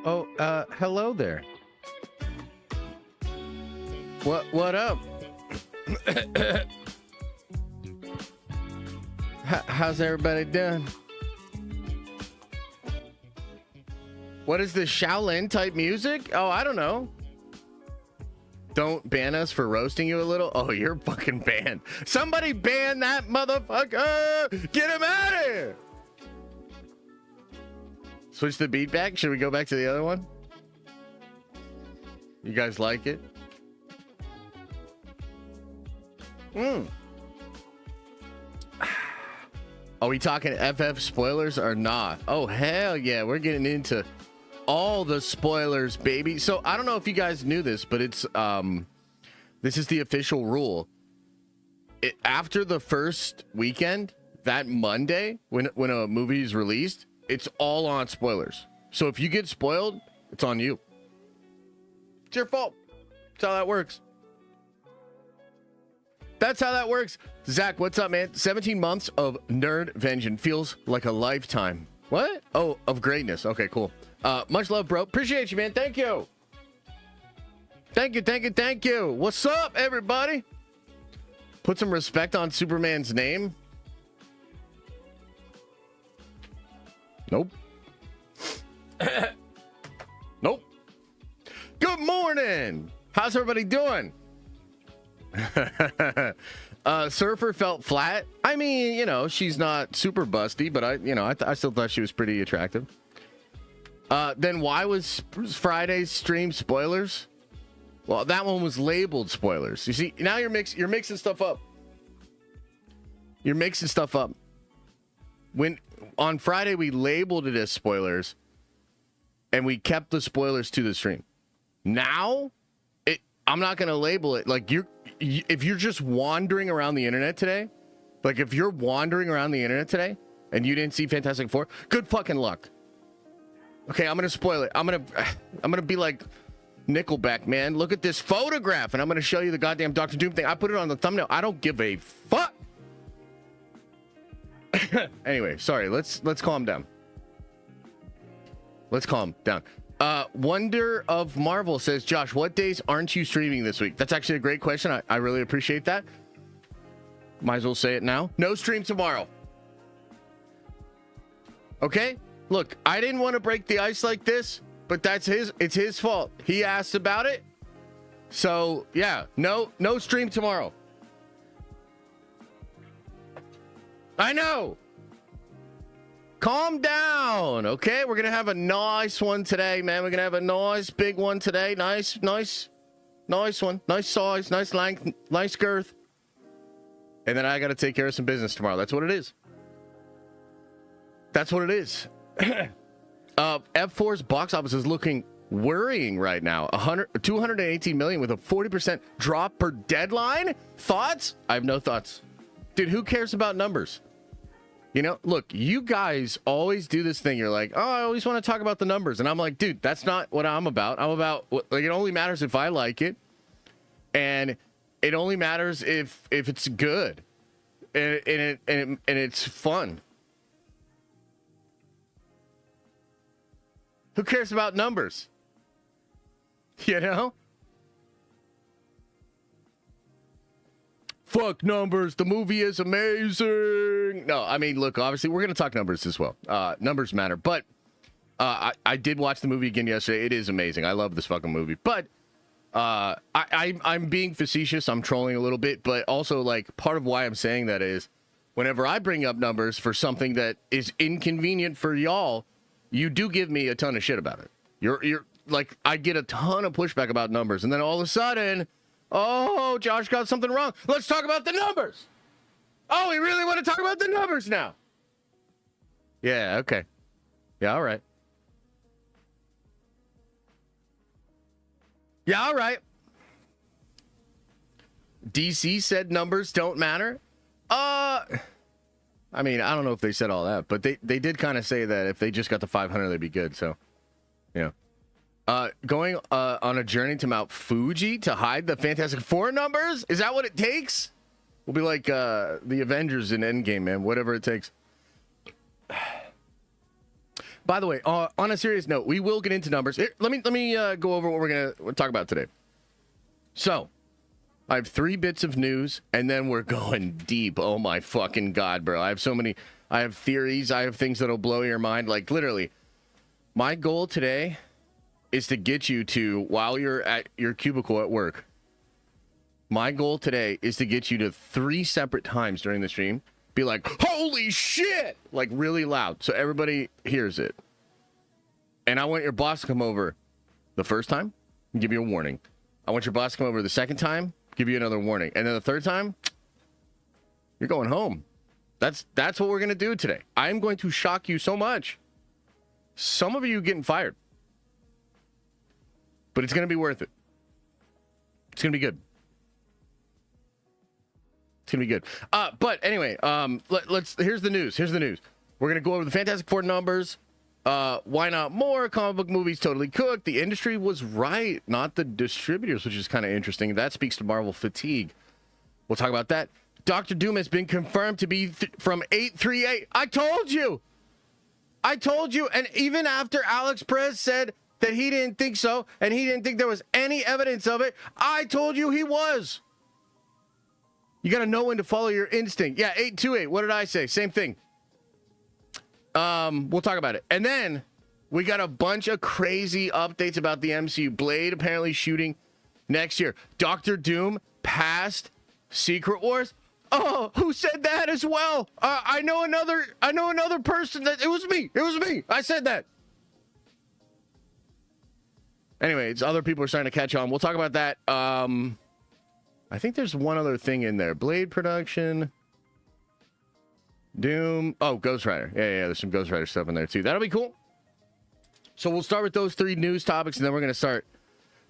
Oh, hello there. What up? How's everybody doing? What is this Shaolin type music? Oh, I don't know. Don't ban us for roasting you a little. Oh, you're fucking banned. Somebody ban that motherfucker. Get him out of here. Switch the beat back. Should we go back to the other one? You guys like it? Are we talking FF spoilers or not? Oh, hell yeah. We're getting into all the spoilers, baby. So I don't know if you guys knew this, but it's this is the official rule. After the first weekend, that Monday, when a movie is released, it's all on spoilers. So if you get spoiled, it's on you. It's your fault. That's how that works. That's how that works. Zach, what's up, man? 17 months of nerd vengeance feels like a lifetime. What? Oh, of greatness. Okay, cool. Much love, bro. Appreciate you, man. Thank you. Thank you. What's up, everybody? Put some respect on Superman's name. Nope. Nope. Good morning. How's everybody doing? Surfer felt flat. I mean, you know, she's not super busty, but I still thought she was pretty attractive. Then why was Friday's stream spoilers? Well, that one was labeled spoilers. You see, now you're mixing stuff up. You're mixing stuff up. When on Friday we labeled it as spoilers, and we kept the spoilers to the stream. Now, I'm not gonna label it like if you're just wandering around the internet today, like if you're wandering around the internet today and you didn't see Fantastic Four, good fucking luck. Okay, I'm gonna spoil it. I'm gonna be like Nickelback, man. Look at this photograph, and I'm gonna show you the goddamn Dr. Doom thing. I put it on the thumbnail. I don't give a fuck. Anyway, sorry. Let's calm down. Let's calm down. Wonder of Marvel says, Josh, what days aren't you streaming this week? That's actually a great question. I really appreciate that. Might as well say it now. No stream tomorrow. Okay? Look, I didn't want to break the ice like this, but it's his fault. He asked about it. So, yeah, no stream tomorrow. I know. Calm down, okay? We're going to have a nice one today, man. We're going to have a nice big one today. Nice one. Nice size, nice length, nice girth. And then I got to take care of some business tomorrow. That's what it is. That's what it is. F4's box office is looking worrying right now. 218 million with a 40% drop per deadline. Thoughts? I have no thoughts. Dude, who cares about numbers? You know, look, you guys always do this thing. You're like, oh, I always want to talk about the numbers. And I'm like, dude, that's not what I'm about. I'm about, like, it only matters if I like it. And it only matters if it's good. And it's fun. Who cares about numbers? You know? Fuck numbers. The movie is amazing. No, I mean, look, obviously, we're going to talk numbers as well. Numbers matter. But I did watch the movie again yesterday. It is amazing. I love this fucking movie. But I'm being facetious. I'm trolling a little bit. But also, like, part of why I'm saying that is whenever I bring up numbers for something that is inconvenient for y'all, you do give me a ton of shit about it. You're like, I get a ton of pushback about numbers. And then all of a sudden... Oh, Josh got something wrong. Let's talk about the numbers. Oh, we really want to talk about the numbers now. Yeah, okay. Yeah, all right. Yeah, all right. DC said numbers don't matter. I mean, I don't know if they said all that, but they did kind of say that if they just got to 500, they'd be good. So, yeah. Going on a journey to Mount Fuji to hide the Fantastic Four numbers? Is that what it takes? We'll be like the Avengers in Endgame, man. Whatever it takes. By the way, on a serious note, we will get into numbers. Here, let me go over what we're gonna talk about today. So, I have 3 bits of news, and then we're going deep. Oh my fucking god, bro! I have so many. I have theories. I have things that'll blow your mind. Like literally, my goal today is to get you to, while you're at your cubicle at work. My goal today is to get you to 3 separate times during the stream. Be like, holy shit! Like really loud, so everybody hears it. And I want your boss to come over the first time and give you a warning. I want your boss to come over the second time, give you another warning. And then the third time, you're going home. That's what we're going to do today. I'm going to shock you so much. Some of you getting fired. But it's going to be worth it. It's going to be good. It's going to be good. But anyway, here's the news. We're going to go over the Fantastic Four numbers. Why not more? Comic book movies totally cooked. The industry was right, not the distributors, which is kind of interesting. That speaks to Marvel fatigue. We'll talk about that. Doctor Doom has been confirmed to be from 838. I told you. And even after Alex Perez said that he didn't think so, and he didn't think there was any evidence of it, I told you he was. You got to know when to follow your instinct. Yeah, 828. What did I say? Same thing. We'll talk about it. And then we got a bunch of crazy updates about the MCU. Blade apparently shooting next year. Doctor Doom passed Secret Wars. Oh, who said that as well? I know another person that it was me. I said that. Anyway, it's other people are starting to catch on. We'll talk about that. I think there's one other thing in there. Blade production. Doom. Oh, Ghost Rider. Yeah. There's some Ghost Rider stuff in there too. That'll be cool. So we'll start with those 3 news topics, and then we're going to start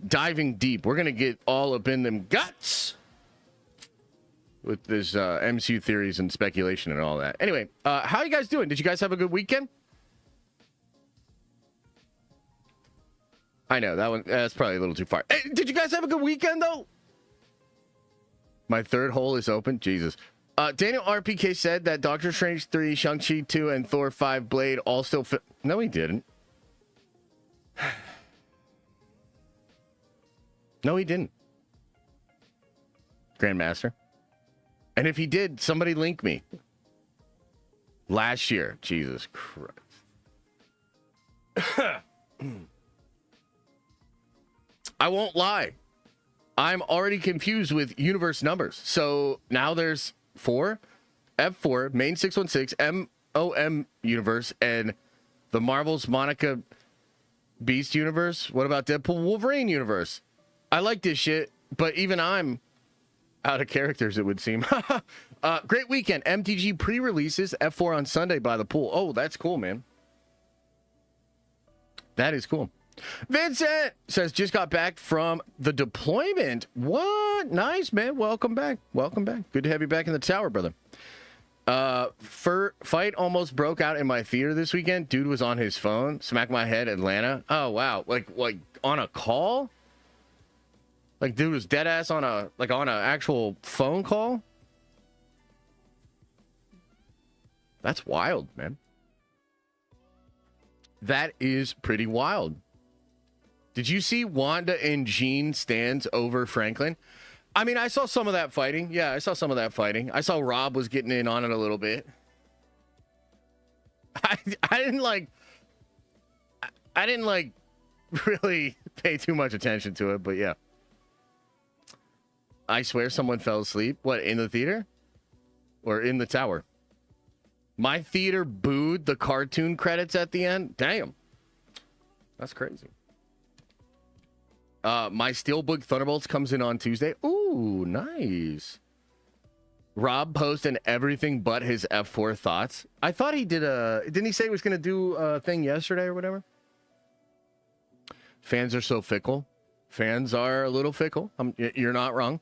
diving deep. We're going to get all up in them guts with this MCU theories and speculation and all that. Anyway, how are you guys doing? Did you guys have a good weekend? I know, that's probably a little too far. Hey, did you guys have a good weekend, though? My third hole is open. Jesus. Daniel RPK said that Doctor Strange 3, Shang-Chi 2, and Thor 5 Blade all still fit. No, he didn't. No, he didn't. Grandmaster. And if he did, somebody link me. Last year. Jesus Christ. I won't lie. I'm already confused with universe numbers. So now there's 4, F4, main 616, MOM universe, and the Marvel's Monica Beast universe. What about Deadpool Wolverine universe? I like this shit, but even I'm out of characters, it would seem. Great weekend. MTG pre-releases. F4 on Sunday by the pool. Oh, that's cool, man. That is cool. Vincent says, just got back from the deployment. What? Nice, man. Welcome back. Good to have you back in the tower, brother. Fight almost broke out in my theater this weekend. Dude was on his phone. Smack my head, Atlanta. Oh, wow. Like on a call? Like, dude was dead ass on an actual phone call? That's wild, man. That is pretty wild. Did you see Wanda and Jean stands over Franklin? I mean, I saw some of that fighting. Yeah, I saw some of that fighting. I saw Rob was getting in on it a little bit. I didn't really pay too much attention to it, but yeah. I swear someone fell asleep. What, in the theater? Or in the tower? My theater booed the cartoon credits at the end? Damn. That's crazy. My Steelbook Thunderbolts comes in on Tuesday. Ooh, nice. Rob posting everything but his F4 thoughts. I thought he did didn't he say he was going to do a thing yesterday or whatever? Fans are so fickle. Fans are a little fickle. You're not wrong.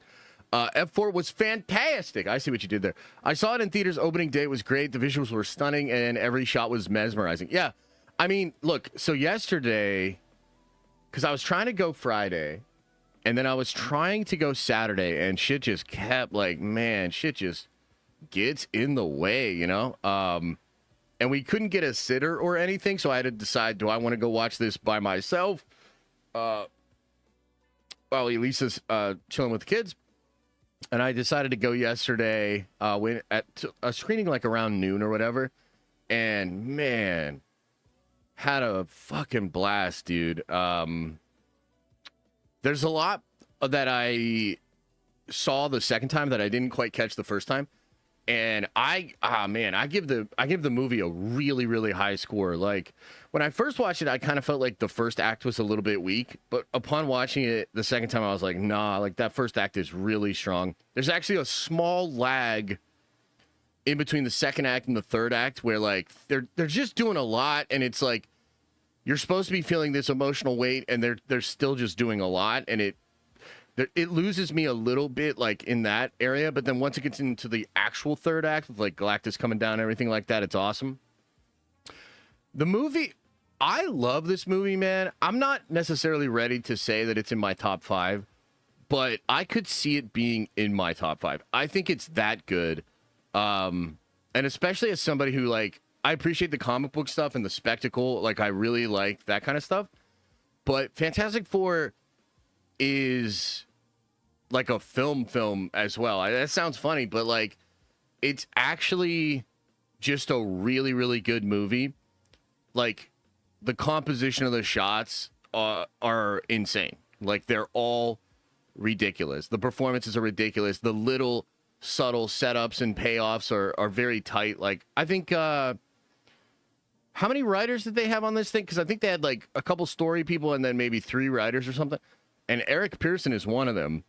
F4 was fantastic. I see what you did there. I saw it in theaters opening day. It was great. The visuals were stunning, and every shot was mesmerizing. Yeah. I mean, look, so yesterday, because I was trying to go Friday, and then I was trying to go Saturday, and shit just kept, shit just gets in the way, you know? and we couldn't get a sitter or anything, so I had to decide, do I want to go watch this by myself? While Elisa's chilling with the kids. And I decided to go yesterday, went at a screening like around noon or whatever. And man, had a fucking blast, dude. There's a lot that I saw the second time that I didn't quite catch the first time. And I give the movie a really, really high score. Like, when I first watched it, I kind of felt like the first act was a little bit weak. But upon watching it the second time, I was like, nah, like that first act is really strong. There's actually a small lag in between the second act and the third act where like they're just doing a lot, and it's like you're supposed to be feeling this emotional weight, and they're still just doing a lot, and it loses me a little bit like in that area. But then once it gets into the actual third act with like Galactus coming down and everything like that, it's awesome. The movie, I love this movie, man. I'm not necessarily ready to say that it's in my top 5, but I could see it being in my top 5. I think it's that good. And especially as somebody who, like, I appreciate the comic book stuff and the spectacle. Like, I really like that kind of stuff. But Fantastic Four is like a film as well. That sounds funny, but like, it's actually just a really, really good movie. Like, the composition of the shots are insane. Like, they're all ridiculous. The performances are ridiculous. The little subtle setups and payoffs are very tight. Like, I think, how many writers did they have on this thing? Because I think they had like a couple story people and then maybe 3 writers or something. And Eric Pearson is one of them.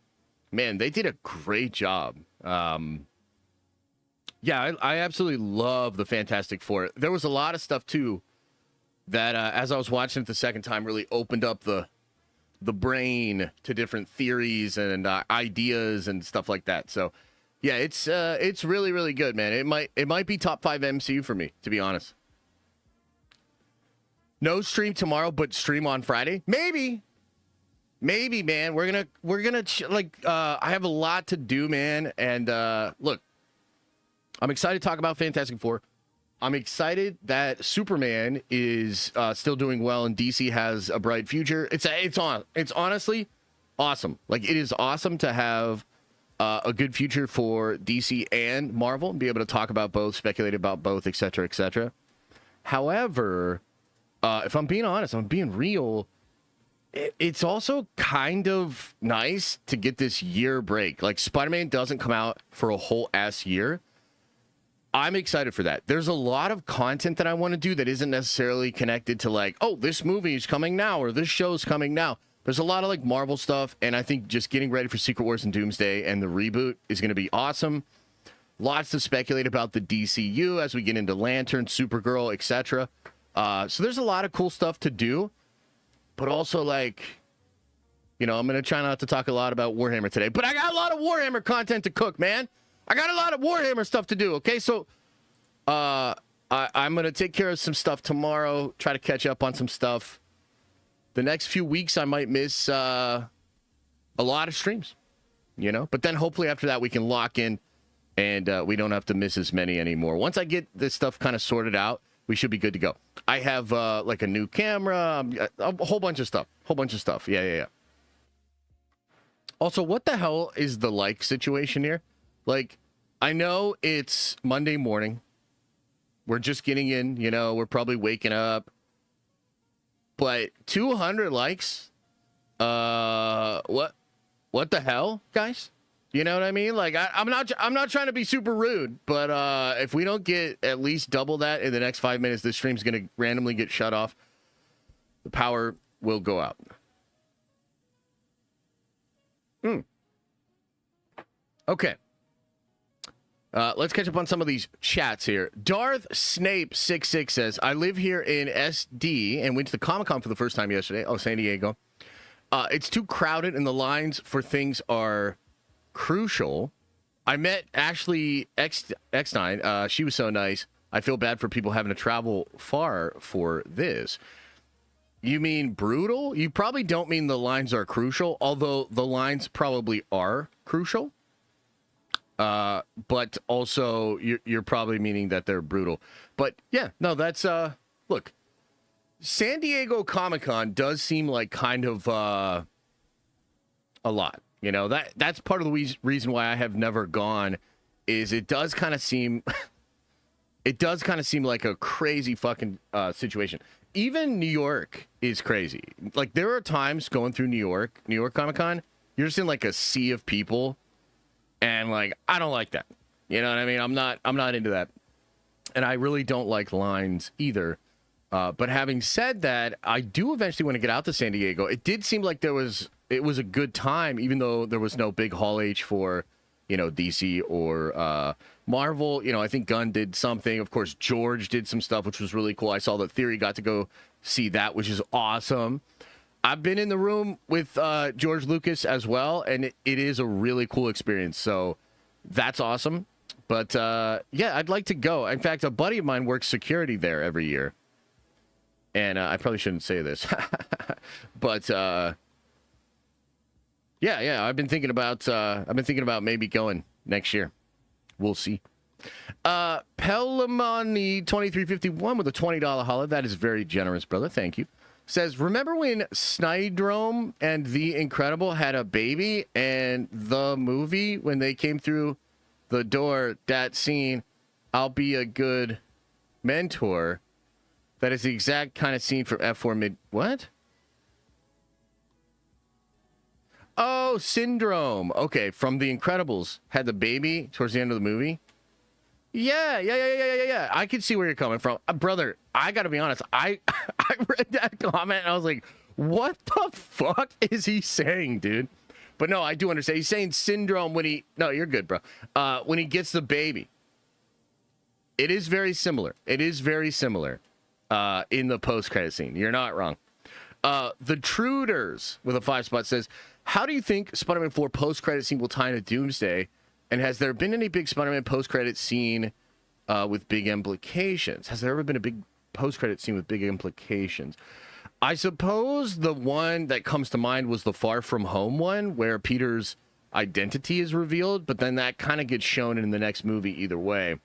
Man, they did a great job. Yeah, I absolutely love the Fantastic Four. There was a lot of stuff too that as I was watching it the second time really opened up the brain to different theories and ideas and stuff like that. So yeah, it's really, really good, man. It might be top 5 MCU for me, to be honest. No stream tomorrow, but stream on Friday. Maybe, man. We're gonna I have a lot to do, man. And look, I'm excited to talk about Fantastic Four. I'm excited that Superman is still doing well and DC has a bright future. It's honestly awesome. Like, it is awesome to have a good future for DC and Marvel and be able to talk about both, speculate about both, etc., etc. However, if I'm being honest, I'm being real, it's also kind of nice to get this year break. Like, Spider-Man doesn't come out for a whole ass year. I'm excited for that. There's a lot of content that I want to do that isn't necessarily connected to like, oh, this movie is coming now or this show's coming now. There's a lot of like Marvel stuff, and I think just getting ready for Secret Wars and Doomsday and the reboot is going to be awesome. Lots to speculate about the DCU as we get into Lantern, Supergirl, etc. So there's a lot of cool stuff to do, but also like, you know, I'm going to try not to talk a lot about Warhammer today, but I got a lot of Warhammer content to cook, man. I got a lot of Warhammer stuff to do, okay? So I'm going to take care of some stuff tomorrow, try to catch up on some stuff. The next few weeks, I might miss a lot of streams, you know? But then hopefully after that, we can lock in and we don't have to miss as many anymore. Once I get this stuff kind of sorted out, we should be good to go. I have like a new camera, a whole bunch of stuff. Yeah. Also, what the hell is the like situation here? Like, I know it's Monday morning. We're just getting in, you know, we're probably waking up. But 200 likes? What the hell, guys? You know what I mean? Like, I'm not trying to be super rude, but if we don't get at least double that in the next 5 minutes, this stream's going to randomly get shut off. The power will go out. Okay. Let's catch up on some of these chats here. Darth Snape 66 says, I live here in SD and went to the Comic-Con for the first time yesterday. Oh, San Diego. It's too crowded and the lines for things are crucial. I met Ashley Eckstein. She was so nice. I feel bad for people having to travel far for this. You mean brutal? You probably don't mean the lines are crucial, although the lines probably are crucial. but also you're probably meaning that they're brutal. But yeah, no, that's look, San Diego Comic-Con does seem like kind of a lot. You know, that's part of the reason why I have never gone, is it does kind of seem like a crazy fucking situation. Even New York is crazy. Like, there are times going through New York Comic-Con, you're just in like a sea of people, and like, I don't like that. You know what I mean? I'm not into that. And I really don't like lines either. But having said that, I do eventually want to get out to San Diego. It did seem like it was a good time, even though there was no big Hall H for, you know, DC or Marvel. You know, I think Gunn did something. Of course, George did some stuff, which was really cool. I saw that Theory got to go see that, which is awesome. I've been in the room with George Lucas as well, and it is a really cool experience. So that's awesome. But yeah, I'd like to go. In fact, a buddy of mine works security there every year. And I probably shouldn't say this, but yeah, I've been thinking about maybe going next year. We'll see. Pelamani 2351 with a $20 holla. That is very generous, brother. Thank you. Says, remember when Snydrome and The Incredible had a baby, and the movie when they came through the door, that scene, I'll be a good mentor. That is the exact kind of scene from F4 mid... What? Oh, Syndrome. Okay, from The Incredibles. Had the baby towards the end of the movie. Yeah. I can see where you're coming from. Brother, I got to be honest. I read that comment and I was like, what the fuck is he saying, dude? But no, I do understand. He's saying Syndrome when he... No, you're good, bro. When he gets the baby. It is very similar. In the post-credit scene. You're not wrong. The Truders with a 5 spot says, how do you think Spider-Man 4 post-credit scene will tie into Doomsday? And has there been any big Spider-Man post-credit scene with big implications? Has there ever been a big post-credit scene with big implications? I suppose the one that comes to mind was the Far From Home one, where Peter's identity is revealed, but then that kind of gets shown in the next movie either way.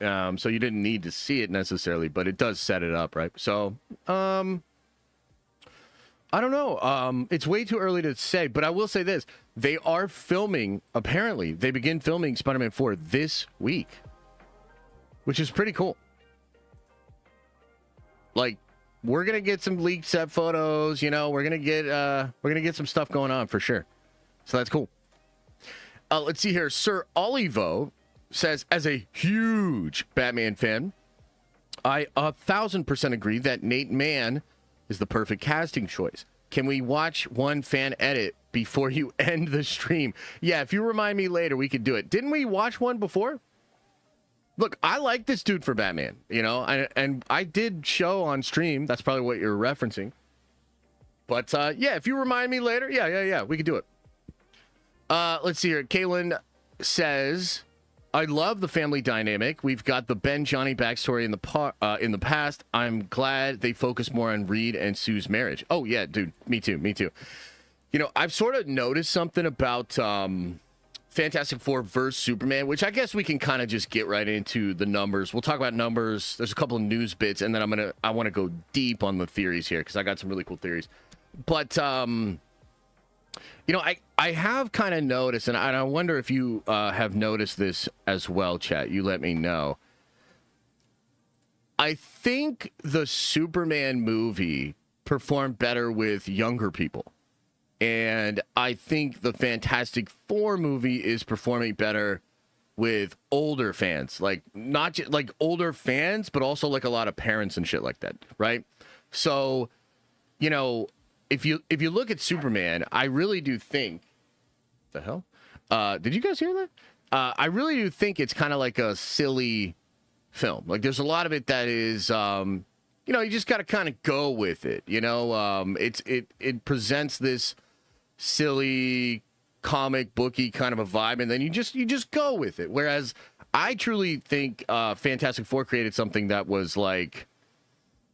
So you didn't need to see it necessarily, but it does set it up, right? So, I don't know. It's way too early to say, but I will say this. They are filming, apparently, they begin filming Spider-Man 4 this week, which is pretty cool. Like, we're going to get some leaked set photos, you know, we're going to get some stuff going on for sure. So that's cool. Let's see here. Sir Olivo says, as a huge Batman fan, I 1,000% agree that Nate Mann is the perfect casting choice. Can we watch one fan edit before you end the stream? Yeah, if you remind me later, we could do it. Didn't we watch one before? Look, I like this dude for Batman, you know, and I did show on stream. That's probably what you're referencing. But yeah, if you remind me later, yeah, we could do it. Let's see here. Kaylin says, I love the family dynamic. We've got the Ben Johnny backstory in the past. I'm glad they focus more on Reed and Sue's marriage. Oh yeah, dude, me too. You know, I've sort of noticed something about Fantastic Four versus Superman, which I guess we can kind of just get right into the numbers. We'll talk about numbers. There's a couple of news bits, and then I want to go deep on the theories here because I got some really cool theories. But you know, I have kind of noticed, and I wonder if you have noticed this as well, chat. You let me know. I think the Superman movie performed better with younger people. And I think the Fantastic Four movie is performing better with older fans. Like, not just like older fans, but also like a lot of parents and shit like that, right? So, you know, if you look at Superman, I really do think... The hell? Did you guys hear that? I really do think it's kind of like a silly film. Like, there's a lot of it that is, you know, you just got to kind of go with it. You know, it presents this silly comic booky kind of a vibe, and then you just go with it. Whereas I truly think Fantastic Four created something that was like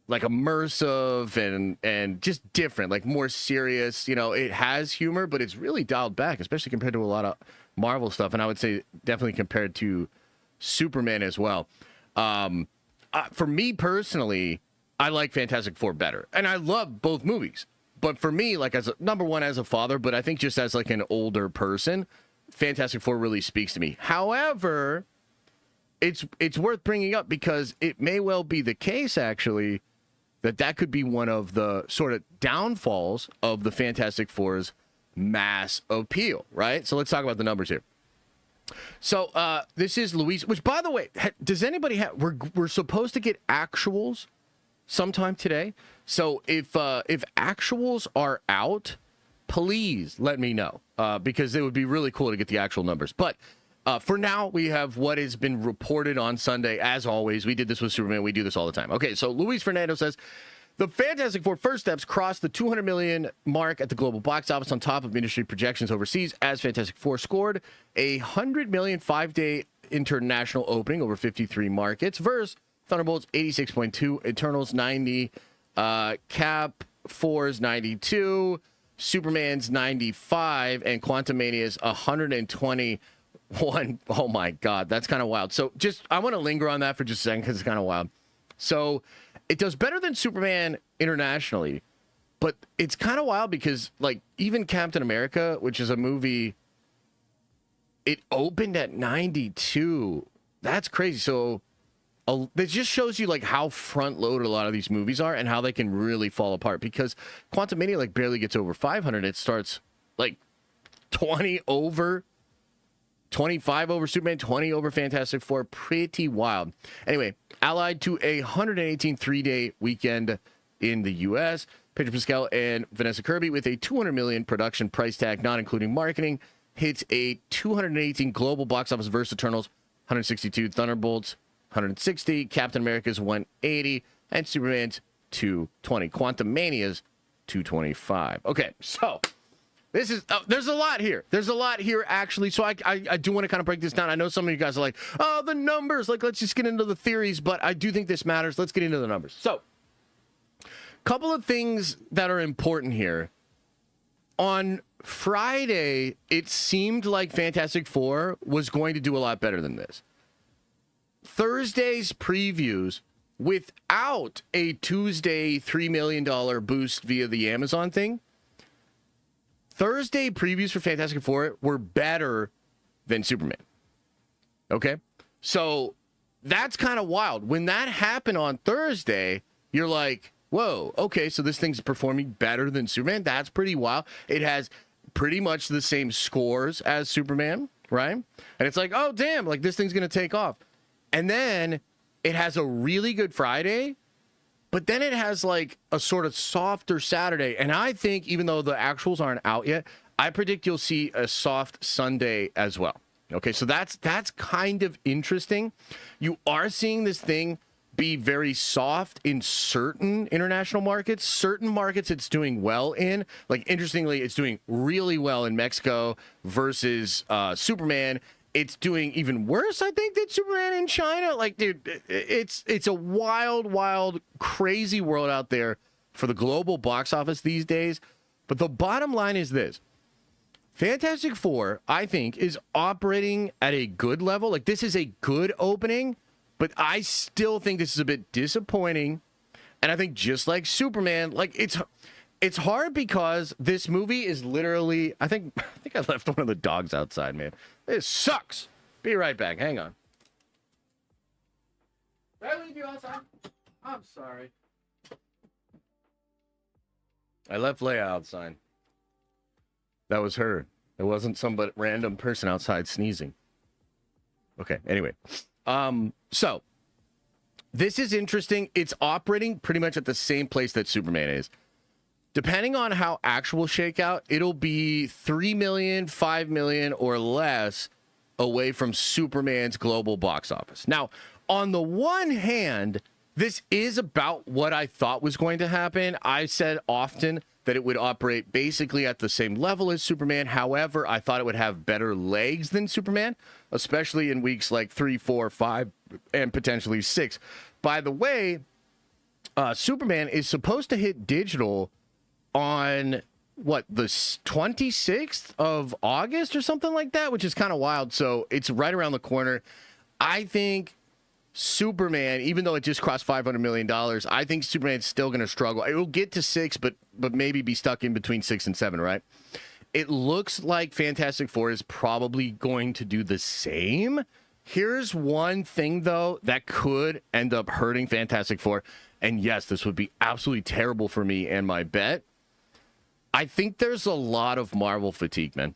like immersive and just different, like more serious. You know, it has humor, but it's really dialed back, especially compared to a lot of Marvel stuff. And I would say definitely compared to Superman as well. For me personally, I like Fantastic Four better, and I love both movies. But for me, like as number one as a father, but I think just as like an older person, Fantastic Four really speaks to me. However, it's worth bringing up because it may well be the case actually that could be one of the sort of downfalls of the Fantastic Four's mass appeal, right? So let's talk about the numbers here. So this is Luis, which by the way, does anybody have? We're supposed to get actuals sometime today. So if actuals are out, please let me know because it would be really cool to get the actual numbers. But for now, we have what has been reported on Sunday. As always, we did this with Superman. We do this all the time. Okay, so Luis Fernando says, the Fantastic Four First Steps crossed the 200 million mark at the global box office on top of industry projections overseas as Fantastic Four scored a 100 million 5-day international opening over 53 markets versus Thunderbolts 86.2, Eternals 90, Cap 4's 92, Superman's 95, and Quantumania's 121. Oh my God, that's kind of wild. So I want to linger on that for just a second because it's kind of wild. So it does better than Superman internationally, but it's kind of wild because like even Captain America, which is a movie, it opened at 92. That's crazy. So it just shows you like how front loaded a lot of these movies are and how they can really fall apart because Quantumania like barely gets over 500. It starts like 20 over, 25 over Superman, 20 over Fantastic Four. Pretty wild. Anyway, allied to a 118 3-day weekend in the U.S., Pedro Pascal and Vanessa Kirby with a 200 million production price tag, not including marketing, hits a 218 global box office versus Eternals, 162, Thunderbolts, 160, Captain America's 180, and Superman's 220. Quantumania's 225. Okay, so this is there's a lot here. There's a lot here actually. So I do want to kind of break this down. I know some of you guys are like, oh, the numbers. Like, let's just get into the theories, but I do think this matters. Let's get into the numbers. So, couple of things that are important here. On Friday, it seemed like Fantastic Four was going to do a lot better than this. Thursday's previews, without a Tuesday $3 million boost via the Amazon thing, Thursday previews for Fantastic Four were better than Superman. Okay? So that's kind of wild. When that happened on Thursday, you're like, whoa, okay, so this thing's performing better than Superman. That's pretty wild. It has pretty much the same scores as Superman, right? And it's like, oh, damn, like this thing's going to take off. And then it has a really good Friday, but then it has like a sort of softer Saturday. And I think even though the actuals aren't out yet, I predict you'll see a soft Sunday as well. Okay, so that's kind of interesting. You are seeing this thing be very soft in certain international markets. Certain markets it's doing well in. Like, interestingly, it's doing really well in Mexico versus Superman. It's doing even worse, I think, than Superman in China. Like, dude, it's a wild, crazy world out there for the global box office these days. But the bottom line is this. Fantastic Four, I think, is operating at a good level. Like, this is a good opening, but I still think this is a bit disappointing. And I think just like Superman, like, it's hard because this movie is literally, I think I left one of the dogs outside, man. This sucks. Be right back. Hang on. Did I leave you outside? I'm sorry. I left Leia outside. That was her. It wasn't some random person outside sneezing. Okay, anyway. So, this is interesting. It's operating pretty much at the same place that Superman is. Depending on how actual shakeout, it'll be 3 million, 5 million, or less away from Superman's global box office. Now, on the one hand, this is about what I thought was going to happen. I said often that it would operate basically at the same level as Superman. However, I thought it would have better legs than Superman, especially in weeks like 3, 4, 5, and potentially 6. By the way, Superman is supposed to hit digital on what, the 26th of August or something like that, which is kind of wild. So it's right around the corner. I think Superman, even though it just crossed $500 million, I think Superman's still going to struggle. It will get to 6, but maybe be stuck in between 6 and 7, right? It looks like Fantastic Four is probably going to do the same. Here's one thing, though, that could end up hurting Fantastic Four. And yes, this would be absolutely terrible for me and my bet. I think there's a lot of Marvel fatigue, man.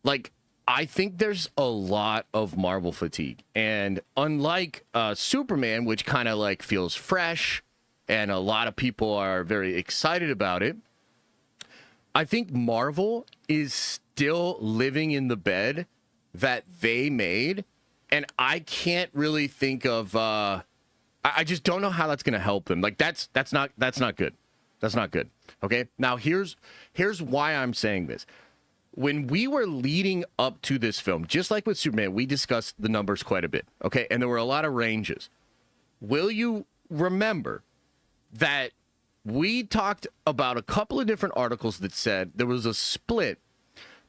Like, I think there's a lot of Marvel fatigue. And unlike Superman, which kind of like feels fresh and a lot of people are very excited about it, I think Marvel is still living in the bed that they made. And I can't really think of... I just don't know how that's going to help them. Like, that's not good. That's not good. Okay. Now here's why I'm saying this. When we were leading up to this film, just like with Superman, we discussed the numbers quite a bit. Okay. And there were a lot of ranges. Will you remember that we talked about a couple of different articles that said there was a split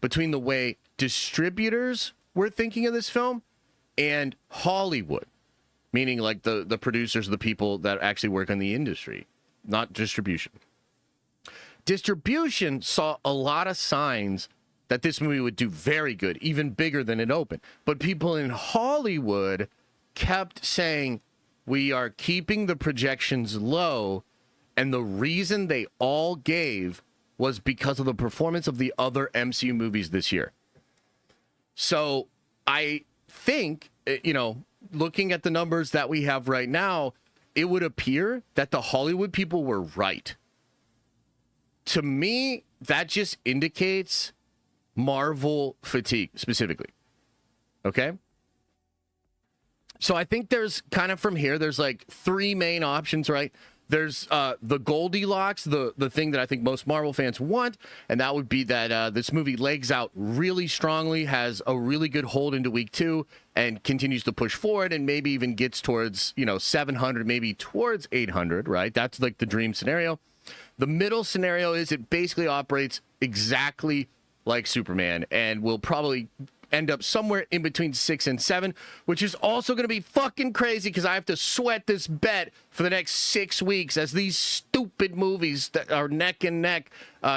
between the way distributors were thinking of this film and Hollywood, meaning like the producers, the people that actually work in the industry, not distribution. Distribution saw a lot of signs that this movie would do very good, even bigger than it opened. But people in Hollywood kept saying, we are keeping the projections low. And the reason they all gave was because of the performance of the other MCU movies this year. So I think, looking at the numbers that we have right now, it would appear that the Hollywood people were right. To me, that just indicates Marvel fatigue specifically. Okay? So I think there's kind of from here, there's like 3 main options, right? There's the Goldilocks, the thing that I think most Marvel fans want, and that would be that this movie legs out really strongly, has a really good hold into week 2, and continues to push forward, and maybe even gets towards 700, maybe towards 800, right? That's like the dream scenario. The middle scenario is it basically operates exactly like Superman, and will probably end up somewhere in between 6 and 7, which is also going to be fucking crazy because I have to sweat this bet for the next 6 weeks as these stupid movies that are neck and neck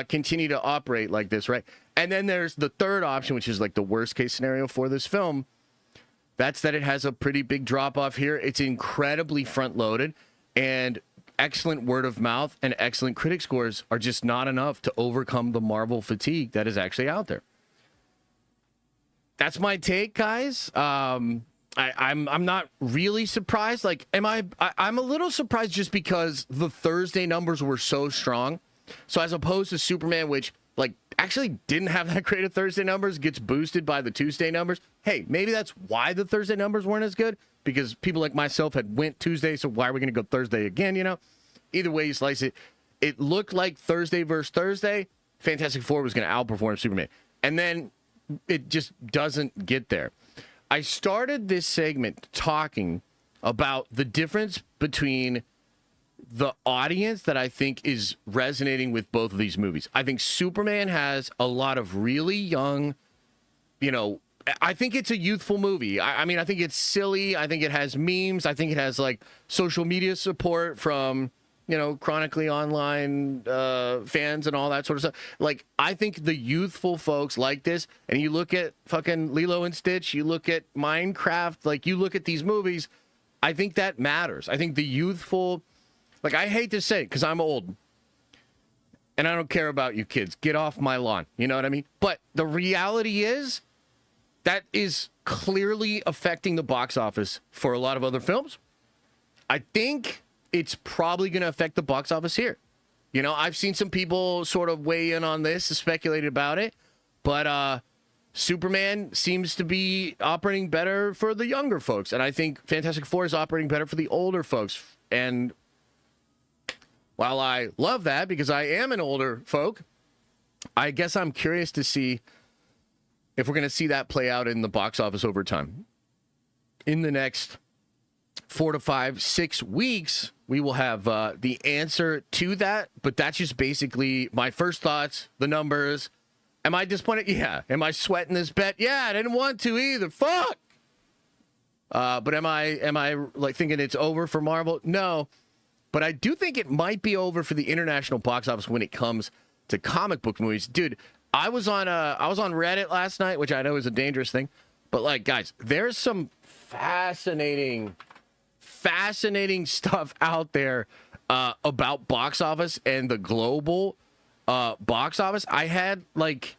continue to operate like this, right? And then there's the third option, which is like the worst case scenario for this film. That's that it has a pretty big drop off here. It's incredibly front loaded, and excellent word of mouth and excellent critic scores are just not enough to overcome the Marvel fatigue that is actually out there. That's my take, guys. I'm not really surprised. Like, I'm a little surprised just because the Thursday numbers were so strong. So as opposed to Superman, which like actually didn't have that great of Thursday numbers, gets boosted by the Tuesday numbers. Hey, maybe that's why the Thursday numbers weren't as good, because people like myself had went Tuesday. So why are we going to go Thursday again? Either way you slice it, it looked like Thursday versus Thursday, Fantastic Four was going to outperform Superman. And then it just doesn't get there. I started this segment talking about the difference between the audience that I think is resonating with both of these movies. I think Superman has a lot of really young, I think it's a youthful movie. I mean, I think it's silly. I think it has memes. I think it has like social media support from, chronically online fans and all that sort of stuff. Like, I think the youthful folks like this, and you look at fucking Lilo and Stitch, you look at Minecraft, like you look at these movies, I think that matters. I think the youthful, like, I hate to say it because I'm old and I don't care about you kids. Get off my lawn. You know what I mean? But the reality is that is clearly affecting the box office for a lot of other films. I think it's probably going to affect the box office here. I've seen some people sort of weigh in on this, speculated about it, but Superman seems to be operating better for the younger folks, and I think Fantastic Four is operating better for the older folks. And while I love that because I am an older folk, I guess I'm curious to see if we're going to see that play out in the box office over time. In the next 4 to 5, 6 weeks, we will have the answer to that. But that's just basically my first thoughts, the numbers. Am I disappointed? Yeah. Am I sweating this bet? Yeah, I didn't want to either. Fuck. But am I like thinking it's over for Marvel? No. But I do think it might be over for the international box office when it comes to comic book movies. Dude, I was on Reddit last night, which I know is a dangerous thing. But like, guys, there's some fascinating stuff out there about box office and the global box office. I had like,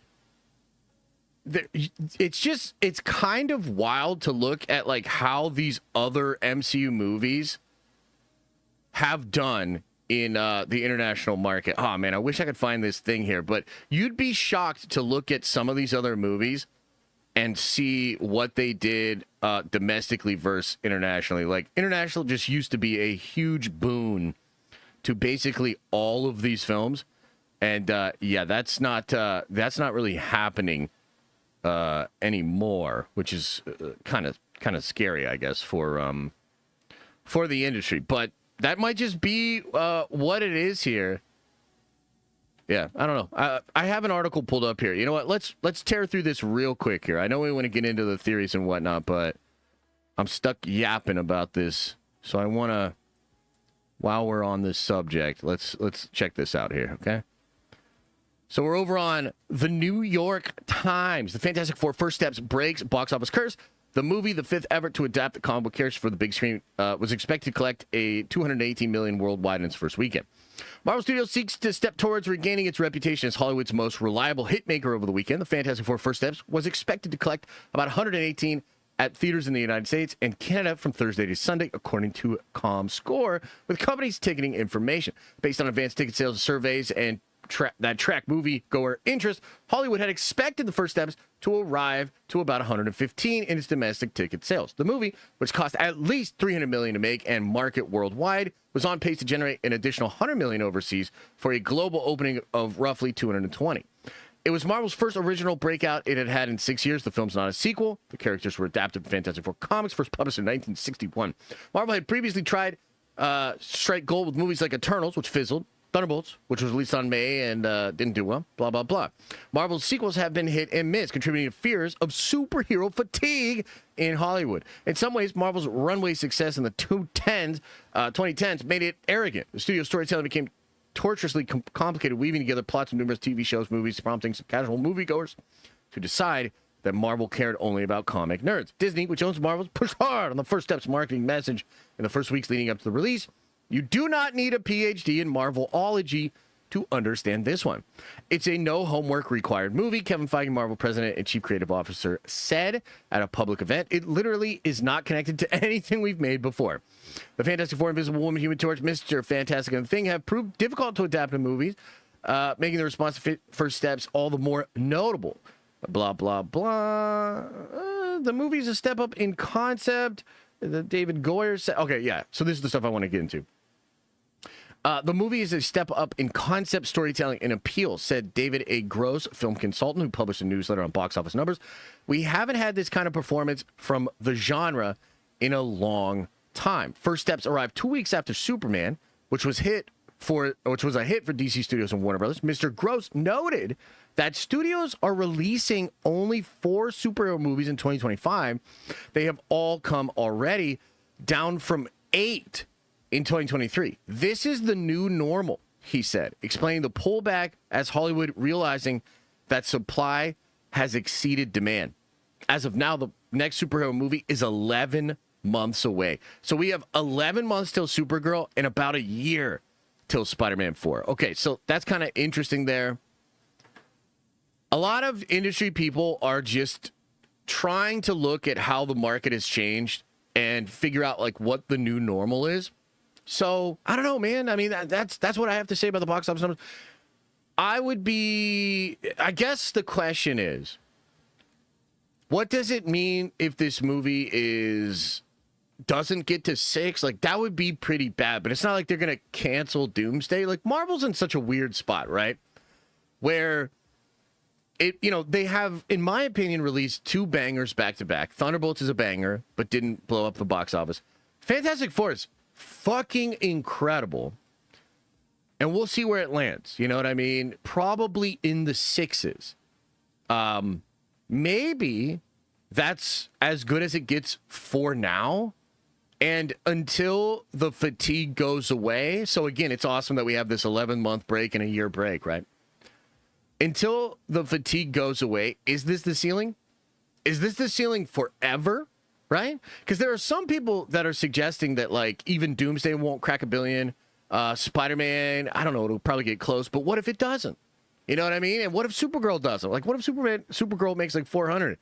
it's kind of wild to look at like how these other MCU movies have done in the international market. Oh man, I wish I could find this thing here, but you'd be shocked to look at some of these other movies and see what they did domestically versus internationally. Like, international just used to be a huge boon to basically all of these films. And yeah, that's not really happening anymore, which is kind of scary, I guess, for the industry. But that might just be what it is here. Yeah, I don't know. I have an article pulled up here. You know what? Let's tear through this real quick here. I know we want to get into the theories and whatnot, but I'm stuck yapping about this. So I want to, while we're on this subject, let's check this out here, okay? So we're over on the New York Times. The Fantastic Four First Steps breaks box office curse. The movie, the fifth ever to adapt the comic book characters for the big screen, was expected to collect a $218 million worldwide in its first weekend. Marvel Studios seeks to step towards regaining its reputation as Hollywood's most reliable hitmaker over the weekend. The Fantastic Four First Steps was expected to collect about 118 at theaters in the United States and Canada from Thursday to Sunday, according to ComScore, with companies' ticketing information. Based on advanced ticket sales surveys and that track movie-goer interest, Hollywood had expected the First Steps to arrive to about 115 in its domestic ticket sales. The movie, which cost at least $300 million to make and market worldwide, was on pace to generate an additional $100 million overseas for a global opening of roughly 220. It was Marvel's first original breakout it had had in 6 years. The film's not a sequel. The characters were adapted from Fantastic Four comics, first published in 1961. Marvel had previously tried strike gold with movies like Eternals, which fizzled, Thunderbolts, which was released on May and didn't do well, blah, blah, blah. Marvel's sequels have been hit and miss, contributing to fears of superhero fatigue in Hollywood. In some ways, Marvel's runway success in the 2010s made it arrogant. The studio storytelling became tortuously complicated, weaving together plots of numerous TV shows, movies, prompting some casual moviegoers to decide that Marvel cared only about comic nerds. Disney, which owns Marvel, pushed hard on the First Steps marketing message in the first weeks leading up to the release. You do not need a PhD in Marvelology to understand this one. It's a no homework required movie, Kevin Feige, Marvel president and chief creative officer, said at a public event. It literally is not connected to anything we've made before. The Fantastic Four, Invisible Woman, Human Torch, Mr. Fantastic, and the Thing have proved difficult to adapt in movies, making the response to First Steps all the more notable. Blah, blah, blah. The movie's a step up in concept. David Goyer said, okay, yeah. So this is the stuff I want to get into. The movie is a step up in concept, storytelling, and appeal, said David A. Gross, film consultant who published a newsletter on box office numbers. We haven't had this kind of performance from the genre in a long time. First Steps arrived 2 weeks after Superman, which was a hit for DC Studios and Warner Brothers. Mr. Gross noted that studios are releasing only 4 superhero movies in 2025. They have all come already, down from 8 in 2023. This is the new normal, he said, explaining the pullback as Hollywood realizing that supply has exceeded demand. As of now, the next superhero movie is 11 months away. So we have 11 months till Supergirl and about a year till Spider-Man 4. Okay, so that's kind of interesting there. A lot of industry people are just trying to look at how the market has changed and figure out like what the new normal is. So I don't know, man. I mean, that's what I have to say about the box office numbers. I guess the question is, what does it mean if this movie doesn't get to 6? Like, that would be pretty bad, but it's not like they're going to cancel Doomsday. Like, Marvel's in such a weird spot, right? Where they have, in my opinion, released 2 bangers back to back. Thunderbolts is a banger, but didn't blow up the box office. Fantastic Four is fucking incredible. And we'll see where it lands. You know what I mean? Probably in the 6s. Maybe that's as good as it gets for now. And until the fatigue goes away. So again, it's awesome that we have this 11-month break and a year break, right? Until the fatigue goes away, is this the ceiling? Is this the ceiling forever? Right? Because there are some people that are suggesting that, like, even Doomsday won't crack $1 billion. Spider-Man, I don't know, it'll probably get close. But what if it doesn't? You know what I mean? And what if Supergirl doesn't? Like, what if Supergirl makes like 400?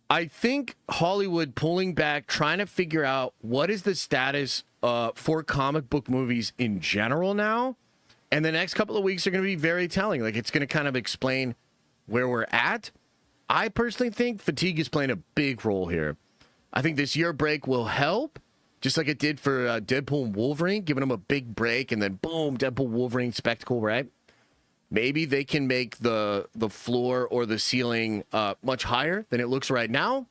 I think Hollywood pulling back, trying to figure out what is the status for comic book movies in general now. And the next couple of weeks are going to be very telling. Like, it's going to kind of explain where we're at. I personally think fatigue is playing a big role here. I think this year break will help, just like it did for Deadpool and Wolverine, giving them a big break, and then boom, Deadpool, Wolverine spectacle, right? Maybe they can make the floor or the ceiling much higher than it looks right now.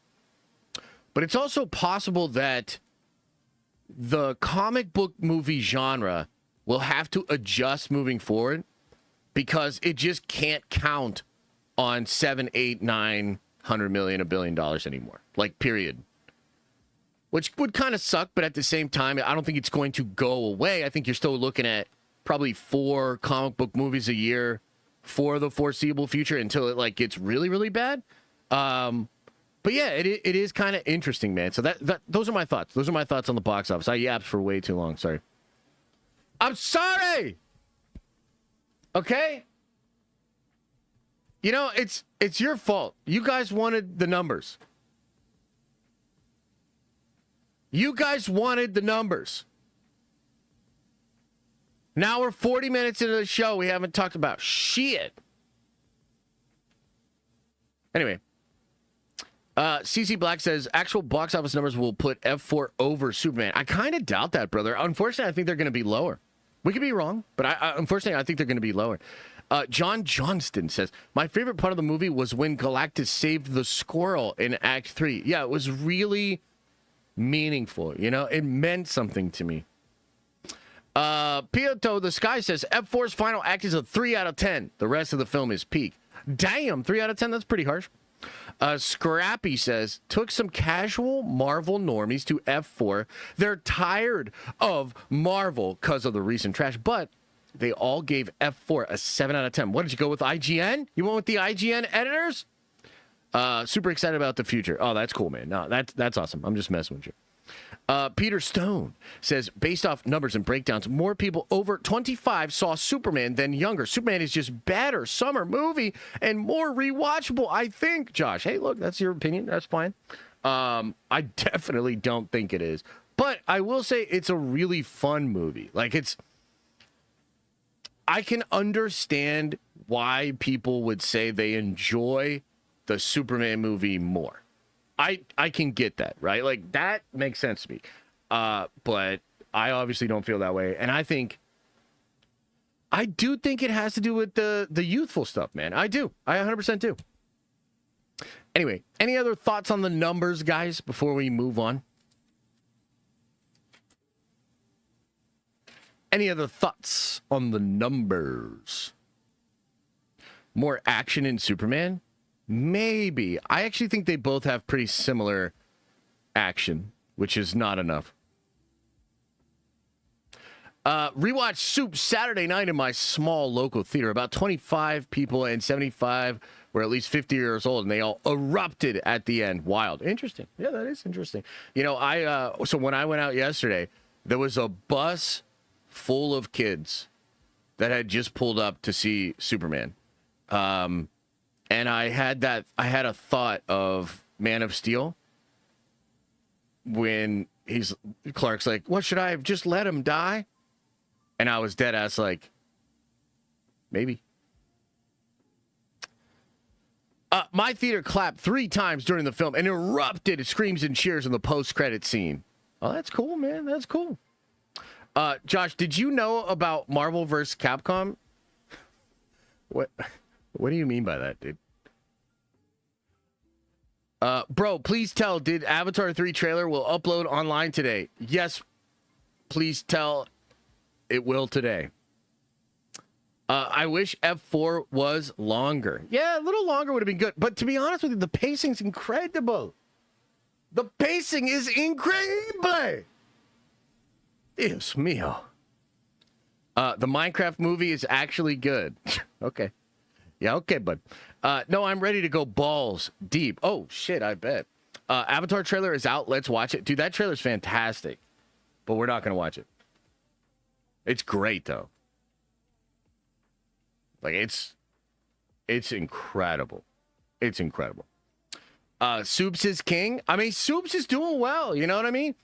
But it's also possible that the comic book movie genre will have to adjust moving forward because it just can't count on 7, 8, 900 million, $1 billion anymore. Like, period. Which would kind of suck, but at the same time, I don't think it's going to go away. I think you're still looking at probably 4 comic book movies a year for the foreseeable future until it like gets really, really bad. But yeah, it is kind of interesting, man. So those are my thoughts. Those are my thoughts on the box office. I yapped for way too long. Sorry. I'm sorry. Okay. You know, it's your fault. You guys wanted the numbers. You guys wanted the numbers. Now we're 40 minutes into the show. We haven't talked about shit. Anyway. CC Black says, actual box office numbers will put F4 over Superman. I kind of doubt that, brother. Unfortunately, I think they're going to be lower. We could be wrong, but unfortunately, I think they're going to be lower. John Johnston says, my favorite part of the movie was when Galactus saved the squirrel in Act 3. Yeah, it was really meaningful. You know, it meant something to me. Pioto the Sky says, F4's final act is a 3 out of 10. The rest of the film is peak. Damn, 3 out of 10? That's pretty harsh. Scrappy says, took some casual Marvel normies to F4. They're tired of Marvel because of the recent trash, but they all gave F4 a 7 out of 10. What did you go with, IGN? You went with the IGN editors? Super excited about the future. Oh, that's cool, man. No, that's awesome. I'm just messing with you. Peter Stone says, based off numbers and breakdowns, more people over 25 saw Superman than younger. Superman is just better summer movie and more rewatchable, I think. Josh, hey, look, that's your opinion. That's fine. I definitely don't think it is. But I will say it's a really fun movie. Like, I can understand why people would say they enjoy the Superman movie more. I can get that, right? Like, that makes sense to me. But I obviously don't feel that way. And I do think it has to do with the youthful stuff, man. I do. I 100% do. Anyway, any other thoughts on the numbers, guys, before we move on? Any other thoughts on the numbers? More action in Superman? Maybe. I actually think they both have pretty similar action, which is not enough. Rewatch Soup Saturday night in my small local theater. About 25 people and 75 were at least 50 years old, and they all erupted at the end. Wild. Interesting. Yeah, that is interesting. You know, so when I went out yesterday, there was a bus full of kids that had just pulled up to see Superman. And I had a thought of Man of Steel when Clark's like, what, should I have just let him die? And I was dead ass like, maybe. My theater clapped 3 times during the film and erupted screams and cheers in the post-credit scene. Oh, that's cool, man. That's cool. Josh, did you know about Marvel vs. Capcom? What do you mean by that, dude? Bro, please tell, did Avatar 3 trailer will upload online today? Yes, Please tell it will today. I wish F4 was longer. Yeah, a little longer would have been good. But to be honest with you, the pacing's incredible. The pacing is incredible. Dios mío. The Minecraft movie is actually good. Okay. Yeah, okay, bud. No, I'm ready to go balls deep. Oh, shit, I bet. Avatar trailer is out. Let's watch it. Dude, that trailer's fantastic. But we're not going to watch it. It's great, though. Like, it's incredible. It's incredible. Soups is king. I mean, Soups is doing well. You know what I mean?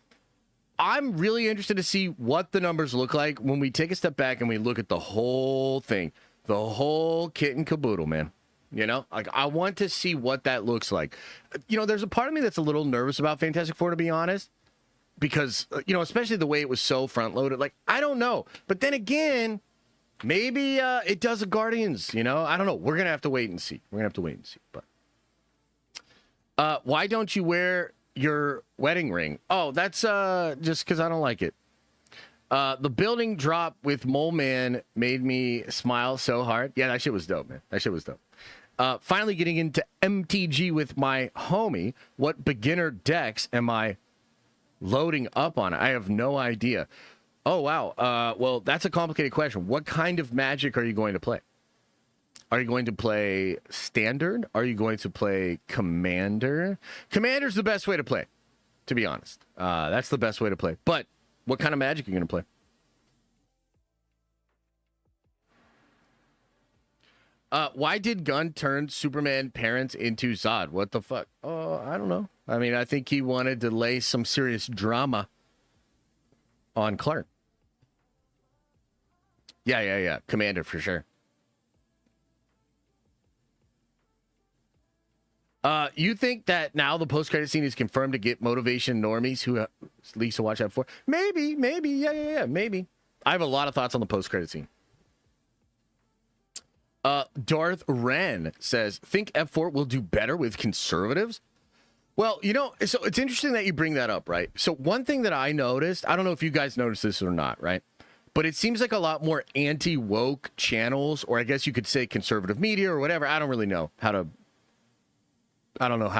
I'm really interested to see what the numbers look like when we take a step back and we look at the whole thing. The whole kit and caboodle, man. You know? Like, I want to see what that looks like. You know, there's a part of me that's a little nervous about Fantastic Four, to be honest. Because, you know, especially the way it was so front-loaded. Like, I don't know. But then again... Maybe it does a Guardians, you know? I don't know. We're going to have to wait and see. But why don't you wear your wedding ring? Oh, that's just because I don't like it. The building drop with Mole Man made me smile so hard. Yeah, that shit was dope, man. That shit was dope. Finally getting into MTG with my homie. What beginner decks am I loading up on? I have no idea. Oh, wow. Well, that's a complicated question. What kind of Magic are you going to play? Are you going to play Standard? Are you going to play Commander? Commander's the best way to play, to be honest. That's the best way to play. But what kind of Magic are you going to play? Why did Gunn turn Superman parents into Zod? What the fuck? Oh, I don't know. I mean, I think he wanted to lay some serious drama on Clark. Yeah. Commander for sure. You think that now the post-credit scene is confirmed to get motivation normies who leaks to watch out for? Maybe. Yeah, maybe. I have a lot of thoughts on the post-credit scene. Darth Wren says, think F4 will do better with conservatives? Well, you know, so it's interesting that you bring that up, right? So one thing that I noticed, I don't know if you guys noticed this or not, right? But it seems like a lot more anti-woke channels, or I guess you could say conservative media or whatever. I don't know how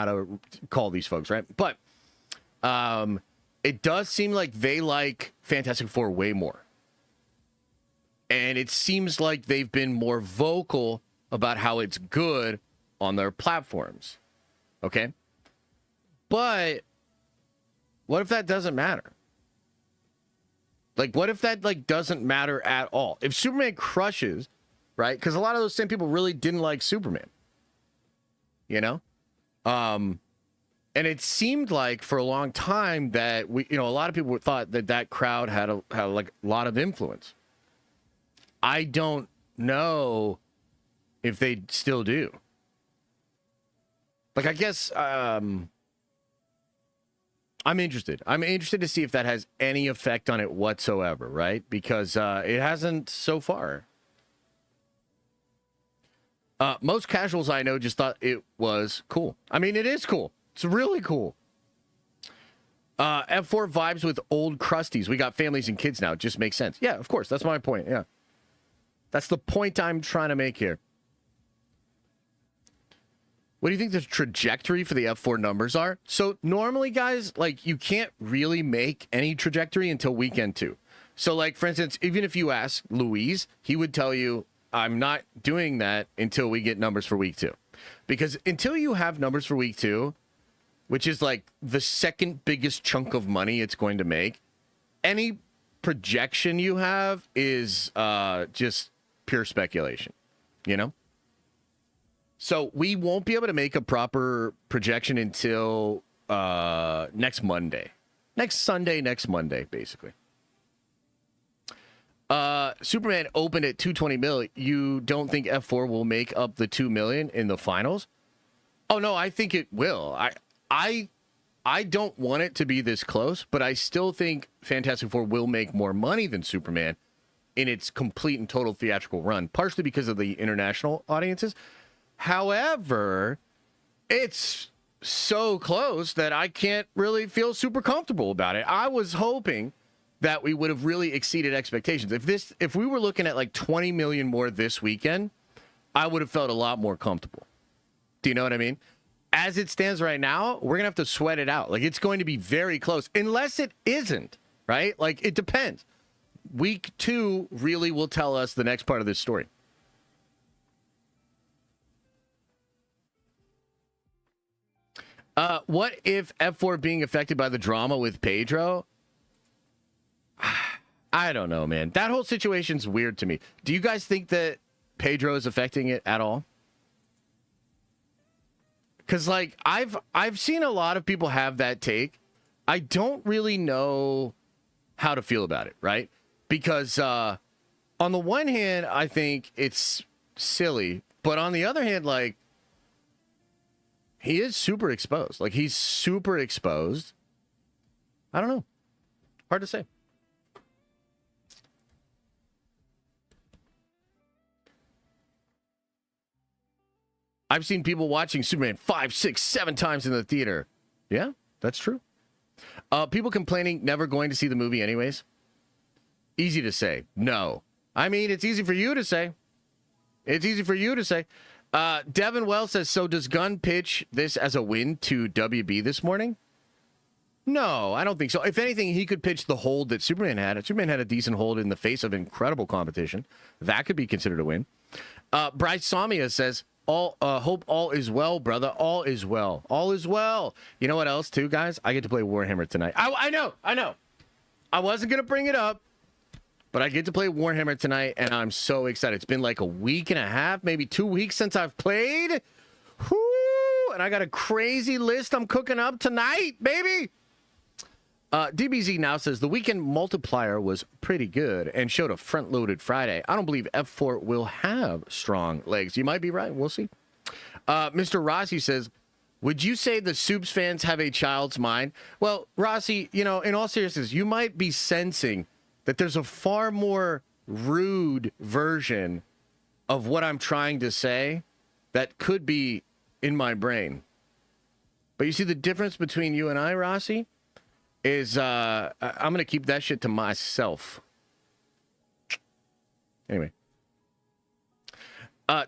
to call these folks, right? But it does seem like they like Fantastic Four way more. And it seems like they've been more vocal about how it's good on their platforms. Okay? But what if that doesn't matter? Like, what if that, like, doesn't matter at all? If Superman crushes, right? Because a lot of those same people really didn't like Superman. You know? And it seemed like for a long time that a lot of people thought that crowd had a lot of influence. I don't know if they still do. Like, I guess, I'm interested. I'm interested to see if that has any effect on it whatsoever, right? Because it hasn't so far. Most casuals I know just thought it was cool. I mean, it is cool. It's really cool. F4 vibes with old crusties. We got families and kids now. It just makes sense. Yeah, of course. That's my point. Yeah. That's the point I'm trying to make here. What do you think the trajectory for the F4 numbers are? So normally, guys, like, you can't really make any trajectory until weekend 2. So, like, for instance, even if you ask Louise, he would tell you, I'm not doing that until we get numbers for week 2. Because until you have numbers for week 2, which is like the second biggest chunk of money it's going to make, any projection you have is just pure speculation, you know? So we won't be able to make a proper projection until next Monday. Next Sunday, next Monday, basically. Superman opened at 220 mil. You don't think F4 will make up the 2 million in the finals? Oh, no, I think it will. I don't want it to be this close, but I still think Fantastic Four will make more money than Superman in its complete and total theatrical run, partially because of the international audiences. However, it's so close that I can't really feel super comfortable about it. I was hoping that we would have really exceeded expectations. If we were looking at like 20 million more this weekend, I would have felt a lot more comfortable. Do you know what I mean? As it stands right now, we're going to have to sweat it out. Like, it's going to be very close, unless it isn't, right? Like, it depends. Week 2 really will tell us the next part of this story. What if F4 being affected by the drama with Pedro? I don't know, man. That whole situation's weird to me. Do you guys think that Pedro is affecting it at all? Because, like, I've seen a lot of people have that take. I don't really know how to feel about it, right? Because on the one hand, I think it's silly. But on the other hand, like, he is super exposed. Like, he's super exposed. I don't know. Hard to say. I've seen people watching Superman 5, 6, 7 times in the theater. Yeah, that's true. People complaining never going to see the movie anyways. Easy to say. No. I mean, it's easy for you to say. It's easy for you to say. Devin Wells says, so does Gunn pitch this as a win to WB this morning? No, I don't think so. If anything, he could pitch the hold that Superman had. Superman had a decent hold in the face of incredible competition. That could be considered a win. Bryce Samia says, hope all is well, brother. All is well. All is well. You know what else, too, guys? I get to play Warhammer tonight. I know. I wasn't going to bring it up, but I get to play Warhammer tonight, and I'm so excited. It's been like a week and a half, maybe 2 weeks since I've played. Whoo! And I got a crazy list I'm cooking up tonight, baby. DBZ now says the weekend multiplier was pretty good and showed a front-loaded Friday. I don't believe F4 will have strong legs. You might be right. We'll see. Mr. Rossi says, would you say the Soups fans have a child's mind? Well, Rossi, you know, in all seriousness, you might be sensing that there's a far more rude version of what I'm trying to say that could be in my brain. But you see the difference between you and I, Rossi? Is I'm going to keep that shit to myself. Anyway.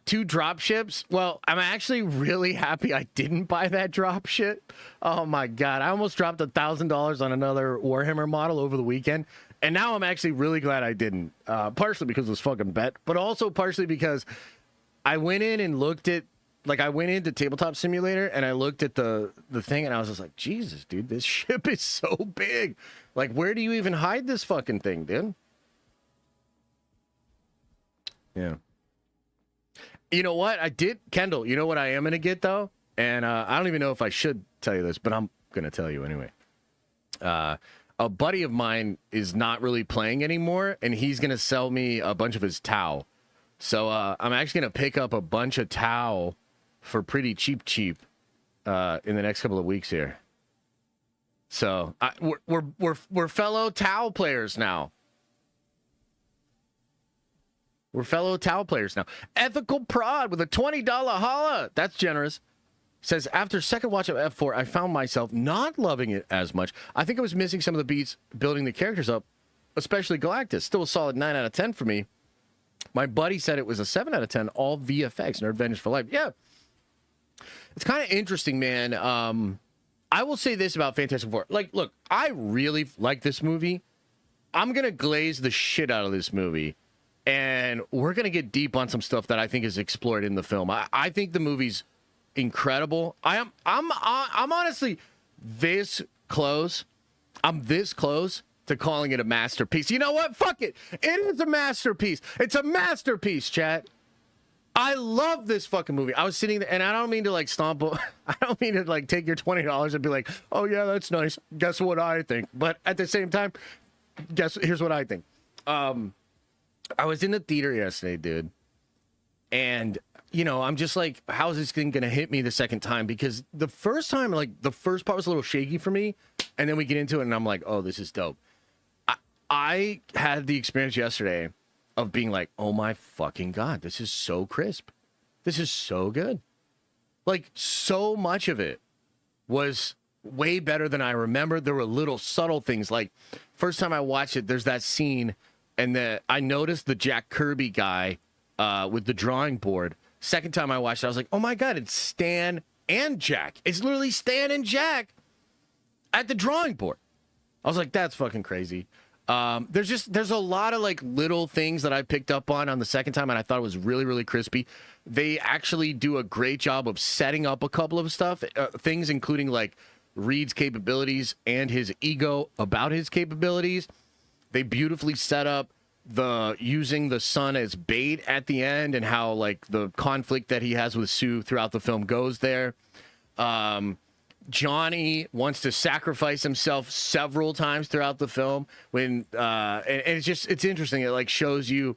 2 drop ships. Well, I'm actually really happy I didn't buy that drop ship. Oh, my God. I almost dropped $1,000 on another Warhammer model over the weekend. And now I'm actually really glad I didn't. Partially because it was fucking bet, but also partially because I went in and looked at, like, I went into Tabletop Simulator and I looked at the thing and I was just like, Jesus, dude, this ship is so big. Like, where do you even hide this fucking thing, dude? Yeah. You know what? I did, Kendall, you know what I am going to get, though? And I don't even know if I should tell you this, but I'm going to tell you anyway. A buddy of mine is not really playing anymore, and he's going to sell me a bunch of his Tau. So I'm actually going to pick up a bunch of Tau for pretty cheap in the next couple of weeks here. So we're fellow Tau players now. We're fellow Tau players now. Ethical Prod with a $20 holla. That's generous. Says, after second watch of F4, I found myself not loving it as much. I think I was missing some of the beats building the characters up, especially Galactus. Still a solid 9 out of 10 for me. My buddy said it was a 7 out of 10, all VFX, Nerd Vengeance for life. Yeah. It's kind of interesting, man. I will say this about Fantastic Four. Like, look, I really like this movie. I'm going to glaze the shit out of this movie. And we're going to get deep on some stuff that I think is explored in the film. I think the movie's incredible. I'm honestly this close. I'm this close to calling it a masterpiece. You know what? Fuck it. It is a masterpiece. It's a masterpiece, chat. I love this fucking movie. I was sitting there, and I don't mean to like stomp. I don't mean to like take your $20 and be like, oh yeah, that's nice. Guess what I think? But at the same time, here's what I think. I was in the theater yesterday, dude, and you know, I'm just like, how is this thing gonna hit me the second time? Because the first time, like, the first part was a little shaky for me, and then we get into it, and I'm like, oh, this is dope. I had the experience yesterday of being like, oh my fucking God, this is so crisp. This is so good. Like, so much of it was way better than I remember. There were little subtle things. Like, first time I watched it, there's that scene, and I noticed the Jack Kirby guy with the drawing board. Second time I watched it, I was like, oh my God, it's Stan and Jack. It's literally Stan and Jack at the drawing board. I was like, that's fucking crazy. There's a lot of like little things that I picked up on the second time, and I thought it was really, really crispy. They actually do a great job of setting up a couple of things, including like Reed's capabilities and his ego about his capabilities. They beautifully set up using the sun as bait at the end, and how like the conflict that he has with Sue throughout the film goes there. Johnny wants to sacrifice himself several times throughout the film and it's interesting. It like shows you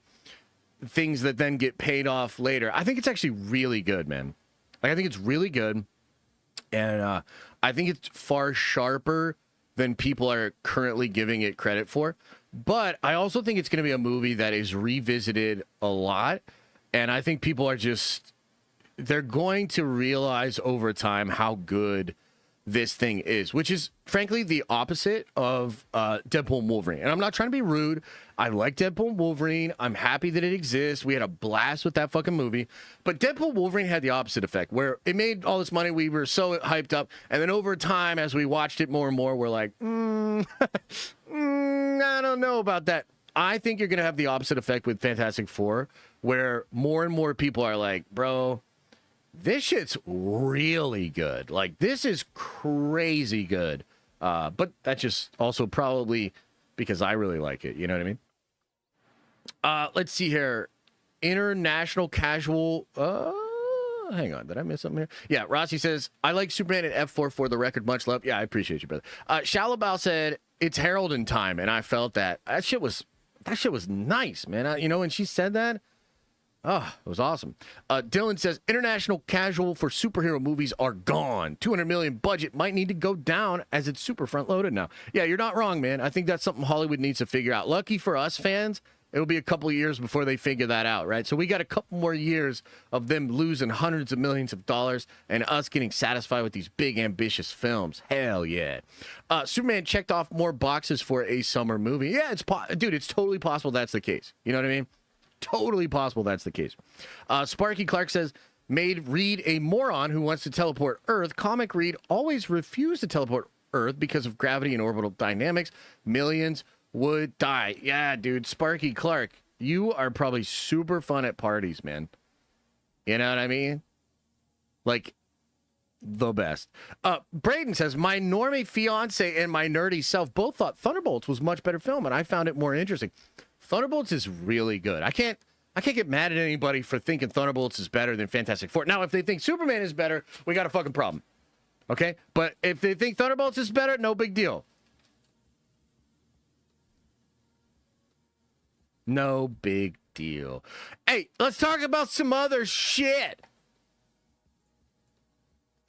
things that then get paid off later. I think it's actually really good, man. Like, I think it's really good. And I think it's far sharper than people are currently giving it credit for. But I also think it's going to be a movie that is revisited a lot. And I think people are they're going to realize over time how good this thing is, which is frankly the opposite of Deadpool and Wolverine. And I'm not trying to be rude. I like Deadpool and Wolverine. I'm happy that it exists. We had a blast with that fucking movie. But Deadpool and Wolverine had the opposite effect, where it made all this money. We were so hyped up. And then over time, as we watched it more and more, we're like, I don't know about that. I think you're going to have the opposite effect with Fantastic Four, where more and more people are like, bro, this shit's really good. Like, this is crazy good. But that's just also probably because I really like it. You know what I mean? Let's see here. International casual. Hang on. Did I miss something here? Yeah, Rossi says, I like Superman and F4 for the record. Much love. Yeah, I appreciate you, brother. Shalabal said, it's Harold in time. And I felt that. That shit was nice, man. When she said that, oh, it was awesome. Dylan says, international casual for superhero movies are gone. 200 million budget might need to go down as it's super front loaded now. Yeah, you're not wrong, man. I think that's something Hollywood needs to figure out. Lucky for us fans, it'll be a couple of years before they figure that out, right? So we got a couple more years of them losing hundreds of millions of dollars and us getting satisfied with these big, ambitious films. Hell yeah. Superman checked off more boxes for a summer movie. Yeah, dude, it's totally possible that's the case. You know what I mean? Totally possible that's the case. Sparky Clark says, made Reed a moron who wants to teleport Earth. Comic Reed always refused to teleport Earth because of gravity and orbital dynamics. Millions would die. Yeah, dude, Sparky Clark, you are probably super fun at parties, man. You know what I mean? Like, the best. Braden says, my normie fiance and my nerdy self both thought Thunderbolts was much better film, and I found it more interesting. Thunderbolts is really good. I can't get mad at anybody for thinking Thunderbolts is better than Fantastic Four. Now, if they think Superman is better, we got a fucking problem. Okay? But if they think Thunderbolts is better, no big deal. No big deal. Hey, let's talk about some other shit.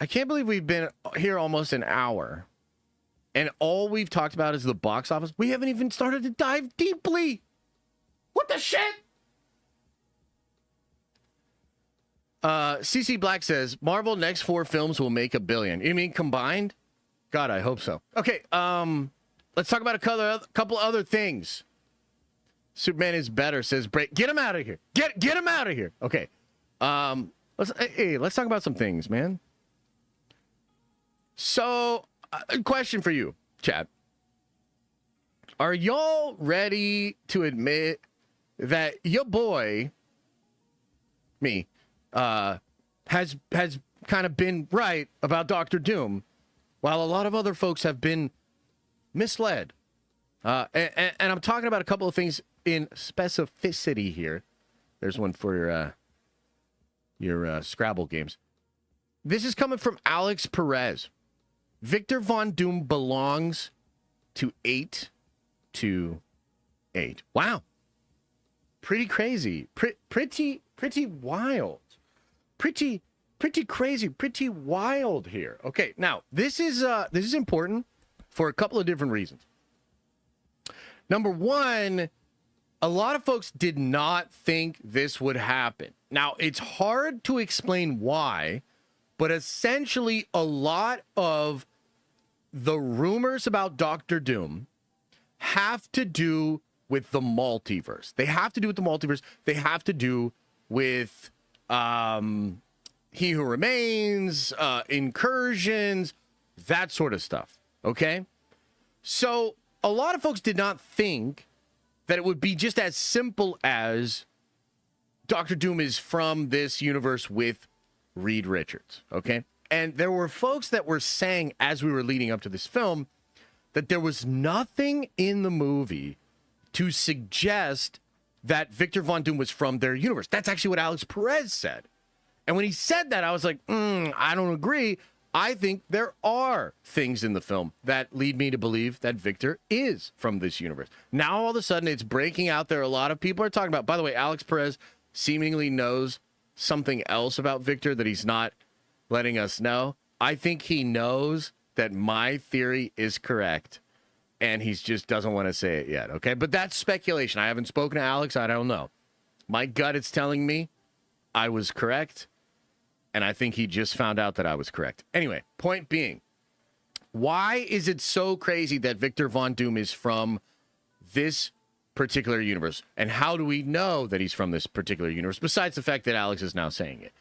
I can't believe we've been here almost an hour, and all we've talked about is the box office. We haven't even started to dive deeply. What the shit? CC Black says, Marvel next 4 films will make $1 billion. You mean combined? God, I hope so. Okay, let's talk about a couple other things. Superman is better, says Break. Get him out of here. Get him out of here. Okay. Let's talk about some things, man. So, a question for you, chat. Are y'all ready to admit that your boy, me, has kind of been right about Doctor Doom, while a lot of other folks have been misled? And I'm talking about a couple of things in specificity here. There's one for your Scrabble games. This is coming from Alex Perez. Victor Von Doom belongs to 8 to 8. Wow. Pretty crazy. Pretty wild. Pretty crazy. Pretty wild here. Okay, now this is important for a couple of different reasons. Number one, a lot of folks did not think this would happen. Now, it's hard to explain why, but essentially a lot of the rumors about Doctor Doom have to do with the multiverse. They have to do with the multiverse. They have to do with He Who Remains, incursions, that sort of stuff. Okay? So a lot of folks did not think that it would be just as simple as Doctor Doom is from this universe with Reed Richards. Okay? And there were folks that were saying as we were leading up to this film that there was nothing in the movie to suggest that Victor Von Doom was from their universe. That's actually what Alex Perez said. And when he said that, I was like, I don't agree. I think there are things in the film that lead me to believe that Victor is from this universe. Now, all of a sudden, it's breaking out there. A lot of people are talking about, by the way, Alex Perez seemingly knows something else about Victor that he's not letting us know. I think he knows that my theory is correct, and he just doesn't want to say it yet, okay? But that's speculation. I haven't spoken to Alex. I don't know. My gut is telling me I was correct, and I think he just found out that I was correct. Anyway, point being, why is it so crazy that Victor Von Doom is from this particular universe? And how do we know that he's from this particular universe, besides the fact that Alex is now saying it?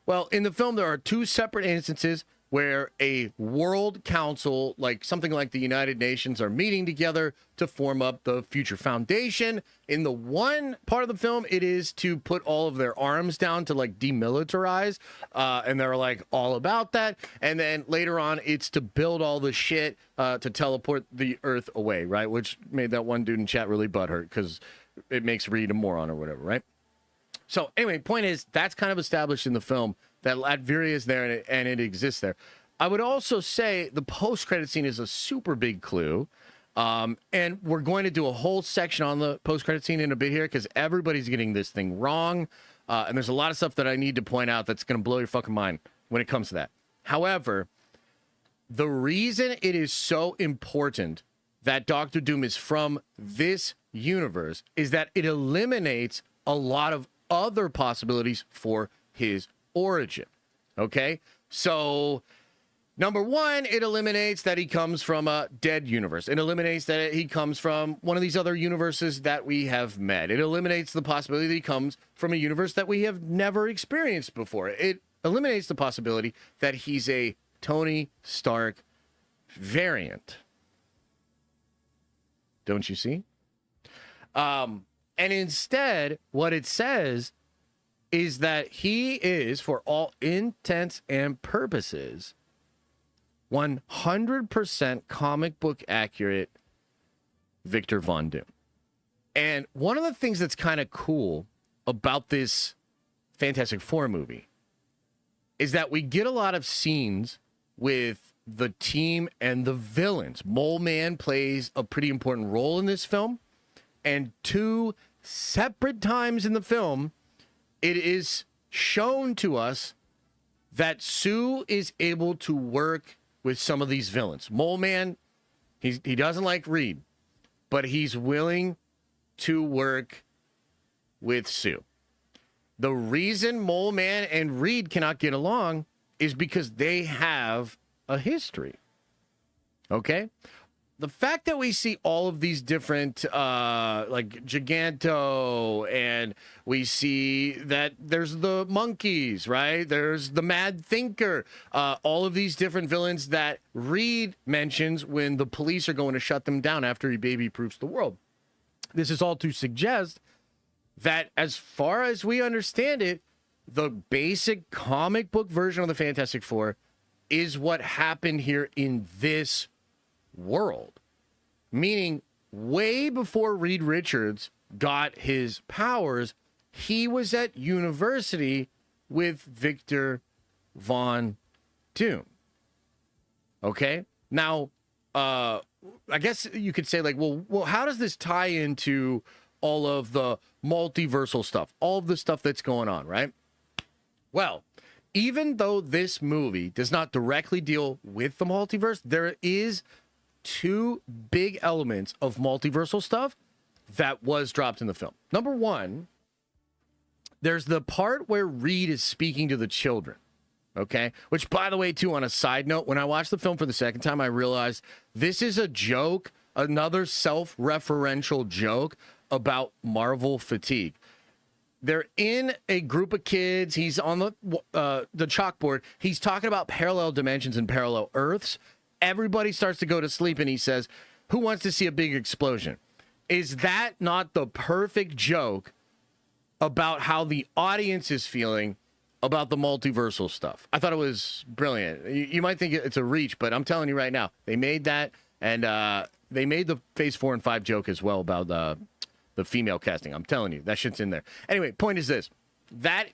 Well, in the film, there are two separate instances where a world council, like something like the United Nations, are meeting together to form up the Future Foundation. In the one part of the film, it is to put all of their arms down to like demilitarize, and they're like all about that. And then later on, it's to build all the shit to teleport the Earth away, right? Which made that one dude in chat really butthurt because it makes Reed a moron or whatever, right? So anyway, point is, that's kind of established in the film that Latveria is there and it exists there. I would also say the post-credit scene is a super big clue. And we're going to do a whole section on the post-credit scene in a bit here because everybody's getting this thing wrong. And there's a lot of stuff that I need to point out that's going to blow your fucking mind when it comes to that. However, the reason it is so important that Doctor Doom is from this universe is that it eliminates a lot of other possibilities for his origin. Okay? So, number one, it eliminates that he comes from a dead universe. It eliminates that he comes from one of these other universes that we have met. It eliminates the possibility that he comes from a universe that we have never experienced before. It eliminates the possibility that he's a Tony Stark variant. Don't you see? And instead, what it says is that he is, for all intents and purposes, 100% comic book accurate Victor Von Doom. And one of the things that's kind of cool about this Fantastic Four movie is that we get a lot of scenes with the team and the villains. Mole Man plays a pretty important role in this film. And two separate times in the film, it is shown to us that Sue is able to work with some of these villains. Mole Man, he doesn't like Reed, but he's willing to work with Sue. The reason Mole Man and Reed cannot get along is because they have a history. Okay? The fact that we see all of these different, like Giganto, and we see that there's the monkeys, right? There's the Mad Thinker, all of these different villains that Reed mentions when the police are going to shut them down after he baby-proofs the world. This is all to suggest that, as far as we understand it, the basic comic book version of the Fantastic Four is what happened here in this world. Meaning, way before Reed Richards got his powers, he was at university with Victor Von Doom. Okay? Now, I guess you could say, like, well, how does this tie into all of the multiversal stuff, all of the stuff that's going on, right? Well, even though this movie does not directly deal with the multiverse, there is two big elements of multiversal stuff that was dropped in the film. Number one, there's the part where Reed is speaking to the children. Okay? Which, by the way, too, on a side note, when I watched the film for the second time, I realized this is a joke, another self-referential joke about Marvel fatigue. They're in a group of kids. He's on the chalkboard. He's talking about parallel dimensions and parallel Earths. Everybody starts to go to sleep, and he says, "Who wants to see a big explosion?" Is that not the perfect joke about how the audience is feeling about the multiversal stuff? I thought it was brilliant. You might think it's a reach, but I'm telling you right now, they made that, and they made the Phase 4 and 5 joke as well about the female casting. I'm telling you, that shit's in there. Anyway, point is this. That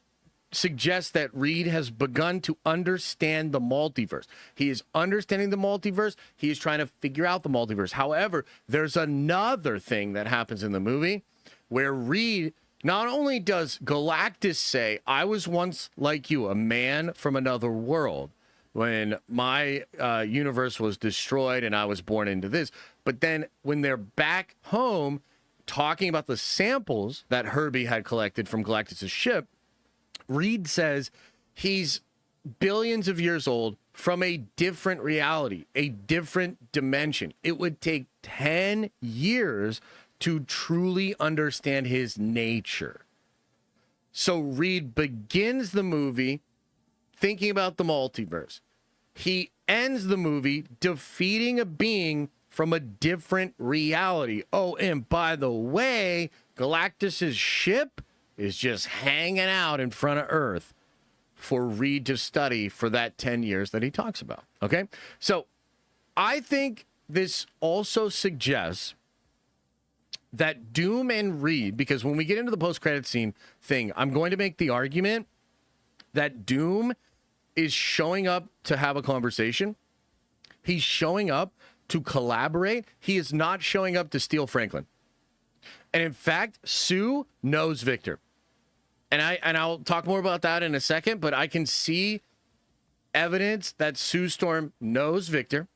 suggests that Reed has begun to understand the multiverse. He is understanding the multiverse. He is trying to figure out the multiverse. However, there's another thing that happens in the movie where Reed, not only does Galactus say, "I was once like you, a man from another world, when my universe was destroyed and I was born into this," but then when they're back home talking about the samples that Herbie had collected from Galactus' ship, Reed says he's billions of years old from a different reality, a different dimension. It would take 10 years to truly understand his nature. So Reed begins the movie thinking about the multiverse. He ends the movie defeating a being from a different reality. Oh, and by the way, Galactus' ship is just hanging out in front of Earth for Reed to study for that 10 years that he talks about. Okay? So I think this also suggests that Doom and Reed, because when we get into the post-credit scene thing, I'm going to make the argument that Doom is showing up to have a conversation. He's showing up to collaborate. He is not showing up to steal Franklin. And in fact, Sue knows Victor. And I'll talk more about that in a second, but I can see evidence that Sue Storm knows Victor.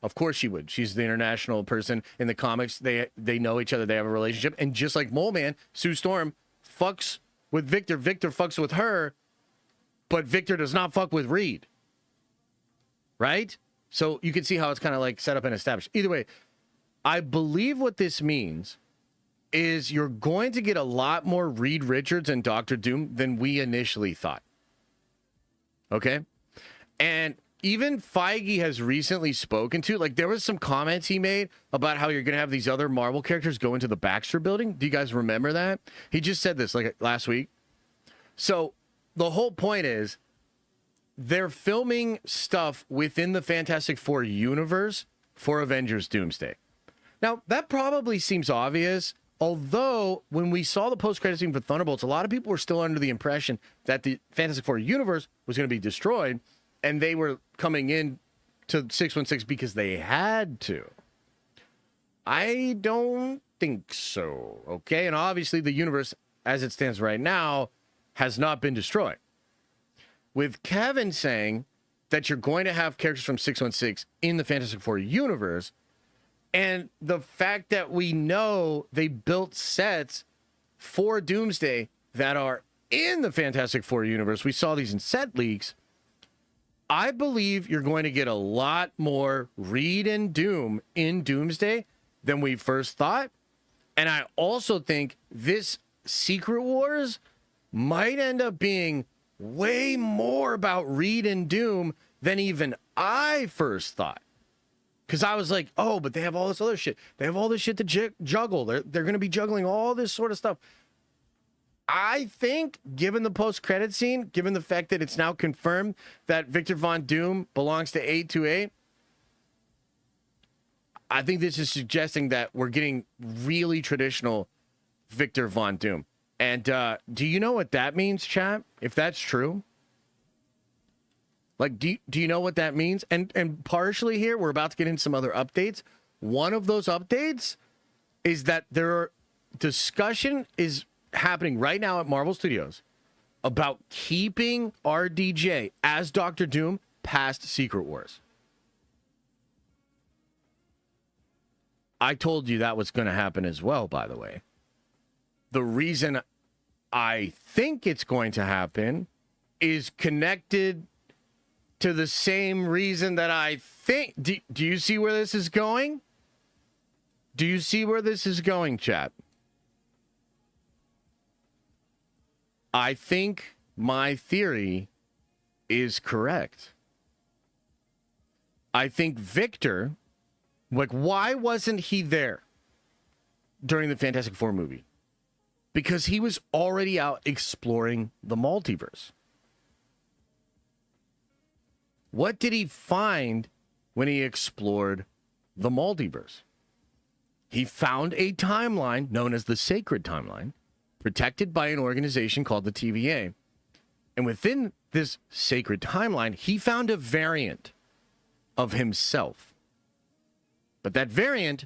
Of course she would. She's the international person in the comics. They know each other. They have a relationship. And just like Mole Man, Sue Storm fucks with Victor. Victor fucks with her, but Victor does not fuck with Reed. Right? So you can see how it's kind of like set up and established. Either way, I believe what this means is you're going to get a lot more Reed Richards and Doctor Doom than we initially thought. Okay? And even Feige has recently spoken to, like, there was some comments he made about how you're going to have these other Marvel characters go into the Baxter building. Do you guys remember that? He just said this, like, last week. So the whole point is they're filming stuff within the Fantastic Four universe for Avengers Doomsday. Now, that probably seems obvious, although when we saw the post-credit scene for Thunderbolts, a lot of people were still under the impression that the Fantastic Four universe was going to be destroyed, and they were coming in to 616 because they had to. I don't think so, okay? And obviously the universe, as it stands right now, has not been destroyed. With Kevin saying that you're going to have characters from 616 in the Fantastic Four universe, and the fact that we know they built sets for Doomsday that are in the Fantastic Four universe, we saw these in set leaks, I believe you're going to get a lot more Reed and Doom in Doomsday than we first thought. And I also think this Secret Wars might end up being way more about Reed and Doom than even I first thought. Because I was like, oh, but they have all this other shit. They have all this shit to juggle. They're going to be juggling all this sort of stuff. I think, given the post-credit scene, given the fact that it's now confirmed that Victor Von Doom belongs to 828, I think this is suggesting that we're getting really traditional Victor Von Doom. And do you know what that means, chat? If that's true? Like, do you know what that means? And partially here, we're about to get into some other updates. One of those updates is that discussion is happening right now at Marvel Studios about keeping RDJ as Doctor Doom past Secret Wars. I told you that was going to happen as well, by the way. The reason I think it's going to happen is connected to the same reason that I think. Do you see where this is going? Do you see where this is going, chat? I think my theory is correct. I think Victor, like, why wasn't he there during the Fantastic Four movie? Because he was already out exploring the multiverse. What did he find when he explored the multiverse? He found a timeline known as the Sacred Timeline, protected by an organization called the TVA. And within this Sacred Timeline, he found a variant of himself. But that variant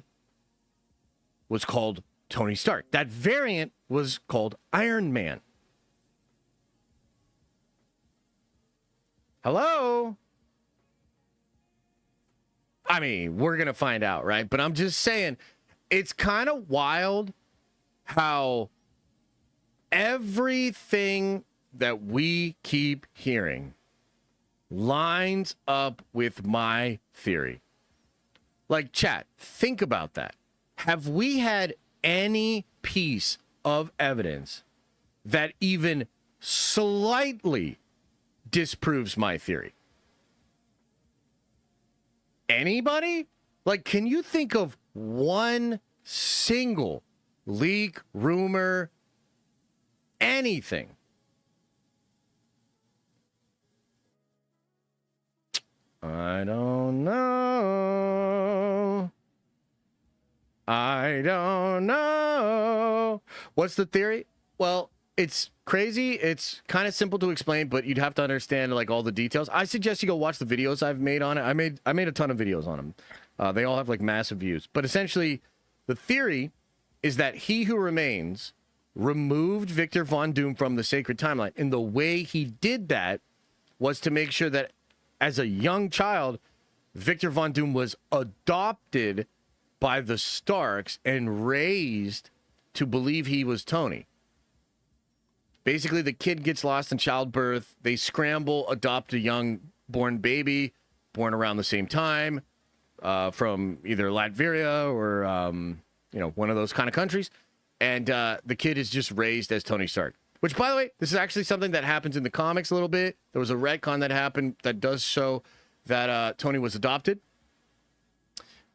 was called Tony Stark. That variant was called Iron Man. Hello? I mean, we're going to find out, right? But I'm just saying, it's kind of wild how everything that we keep hearing lines up with my theory. Like, chat, think about that. Have we had any piece of evidence that even slightly disproves my theory? Anybody? Like, can you think of one single leak, rumor, anything? I don't know. I don't know. What's the theory? Well, it's crazy. It's kind of simple to explain, but you'd have to understand like all the details. I suggest you go watch the videos I've made on it. I made a ton of videos on them. They all have like massive views. But essentially, the theory is that He Who Remains removed Victor Von Doom from the Sacred Timeline. And the way he did that was to make sure that as a young child, Victor Von Doom was adopted by the Starks and raised to believe he was Tony. Basically, the kid gets lost in childbirth. They scramble, adopt a young born baby, born around the same time, from either Latveria or, one of those kind of countries. And the kid is just raised as Tony Stark. Which, by the way, this is actually something that happens in the comics a little bit. There was a retcon that happened that does show that Tony was adopted.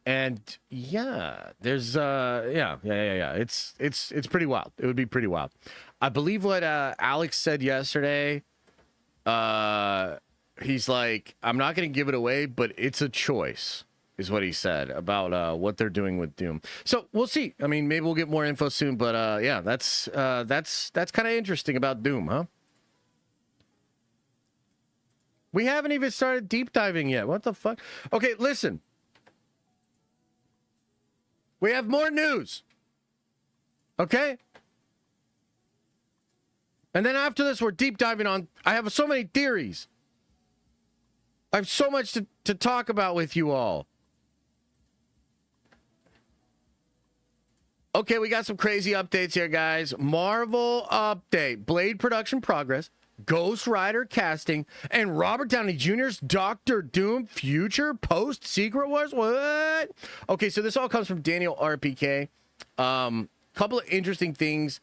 And yeah, there's It's pretty wild. It would be pretty wild. I believe what Alex said yesterday. He's like, I'm not going to give it away, but it's a choice, is what he said about what they're doing with Doom. So we'll see. I mean, maybe we'll get more info soon. But yeah, that's kind of interesting about Doom, huh? We haven't even started deep diving yet. What the fuck? Okay, listen. We have more news. Okay? And then after this, we're deep diving on. I have so many theories. I have so much to talk about with you all. Okay, we got some crazy updates here, guys. Marvel update. Blade production progress. Ghost Rider casting. And Robert Downey Jr.'s Doctor Doom future post Secret Wars. What? Okay, so this all comes from Daniel RPK. Couple of interesting things.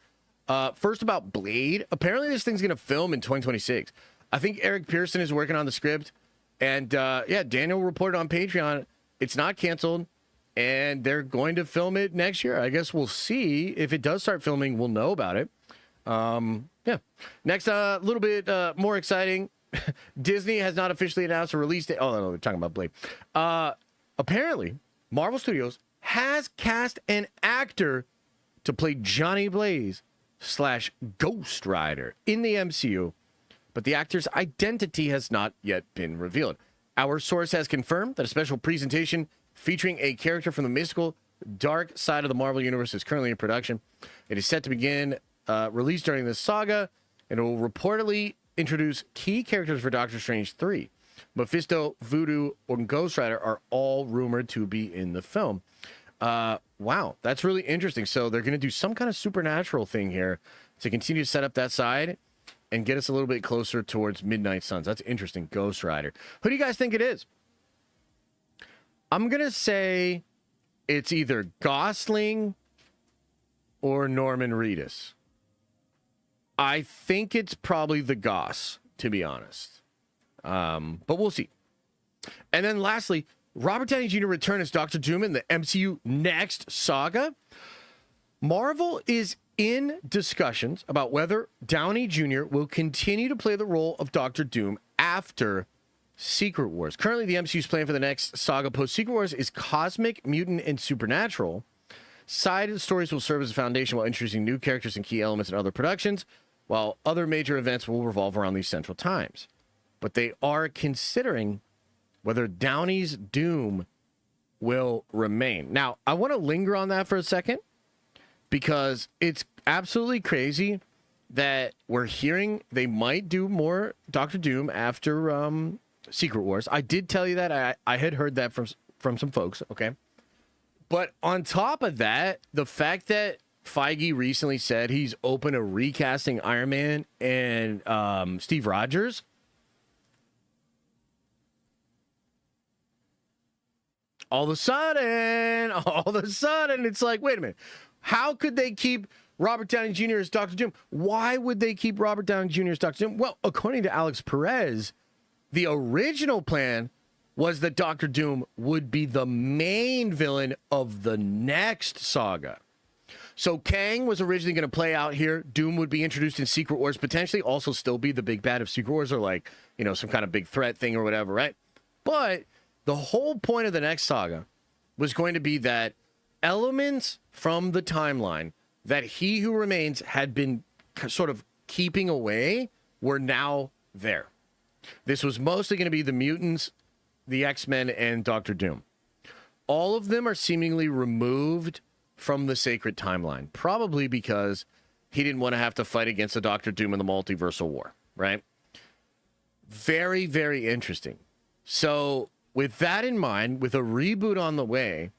First about Blade. Apparently this thing's going to film in 2026. I think Eric Pearson is working on the script. And yeah, Daniel reported on Patreon. It's not canceled. And they're going to film it next year. I guess we'll see. If it does start filming, we'll know about it. Yeah. Next, a little bit more exciting. Disney has not officially announced a release date. Oh, no, we're talking about Blade. Apparently, Marvel Studios has cast an actor to play Johnny Blaze / Ghost Rider in the MCU, but the actor's identity has not yet been revealed. Our source has confirmed that a special presentation featuring a character from the mystical dark side of the Marvel Universe is currently in production. It is set to begin released during this saga, and it will reportedly introduce key characters for Doctor Strange 3. Mephisto, Voodoo, and Ghost Rider are all rumored to be in the film. Wow, that's really interesting. So they're going to do some kind of supernatural thing here to continue to set up that side. and get us a little bit closer towards Midnight Suns. That's interesting. Ghost Rider. Who do you guys think it is? I'm going to say it's either Gosling or Norman Reedus. I think it's probably the Goss, to be honest. But we'll see. And then lastly, Robert Downey Jr. return as Dr. Doom in the MCU Next Saga. Marvel is in discussions about whether Downey Jr. will continue to play the role of Dr. Doom after Secret Wars. Currently, the MCU's plan for the next saga post-Secret Wars is cosmic, mutant, and supernatural. Side stories will serve as a foundation while introducing new characters and key elements in other productions, while other major events will revolve around these central times. But they are considering whether Downey's Doom will remain. Now, I want to linger on that for a second because it's absolutely crazy that we're hearing they might do more Doctor Doom after Secret Wars. I did tell you that. I had heard that from some folks, okay? But on top of that, the fact that Feige recently said he's open to recasting Iron Man and Steve Rogers. All of a sudden, it's like, wait a minute. How could they keep Robert Downey Jr. as Dr. Doom? Why would they keep Robert Downey Jr. as Dr. Doom? Well, according to Alex Perez, the original plan was that Dr. Doom would be the main villain of the next saga. So Kang was originally going to play out here. Doom would be introduced in Secret Wars, potentially also still be the big bad of Secret Wars, or like, you know, some kind of big threat thing or whatever, right? But the whole point of the next saga was going to be that elements from the timeline that He Who Remains had been sort of keeping away were now there. This was mostly going to be the mutants, the X-Men, and Doctor Doom. All of them are seemingly removed from the sacred timeline, probably because he didn't want to have to fight against the Doctor Doom in the multiversal war, right? Very, very interesting. So with that in mind, with a reboot on the way,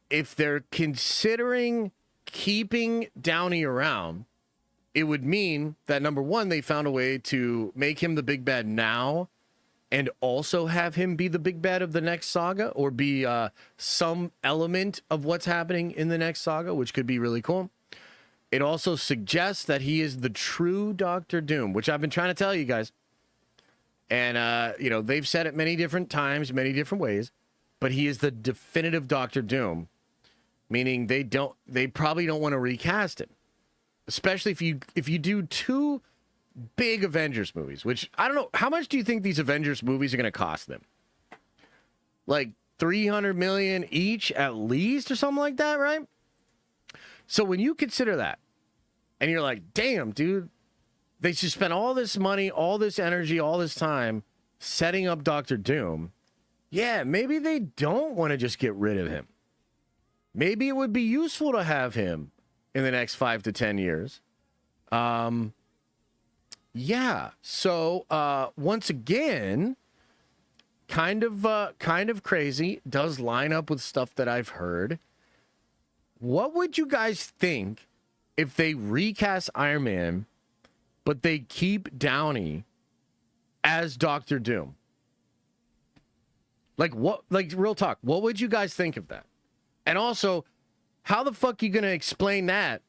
if they're considering keeping Downey around, it would mean that, number one, they found a way to make him the big bad now and also have him be the big bad of the next saga, or be some element of what's happening in the next saga, which could be really cool. It also suggests that he is the true Doctor Doom, which I've been trying to tell you guys. And, you know, they've said it many different times, many different ways, but he is the definitive Doctor Doom, meaning they probably don't want to recast him, especially if you do two big Avengers movies, which I don't know, how much do you think these Avengers movies are going to cost them? Like $300 million each at least, or something like that, right? So when you consider that, and you're like, damn, dude, they just spent all this money, all this energy, all this time setting up Doctor Doom. Yeah, maybe they don't want to just get rid of him. Maybe it would be useful to have him in the next 5 to 10 years. Yeah. So once again, kind of crazy. Does line up with stuff that I've heard. What would you guys think if they recast Iron Man, but they keep Downey as Doctor Doom? Like what? Like real talk. What would you guys think of that? And also, how the fuck are you going to explain that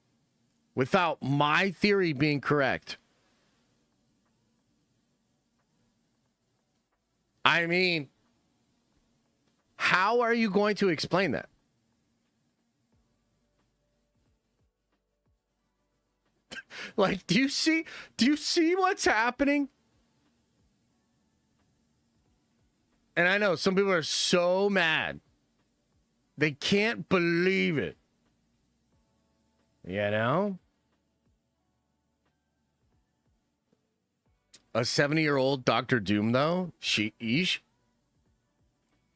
without my theory being correct? I mean, how are you going to explain that? Like, do you see what's happening? And I know some people are so mad. They can't believe it. You know? A 70-year-old Doctor Doom, though? Sheesh.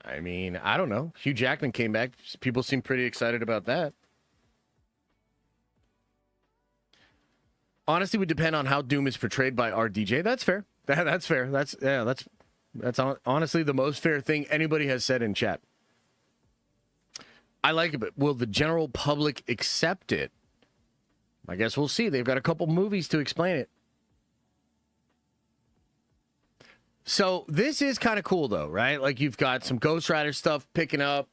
I mean, I don't know. Hugh Jackman came back. People seem pretty excited about that. Honestly, would depend on how Doom is portrayed by RDJ. That's fair. That's fair. That's honestly the most fair thing anybody has said in chat. I like it, but will the general public accept it? I guess we'll see. They've got a couple movies to explain it. So this is kind of cool, though, right? Like, you've got some Ghost Rider stuff picking up.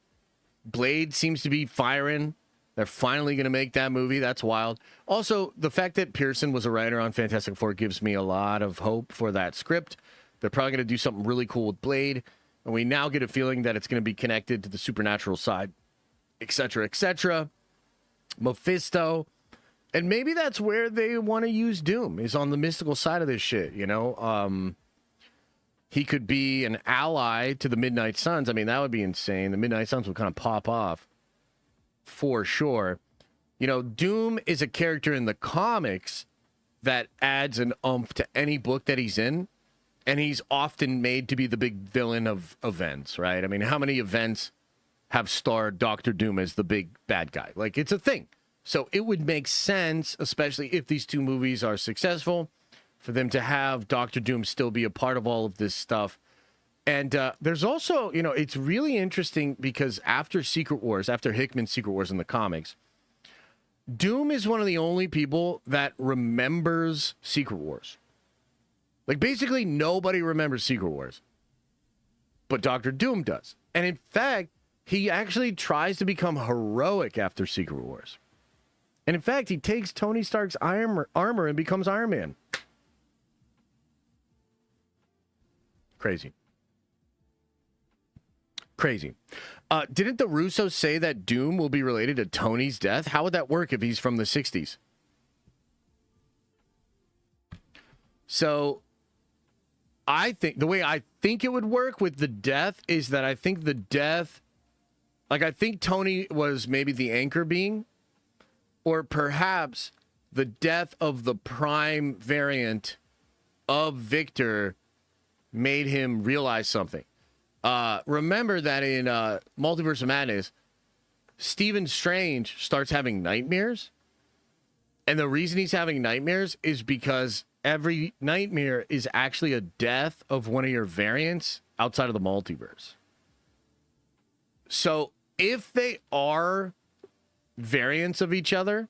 Blade seems to be firing. They're finally going to make that movie. That's wild. Also, the fact that Pearson was a writer on Fantastic Four gives me a lot of hope for that script. They're probably going to do something really cool with Blade. And we now get a feeling that it's going to be connected to the supernatural side, etc., etc. Mephisto. And maybe that's where they want to use Doom, is on the mystical side of this shit, you know? He could be an ally to the Midnight Suns. I mean, that would be insane. The Midnight Suns would kind of pop off for sure. You know, Doom is a character in the comics that adds an oomph to any book that he's in. And he's often made to be the big villain of events, right? I mean, how many events have starred Doctor Doom as the big bad guy? Like, it's a thing. So it would make sense, especially if these two movies are successful, for them to have Doctor Doom still be a part of all of this stuff. And there's also, you know, it's really interesting because after Secret Wars, after Hickman's Secret Wars in the comics, Doom is one of the only people that remembers Secret Wars. Like, basically nobody remembers Secret Wars, but Doctor Doom does. And in fact, he actually tries to become heroic after Secret Wars. And in fact, he takes Tony Stark's armor and becomes Iron Man. Crazy. Didn't the Russos say that Doom will be related to Tony's death? How would that work if he's from the 60s? So I think the way I think it would work with the death is that I think the death, like, I think Tony was maybe the anchor being, or perhaps the death of the prime variant of Victor made him realize something. Remember that in Multiverse of Madness, Stephen Strange starts having nightmares. And the reason he's having nightmares is because every nightmare is actually a death of one of your variants outside of the multiverse. So if they are variants of each other,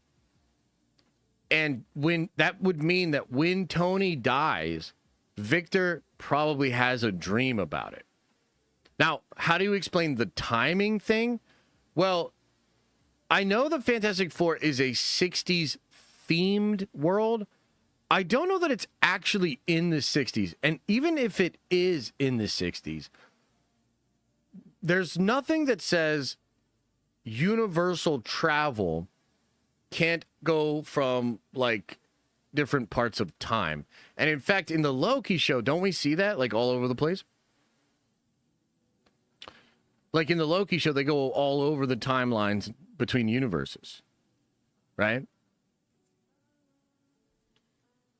and when that would mean that when Tony dies, Victor probably has a dream about it. Now, how do you explain the timing thing? Well, I know the Fantastic Four is a 60s themed world. I don't know that it's actually in the 60s. And even if it is in the 60s, there's nothing that says universal travel can't go from, like, different parts of time. And in fact, in the Loki show, don't we see that, like, all over the place? Like, in the Loki show, they go all over the timelines between universes, right?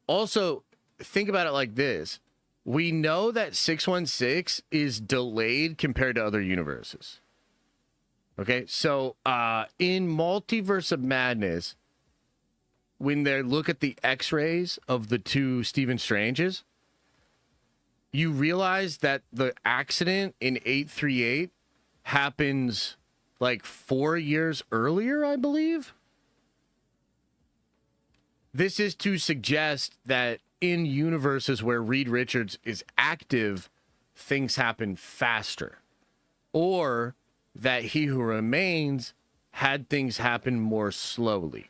Also, think about it like this. We know that 616 is delayed compared to other universes. Okay, so in Multiverse of Madness, when they look at the X-rays of the two Stephen Stranges, you realize that the accident in 838 happens like 4 years earlier, I believe. This is to suggest that in universes where Reed Richards is active, things happen faster. Or that He Who Remains had things happen more slowly.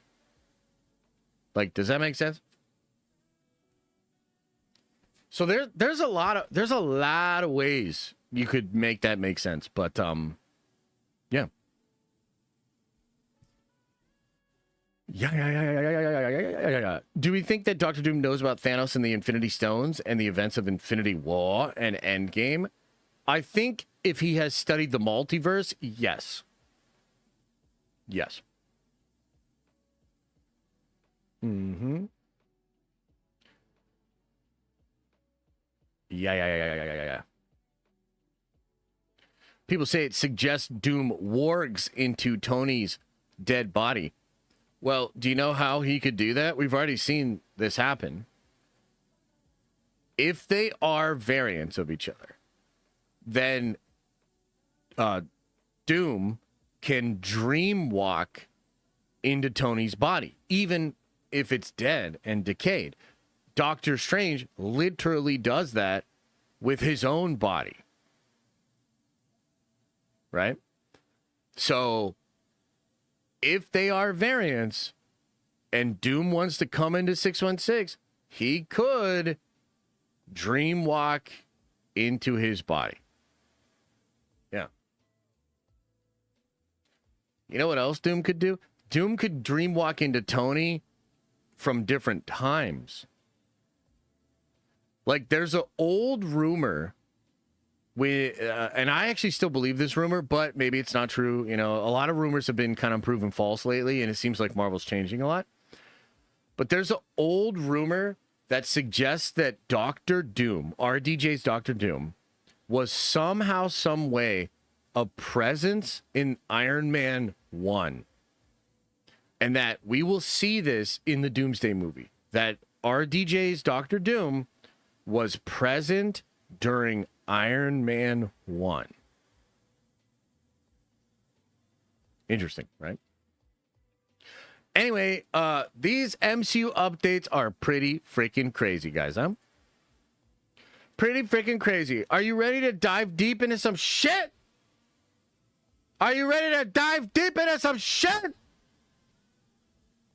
Like, does that make sense? So there's a lot of ways you could make that make sense, but yeah. Yeah. Do we think that Doctor Doom knows about Thanos and the Infinity Stones and the events of Infinity War and Endgame? I think if he has studied the multiverse, yes. Yes. Mm-hmm. Yeah. People say it suggests Doom wargs into Tony's dead body. Well, do you know how he could do that? We've already seen this happen. If they are variants of each other, then Doom can dream walk into Tony's body, even if it's dead and decayed. Doctor Strange literally does that with his own body. Right? So, if they are variants and Doom wants to come into 616, he could dream walk into his body. Yeah. You know what else Doom could do? Doom could dream walk into Tony from different times. Like, there's an old rumor and I actually still believe this rumor, but maybe it's not true. You know, a lot of rumors have been kind of proven false lately, and it seems like Marvel's changing a lot. But there's an old rumor that suggests that Doctor Doom, RDJ's Doctor Doom, was somehow, some way, a presence in Iron Man 1. And that we will see this in the Doomsday movie. That RDJ's Doctor Doom was present during Iron Man 1. Interesting, right? Anyway, these MCU updates are pretty freaking crazy, guys, huh? Pretty freaking crazy. Are you ready to dive deep into some shit? Are you ready to dive deep into some shit?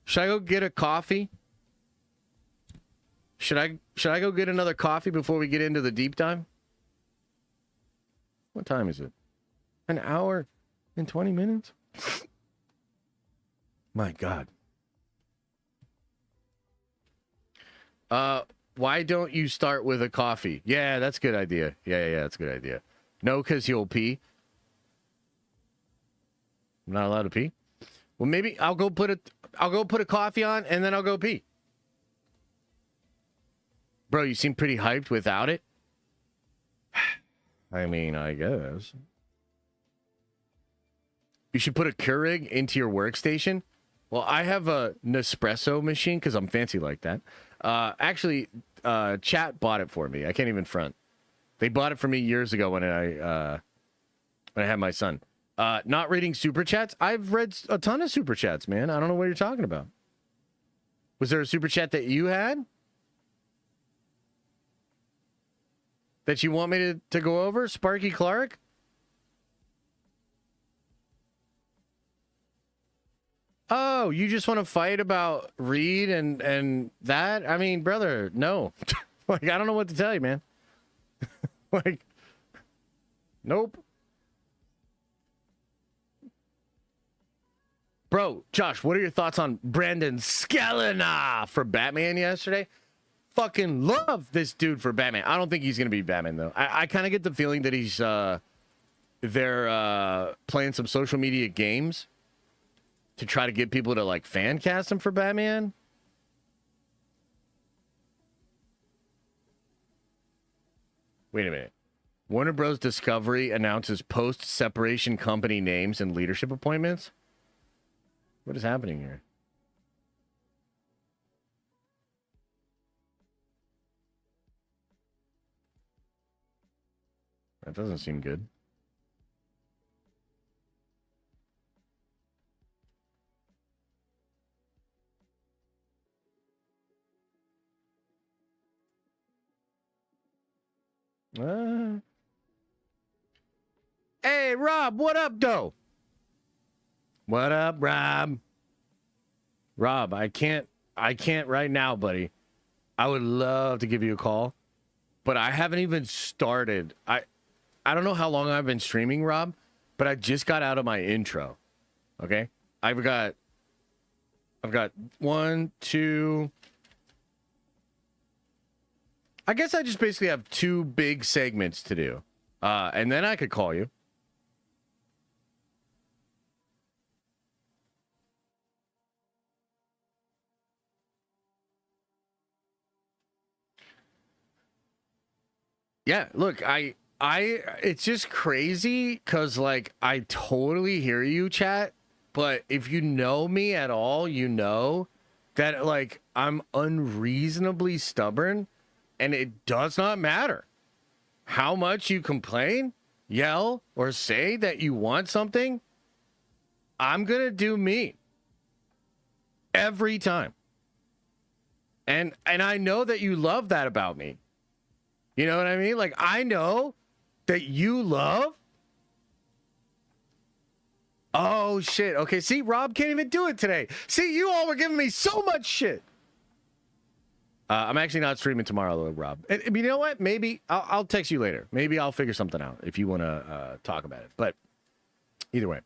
Should I go get a coffee? Should I go get another coffee before we get into the deep dive? What time is it? An hour and 20 minutes? My God. Why don't you start with a coffee? Yeah, that's a good idea. Yeah, that's a good idea. No, because you'll pee. I'm not allowed to pee? Well, maybe I'll go put a coffee on and then I'll go pee. Bro, you seem pretty hyped without it. I mean, I guess. You should put a Keurig into your workstation. Well, I have a Nespresso machine because I'm fancy like that. Actually, Chat bought it for me. I can't even front. They bought it for me years ago when I had my son. Not reading super chats. I've read a ton of super chats, man. I don't know what you're talking about. Was there a super chat that you had that you want me to go over? Sparky Clark? Oh, you just want to fight about Reed and that? I mean, brother, no. Like, I don't know what to tell you, man. Like, nope. Bro, Josh, what are your thoughts on Brandon Scalina for Batman yesterday? Fucking love this dude for Batman. I don't think he's going to be Batman, though. I kind of get the feeling that he's they're playing some social media games to try to get people to, like, fan cast him for Batman. Wait a minute. Warner Bros. Discovery announces post-separation company names and leadership appointments? What is happening here? That doesn't seem good. Hey, Rob, what up, though? What up, Rob? Rob, I can't right now, buddy. I would love to give you a call, but I haven't even started. I don't know how long I've been streaming, Rob, but I just got out of my intro. Okay? I've got 1, 2. I guess I just basically have 2 big segments to do. And then I could call you. Yeah, look, it's just crazy because, like, I totally hear you, chat, but if you know me at all, you know that, like, I'm unreasonably stubborn, and it does not matter how much you complain, yell, or say that you want something. I'm gonna do me every time. And I know that you love that about me. You know what I mean? Like, I know that you love. Oh, shit. Okay, see, Rob can't even do it today. See, you all were giving me so much shit. I'm actually not streaming tomorrow, though, Rob. And you know what? Maybe I'll text you later. Maybe I'll figure something out if you want to talk about it. But either way,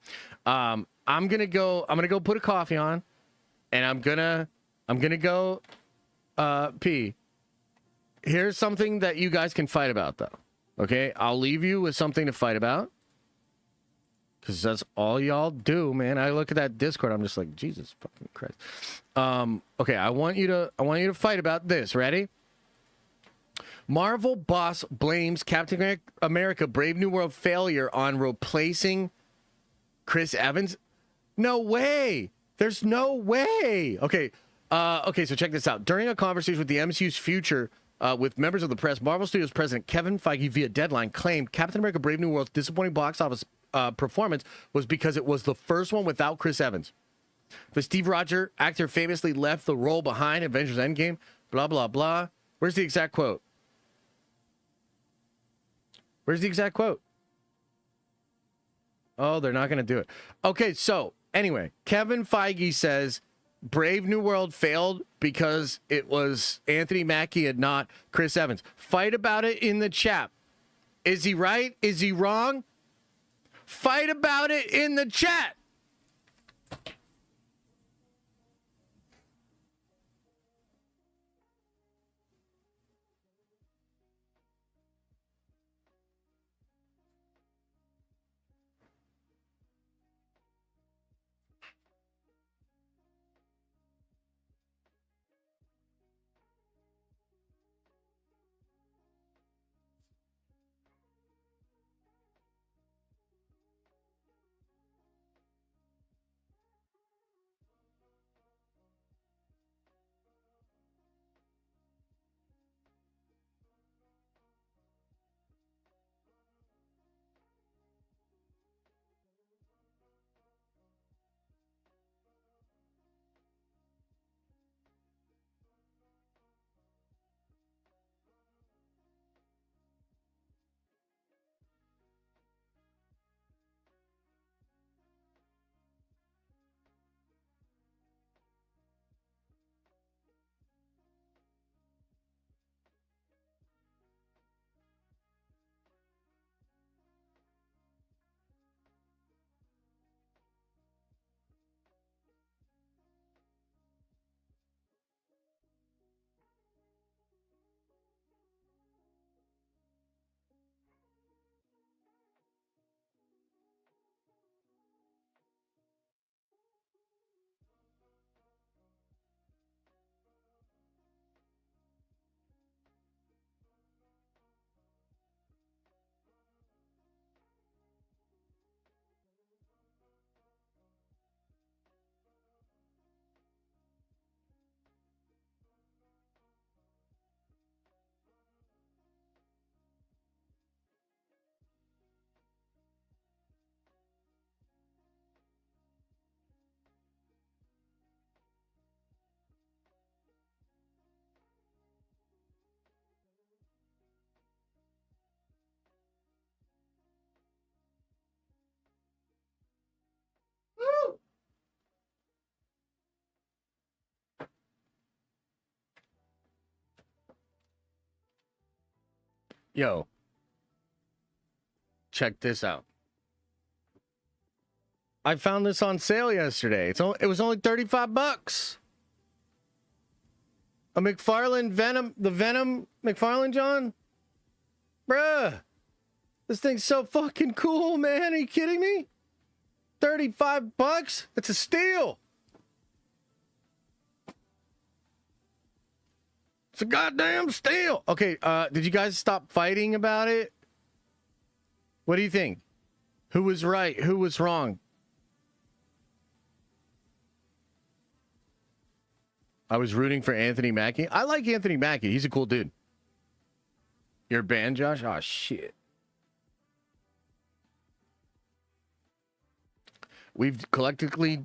I'm gonna go put a coffee on, and I'm gonna go pee. Here's something that you guys can fight about, though. Okay, I'll leave you with something to fight about. Because that's all y'all do, man. I look at that Discord, I'm just like, Jesus fucking Christ. Okay, I want you to fight about this. Ready? Marvel boss blames Captain America Brave New World failure on replacing Chris Evans. No way. There's no way. Okay. Okay, so check this out. During a conversation with the MCU's future with members of the press, Marvel Studios president Kevin Feige via Deadline claimed Captain America Brave New World's disappointing box office performance was because it was the first one without Chris Evans. But Steve Rogers, actor, famously left the role behind Avengers Endgame, blah, blah, blah. Where's the exact quote? Where's the exact quote? Oh, they're not going to do it. Okay, so anyway, Kevin Feige says Brave New World failed because it was Anthony Mackie and not Chris Evans. Fight about it in the chat. Is he right? Is he wrong? Fight about it in the chat. Yo, check this out. I found this on sale yesterday. It was only $35. A McFarlane Venom, the Venom McFarlane John? Bruh. This thing's so fucking cool, man. Are you kidding me? $35? That's a steal. It's a goddamn steal. Okay, did you guys stop fighting about it? What do you think? Who was right? Who was wrong? I was rooting for Anthony Mackie. I like Anthony Mackie. He's a cool dude. You're banned, Josh? Oh, shit. We've collectively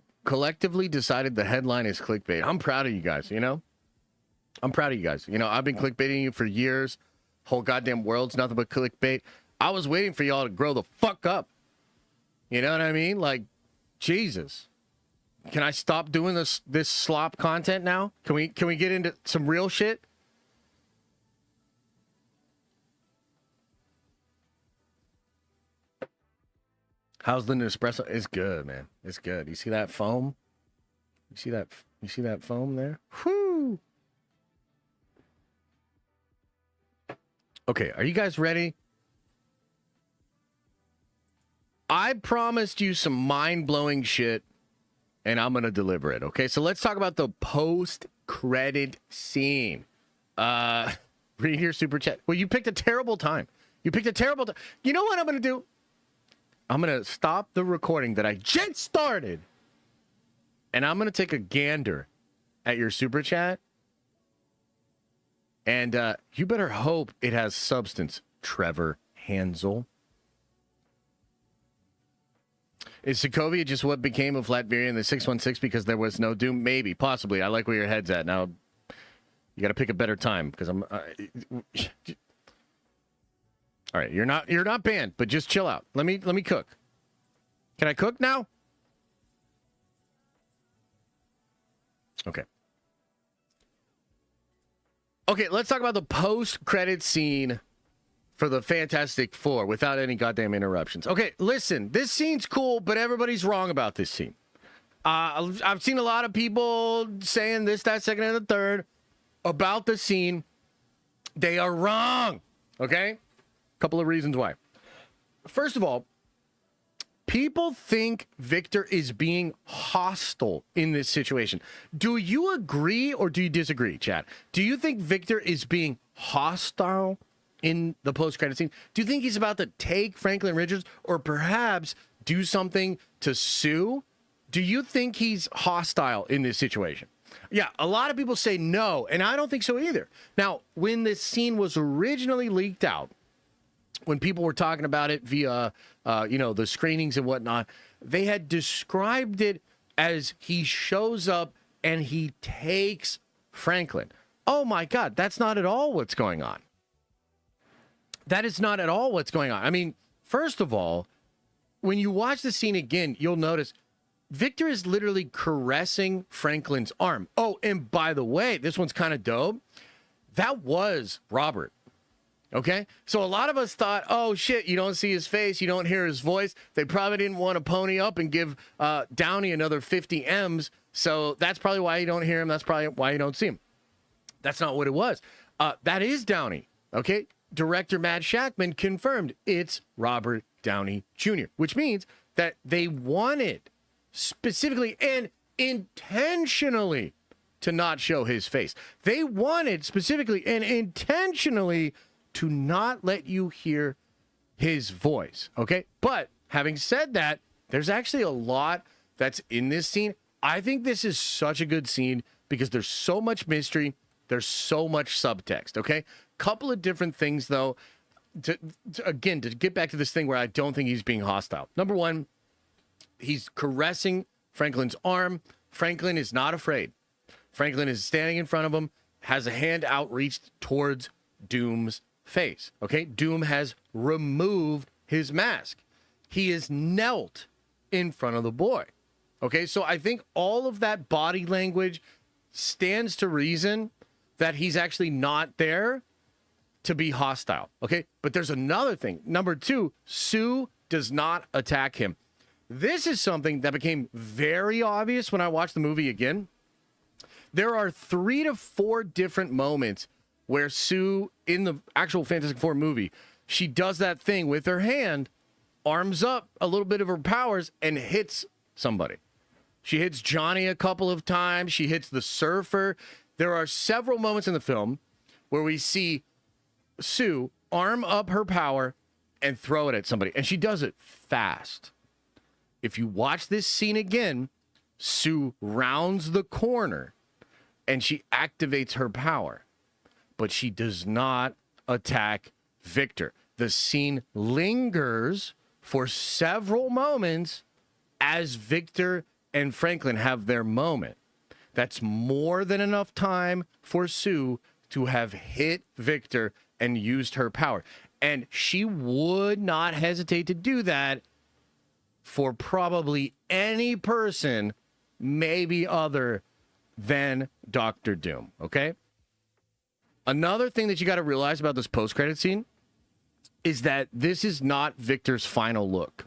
decided the headline is clickbait. I'm proud of you guys, you know? I'm proud of you guys. You know, I've been clickbaiting you for years. Whole goddamn world's nothing but clickbait. I was waiting for y'all to grow the fuck up. You know what I mean? Like, Jesus. Can I stop doing this slop content now? Can we get into some real shit? How's the Nespresso? It's good, man. It's good. You see that foam? You see that foam there? Whoo! Okay, are you guys ready? I promised you some mind-blowing shit, and I'm going to deliver it, okay? So let's talk about the post-credit scene. Read your super chat. Well, you picked a terrible time. You know what I'm going to do? I'm going to stop the recording that I just started, and I'm going to take a gander at your super chat. And you better hope it has substance, Trevor Hansel. Is Sokovia just what became of Latveria in the 616 because there was no Doom? Maybe, possibly. I like where your head's at. Now, you got to pick a better time because I'm... all right, you're not banned, but just chill out. Let me cook. Can I cook now? Okay. Okay, let's talk about the post-credit scene for the Fantastic Four without any goddamn interruptions. Okay, listen, this scene's cool, but everybody's wrong about this scene. I've seen a lot of people saying this, that, second, and the third about the scene. They are wrong, okay? Couple of reasons why. First of all, people think Victor is being hostile in this situation. Do you agree or do you disagree, Chad? Do you think Victor is being hostile in the post-credit scene? Do you think he's about to take Franklin Richards or perhaps do something to Sue? Do you think he's hostile in this situation? Yeah, a lot of people say no, and I don't think so either. Now, when this scene was originally leaked out, when people were talking about it via, the screenings and whatnot, they had described it as he shows up and he takes Franklin. Oh my God, that's not at all what's going on. That is not at all what's going on. I mean, first of all, when you watch the scene again, you'll notice Victor is literally caressing Franklin's arm. Oh, and by the way, this one's kind of dope. That was Robert. Okay, so a lot of us thought, oh shit, you don't see his face, you don't hear his voice. They probably didn't want to pony up and give Downey another 50 M's, so that's probably why you don't hear him. That's probably why you don't see him. That's not what it was. That is Downey. Okay, director Matt Shackman confirmed it's Robert Downey Jr., which means that they wanted specifically and intentionally to not show his face. They wanted specifically and intentionally to not let you hear his voice, okay? But having said that, there's actually a lot that's in this scene. I think this is such a good scene because there's so much mystery, there's so much subtext, okay? Couple of different things, though, to get back to this thing where I don't think he's being hostile. Number one, he's caressing Franklin's arm. Franklin is not afraid. Franklin is standing in front of him, has a hand outreached towards Doom's face. Okay, Doom has removed his mask. He is knelt in front of the boy. Okay, so I think all of that body language stands to reason that he's actually not there to be hostile. Okay, but there's another thing. Number two, Sue does not attack him. This is something that became very obvious when I watched the movie again. There are 3 to 4 different moments where Sue, in the actual Fantastic Four movie, she does that thing with her hand, arms up a little bit of her powers, and hits somebody. She hits Johnny a couple of times. She hits the surfer. There are several moments in the film where we see Sue arm up her power and throw it at somebody. And she does it fast. If you watch this scene again, Sue rounds the corner and she activates her power. But she does not attack Victor. The scene lingers for several moments as Victor and Franklin have their moment. That's more than enough time for Sue to have hit Victor and used her power. And she would not hesitate to do that for probably any person, maybe other than Doctor Doom, okay? Another thing that you got to realize about this post-credit scene is that this is not Victor's final look.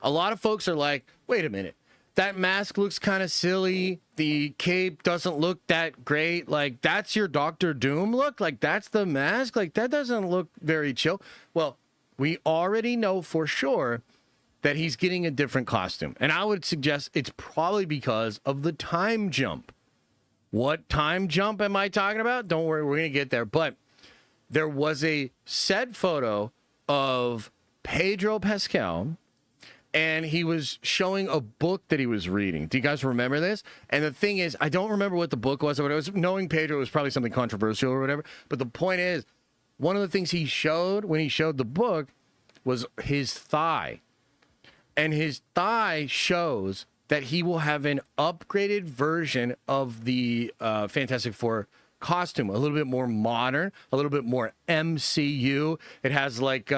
A lot of folks are like, wait a minute, that mask looks kind of silly. The cape doesn't look that great. Like, that's your Doctor Doom look? Like, that's the mask? Like, that doesn't look very chill. Well, we already know for sure that he's getting a different costume. And I would suggest it's probably because of the time jump. What time jump am I talking about? Don't worry, we're going to get there. But there was a set photo of Pedro Pascal, and he was showing a book that he was reading. Do you guys remember this? And the thing is, I don't remember what the book was, but it was, knowing Pedro, it was probably something controversial or whatever. But the point is, one of the things he showed when he showed the book was his thigh. And his thigh shows that he will have an upgraded version of the Fantastic Four costume, a little bit more modern, a little bit more MCU. It has like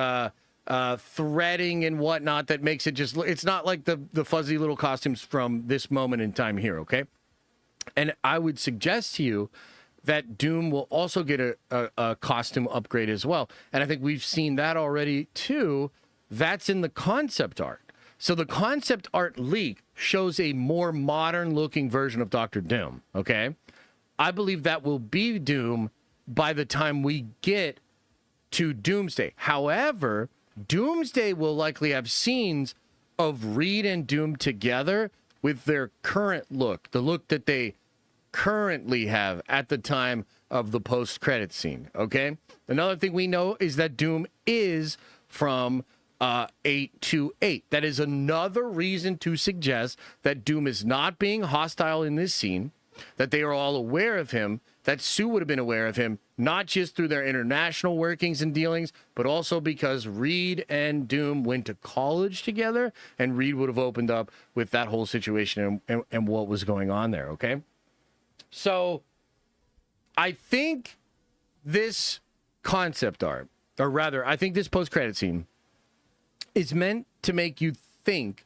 threading and whatnot that makes it just, it's not like the fuzzy little costumes from this moment in time here, okay? And I would suggest to you that Doom will also get a costume upgrade as well. And I think we've seen that already too. That's in the concept art. So the concept art leak shows a more modern looking version of Doctor Doom, okay? I believe that will be Doom by the time we get to Doomsday. However, Doomsday will likely have scenes of Reed and Doom together with their current look, the look that they currently have at the time of the post-credit scene, okay? Another thing we know is that Doom is from 828. That is another reason to suggest that Doom is not being hostile in this scene, that they are all aware of him, that Sue would have been aware of him, not just through their international workings and dealings, but also because Reed and Doom went to college together, and Reed would have opened up with that whole situation and what was going on there, okay? So I think this concept art, or rather, I think this post-credit scene is meant to make you think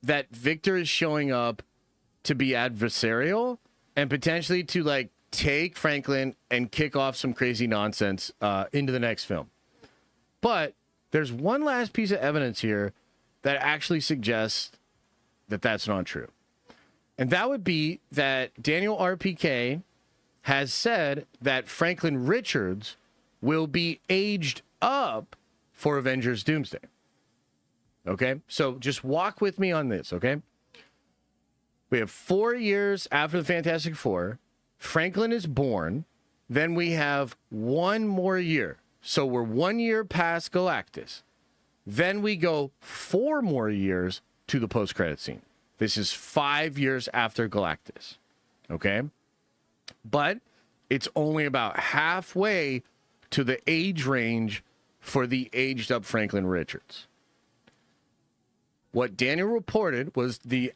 that Victor is showing up to be adversarial and potentially to like take Franklin and kick off some crazy nonsense into the next film. But there's one last piece of evidence here that actually suggests that that's not true. And that would be that Daniel RPK has said that Franklin Richards will be aged up for Avengers Doomsday. Okay, so just walk with me on this, okay? We have 4 years after the Fantastic Four. Franklin is born. Then we have 1 more year. So we're 1 year past Galactus. Then we go 4 more years to the post-credit scene. This is 5 years after Galactus, okay? But it's only about halfway to the age range for the aged-up Franklin Richards. What Daniel reported was the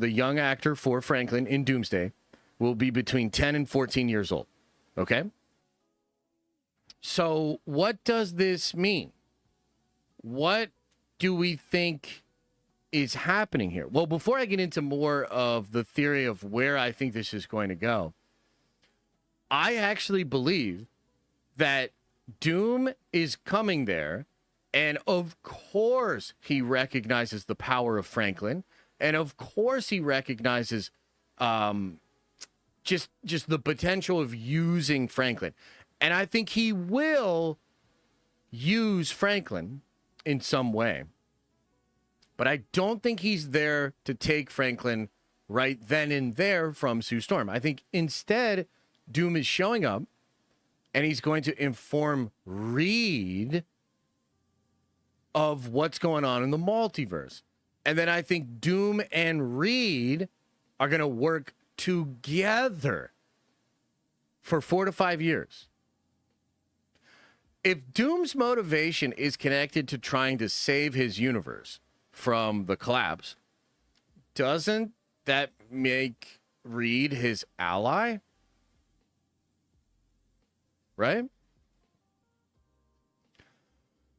young actor for Franklin in Doomsday will be between 10 and 14 years old. Okay? So what does this mean? What do we think is happening here? Well, before I get into more of the theory of where I think this is going to go, I actually believe that Doom is coming there. And of course, he recognizes the power of Franklin. And of course, he recognizes just the potential of using Franklin. And I think he will use Franklin in some way. But I don't think he's there to take Franklin right then and there from Sue Storm. I think instead, Doom is showing up, and he's going to inform Reed of what's going on in the multiverse. And then I think Doom and Reed are going to work together for 4 to 5 years. If Doom's motivation is connected to trying to save his universe from the collapse, doesn't that make Reed his ally? Right?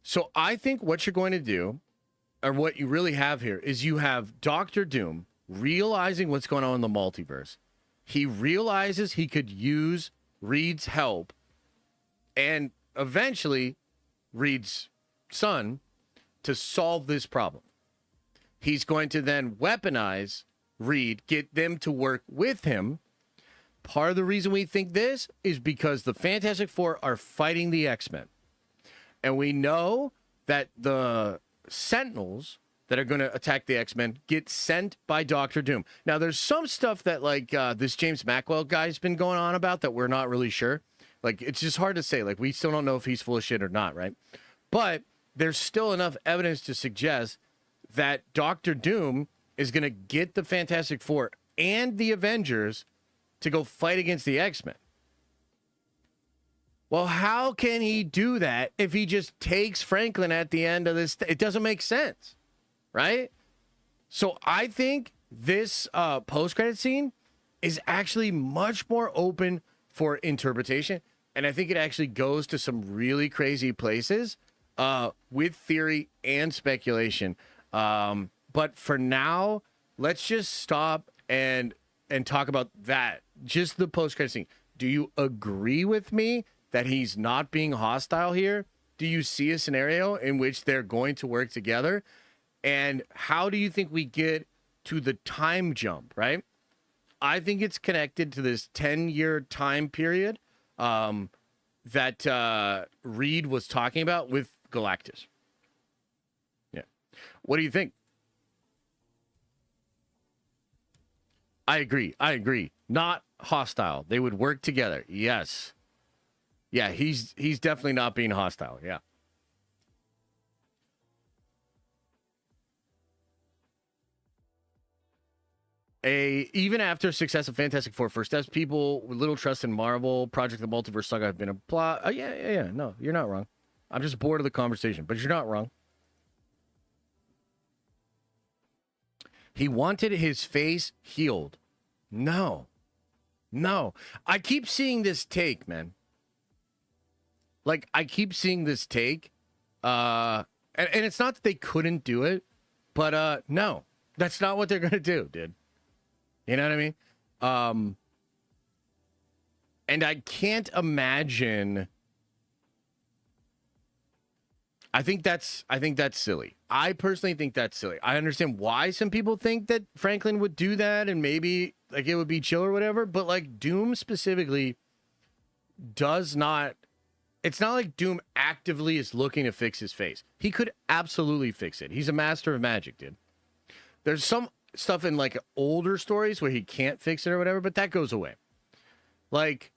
So I think what you're going to do, or what you really have here, is you have Doctor Doom realizing what's going on in the multiverse. He realizes he could use Reed's help and eventually Reed's son to solve this problem. He's going to then weaponize Reed, get them to work with him. Part of the reason we think this is because the Fantastic Four are fighting the X-Men. And we know that the Sentinels that are going to attack the X-Men get sent by Doctor Doom. Now, there's some stuff that, like, this James Mackwell guy's been going on about that we're not really sure. Like, it's just hard to say. Like, we still don't know if he's full of shit or not, right? But there's still enough evidence to suggest that Doctor Doom is going to get the Fantastic Four and the Avengers to go fight against the X-Men. Well, how can he do that if he just takes Franklin at the end of this? It doesn't make sense, right? So I think this post-credit scene is actually much more open for interpretation, and I think it actually goes to some really crazy places with theory and speculation. But for now, let's just stop and talk about that, just the post-credit scene. Do you agree with me that he's not being hostile here? Do you see a scenario in which they're going to work together? And how do you think we get to the time jump, right? I think it's connected to this 10-year time period that Reed was talking about with Galactus. Yeah. What do you think? I agree. Not hostile. They would work together. Yes. Yeah, he's definitely not being hostile. Yeah. Even after success of Fantastic Four First Steps, people with little trust in Marvel, Project the Multiverse Saga have been applauded. Yeah. No, you're not wrong. I'm just bored of the conversation, but you're not wrong. He wanted his face healed. No. I keep seeing this take, man. Like, I keep seeing this take. And it's not that they couldn't do it, but no. That's not what they're going to do, dude. You know what I mean? And I can't imagine. I think that's silly. I personally think that's silly. I understand why some people think that Franklin would do that and maybe like it would be chill or whatever, but like Doom specifically does not. It's not like Doom actively is looking to fix his face. He could absolutely fix it. He's a master of magic, dude. There's some stuff in like older stories where he can't fix it or whatever, but that goes away. Like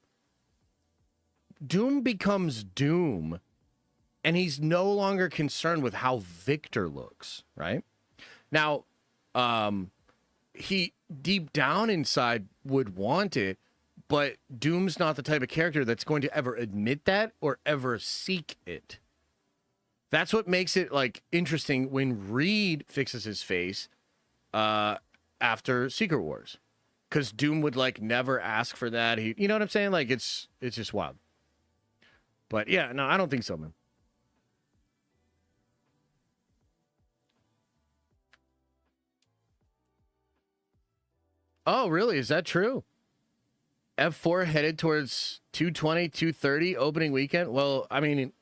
Doom becomes Doom and he's no longer concerned with how Victor looks, right? Now, he deep down inside would want it, but Doom's not the type of character that's going to ever admit that or ever seek it. That's what makes it like interesting when Reed fixes his face after Secret Wars, because Doom would like never ask for that. You know what I'm saying? Like it's just wild. But yeah, no, I don't think so, man. Oh, really? Is that true? F4 headed towards 220, 230 opening weekend? Well, I mean,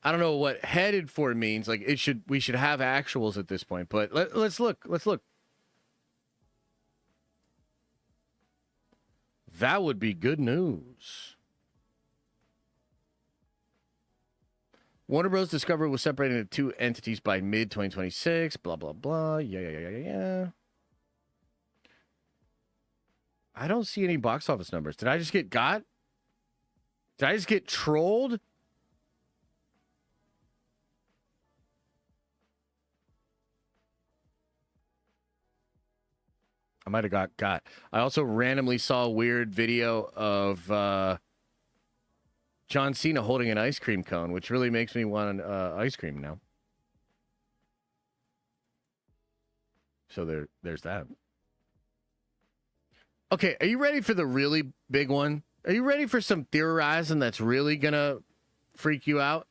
I don't know what headed for means. Like we should have actuals at this point, but let's look. Let's look. That would be good news. Warner Bros. Discovery was separated into two entities by mid-2026. Blah, blah, blah. Yeah. I don't see any box office numbers. Did I just get got? Did I just get trolled? I might have got. I also randomly saw a weird video of John Cena holding an ice cream cone, which really makes me want an ice cream now. So there's that. Okay, are you ready for the really big one? Are you ready for some theorizing that's really gonna freak you out?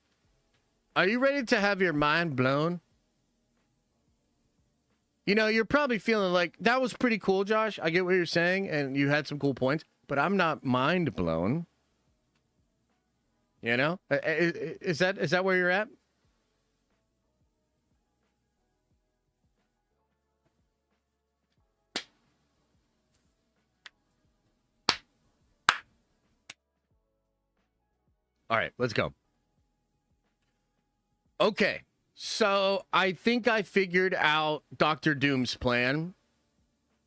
Are you ready to have your mind blown? You know, you're probably feeling like, that was pretty cool, Josh. I get what you're saying, and you had some cool points, but I'm not mind blown. You know? Is that where you're at? All right, let's go. Okay, so I think I figured out Dr. Doom's plan,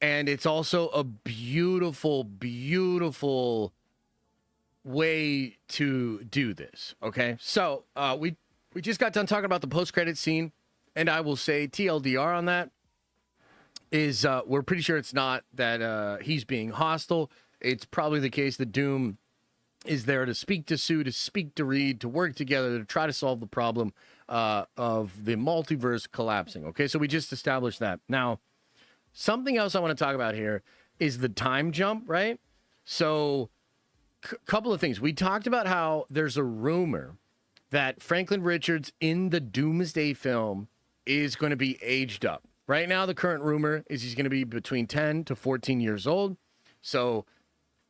and it's also a beautiful, beautiful way to do this. Okay, so we just got done talking about the post-credit scene, and I will say TLDR on that is we're pretty sure it's not that he's being hostile. It's probably the case that Doom is there to speak to Sue, to speak to Reed, to work together to try to solve the problem of the multiverse collapsing. Okay, so we just established that. Now, something else I want to talk about here is the time jump, right? So, couple of things. We talked about how there's a rumor that Franklin Richards in the Doomsday film is going to be aged up. Right now, the current rumor is he's going to be between 10 to 14 years old. So,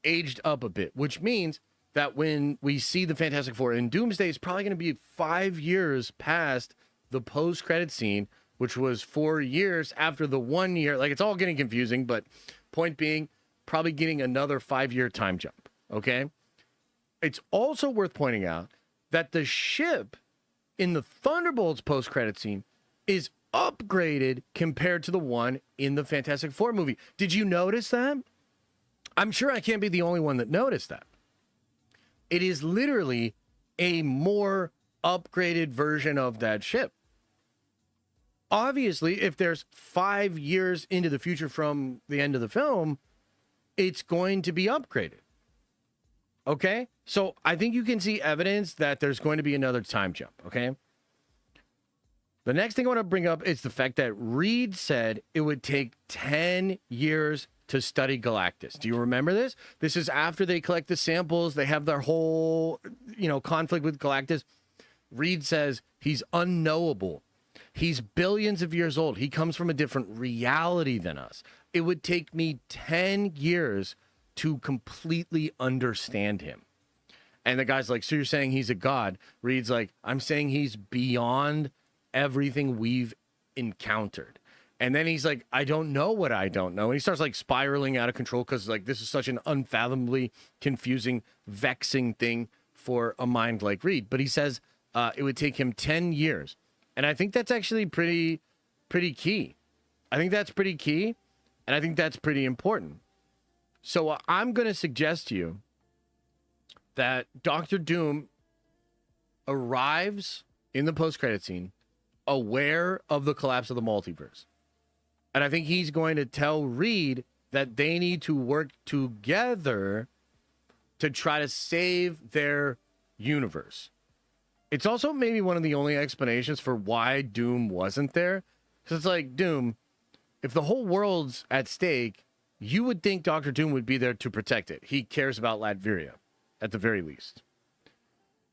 aged up a bit, which means that when we see the Fantastic Four in Doomsday, it's probably going to be 5 years past the post-credit scene, which was 4 years after the 1 year. Like, it's all getting confusing, but point being, probably getting another 5-year time jump, okay? It's also worth pointing out that the ship in the Thunderbolts post-credit scene is upgraded compared to the one in the Fantastic Four movie. Did you notice that? I'm sure I can't be the only one that noticed that. It is literally a more upgraded version of that ship. Obviously, if there's 5 years into the future from the end of the film, it's going to be upgraded. Okay? So I think you can see evidence that there's going to be another time jump. Okay? The next thing I want to bring up is the fact that Reed said it would take 10 years to study Galactus. Do you remember this? This is after they collect the samples. They have their whole, conflict with Galactus. Reed says he's unknowable. He's billions of years old. He comes from a different reality than us. It would take me 10 years to completely understand him. And the guy's like, so you're saying he's a god? Reed's like, I'm saying he's beyond everything we've encountered. And then he's like, I don't know what I don't know. And he starts like spiraling out of control because like this is such an unfathomably confusing, vexing thing for a mind like Reed. But he says it would take him 10 years. And I think that's actually pretty key. I think that's pretty key. And I think that's pretty important. So I'm going to suggest to you that Dr. Doom arrives in the post-credit scene aware of the collapse of the multiverse. And I think he's going to tell Reed that they need to work together to try to save their universe. It's also maybe one of the only explanations for why Doom wasn't there. Because it's like, Doom, if the whole world's at stake, you would think Dr. Doom would be there to protect it. He cares about Latveria, at the very least.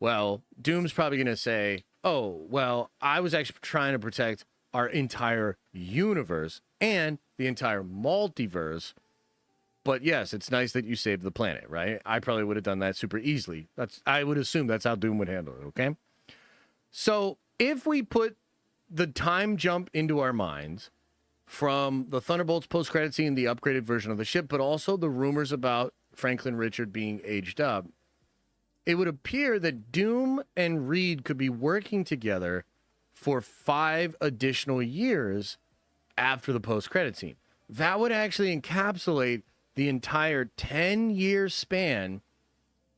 Well, Doom's probably going to say, oh, well, I was actually trying to protect our entire universe and the entire multiverse. But yes, it's nice that you saved the planet, right? I probably would have done that super easily. I would assume that's how Doom would handle it, okay? So if we put the time jump into our minds from the Thunderbolts post-credit scene, the upgraded version of the ship, but also the rumors about Franklin Richard being aged up, it would appear that Doom and Reed could be working together for 5 additional years after the post-credit scene. That would actually encapsulate the entire 10-year span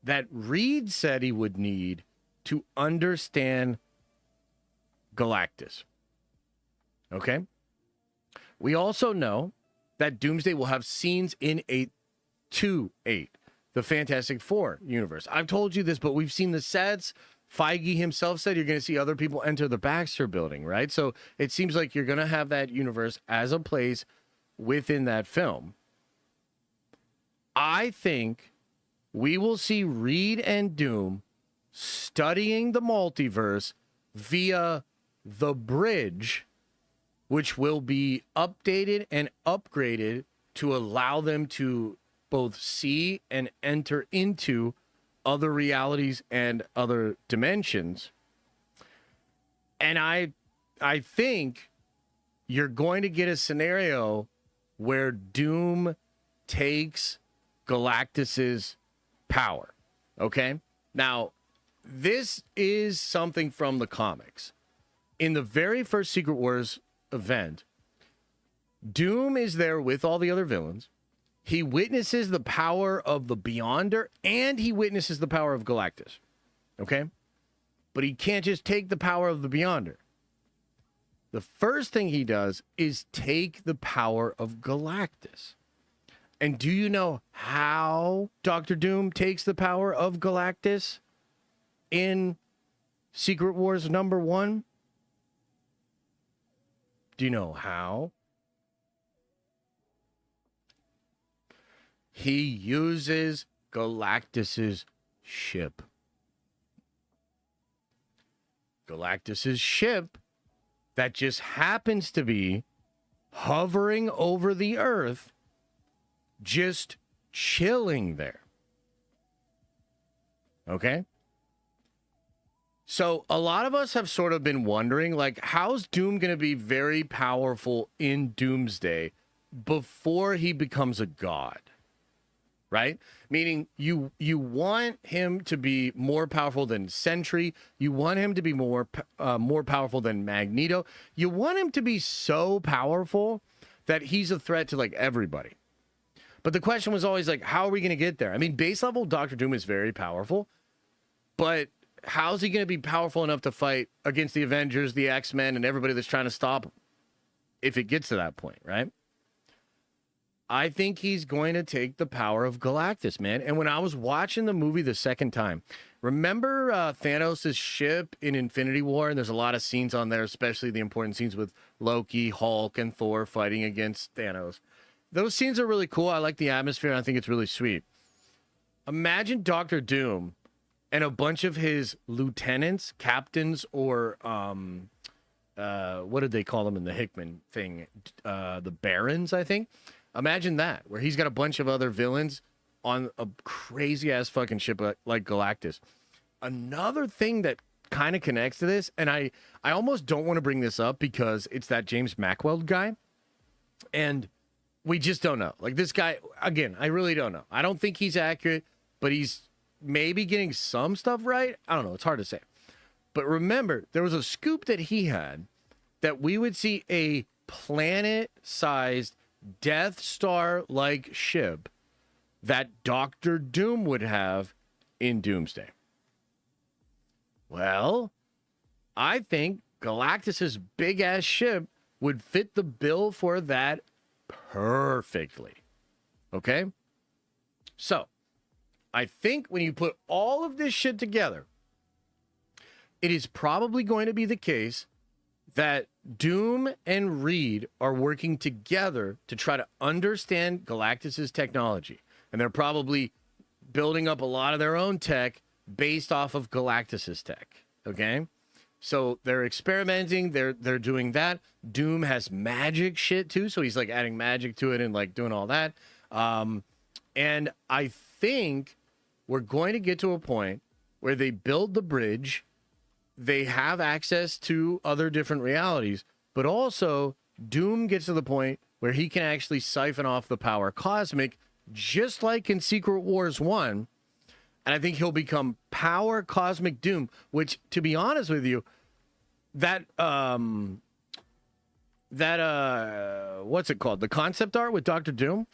that Reed said he would need to understand Galactus. Okay? We also know that Doomsday will have scenes in 828, the Fantastic Four universe. I've told you this, but we've seen the sets. Feige himself said you're going to see other people enter the Baxter building, right? So it seems like you're going to have that universe as a place within that film. I think we will see Reed and Doom studying the multiverse via the bridge, which will be updated and upgraded to allow them to both see and enter into other realities and other dimensions. And I think you're going to get a scenario where Doom takes Galactus's power. Okay? Now, this is something from the comics. In the very first Secret Wars event, Doom is there with all the other villains. He witnesses the power of the Beyonder, and he witnesses the power of Galactus. Okay? But he can't just take the power of the Beyonder. The first thing he does is take the power of Galactus. And do you know how Doctor Doom takes the power of Galactus in Secret Wars #1? Do you know how? He uses Galactus's ship. Galactus's ship that just happens to be hovering over the Earth, just chilling there. Okay? So a lot of us have sort of been wondering, like, how's Doom going to be very powerful in Doomsday before he becomes a god? Right? Meaning you want him to be more powerful than Sentry. You want him to be more powerful than Magneto. You want him to be so powerful that he's a threat to, like, everybody. But the question was always, like, how are we going to get there? I mean, base level Doctor Doom is very powerful, but how's he going to be powerful enough to fight against the Avengers, the X-Men, and everybody that's trying to stop him if it gets to that point, right? I think he's going to take the power of Galactus, man. And when I was watching the movie the second time, remember Thanos' ship in Infinity War? And there's a lot of scenes on there, especially the important scenes with Loki, Hulk, and Thor fighting against Thanos. Those scenes are really cool. I like the atmosphere, and I think it's really sweet. Imagine Doctor Doom and a bunch of his lieutenants, captains, or what did they call them in the Hickman thing? The Barons, I think. Imagine that, where he's got a bunch of other villains on a crazy-ass fucking ship like Galactus. Another thing that kind of connects to this, and I almost don't want to bring this up because it's that James Mackwell guy, and we just don't know. Like, this guy, again, I really don't know. I don't think he's accurate, but he's maybe getting some stuff right. I don't know. It's hard to say. But remember, there was a scoop that he had that we would see a planet-sized Death Star-like ship that Doctor Doom would have in Doomsday. Well, I think Galactus's big-ass ship would fit the bill for that perfectly. Okay? So, I think when you put all of this shit together, it is probably going to be the case that Doom and Reed are working together to try to understand Galactus's technology. And they're probably building up a lot of their own tech based off of Galactus's tech. Okay? So they're experimenting, they're doing that. Doom has magic shit too, so he's like adding magic to it and like doing all that. And I think we're going to get to a point where they build the bridge. They have access to other different realities, but also Doom gets to the point where he can actually siphon off the power cosmic, just like in Secret Wars 1. And I think he'll become Power Cosmic Doom, which, to be honest with you, what's it called? The concept art with Doctor Doom?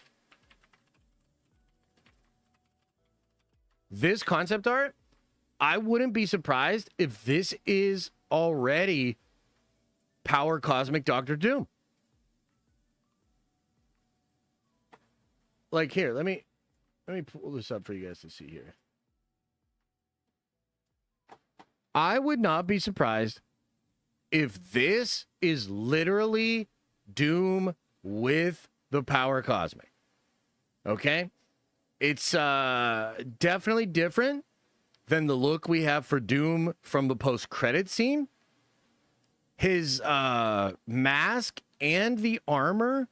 This concept art, I wouldn't be surprised if this is already Power Cosmic Doctor Doom. Like, here, let me pull this up for you guys to see here. I would not be surprised if this is literally Doom with the Power Cosmic. Okay? It's definitely different than the look we have for Doom from the post-credit scene. His mask and the armor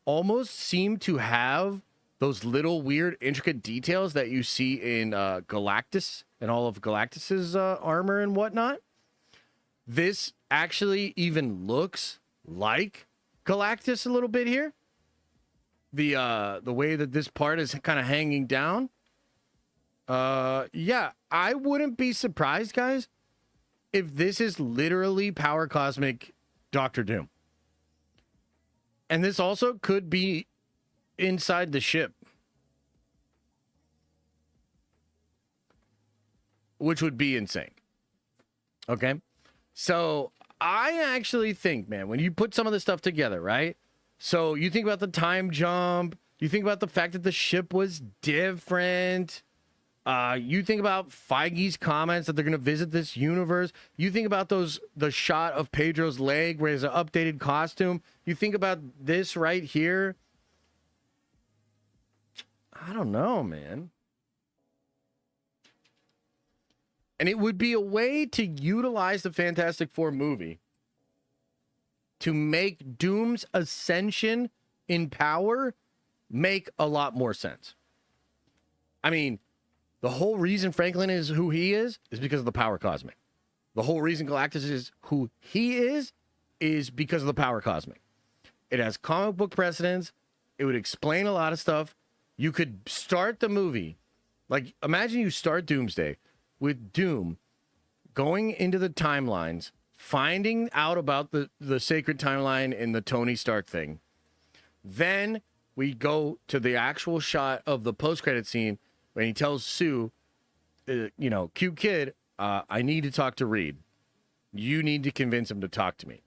almost seem to have those little weird intricate details that you see in Galactus and all of Galactus's armor and whatnot. This actually even looks like Galactus a little bit here. The way that this part is kind of hanging down. Yeah, I wouldn't be surprised, guys, if this is literally Power Cosmic Doctor Doom. And this also could be inside the ship, which would be insane. Okay? So I actually think, man, when you put some of this stuff together, right? So you think about the time jump, you think about the fact that the ship was different, you think about Feige's comments that they're going to visit this universe, you think about the shot of Pedro's leg where he has an updated costume, you think about this right here. I don't know, man. And it would be a way to utilize the Fantastic Four movie to make Doom's ascension in power make a lot more sense. I mean, the whole reason Franklin is who he is because of the Power Cosmic. The whole reason Galactus is who he is because of the Power Cosmic. It has comic book precedence. It would explain a lot of stuff. You could start the movie, like, imagine you start Doomsday with Doom going into the timelines, finding out about the sacred timeline and the Tony Stark thing. Then we go to the actual shot of the post-credit scene when he tells Sue, cute kid, I need to talk to Reed. You need to convince him to talk to me.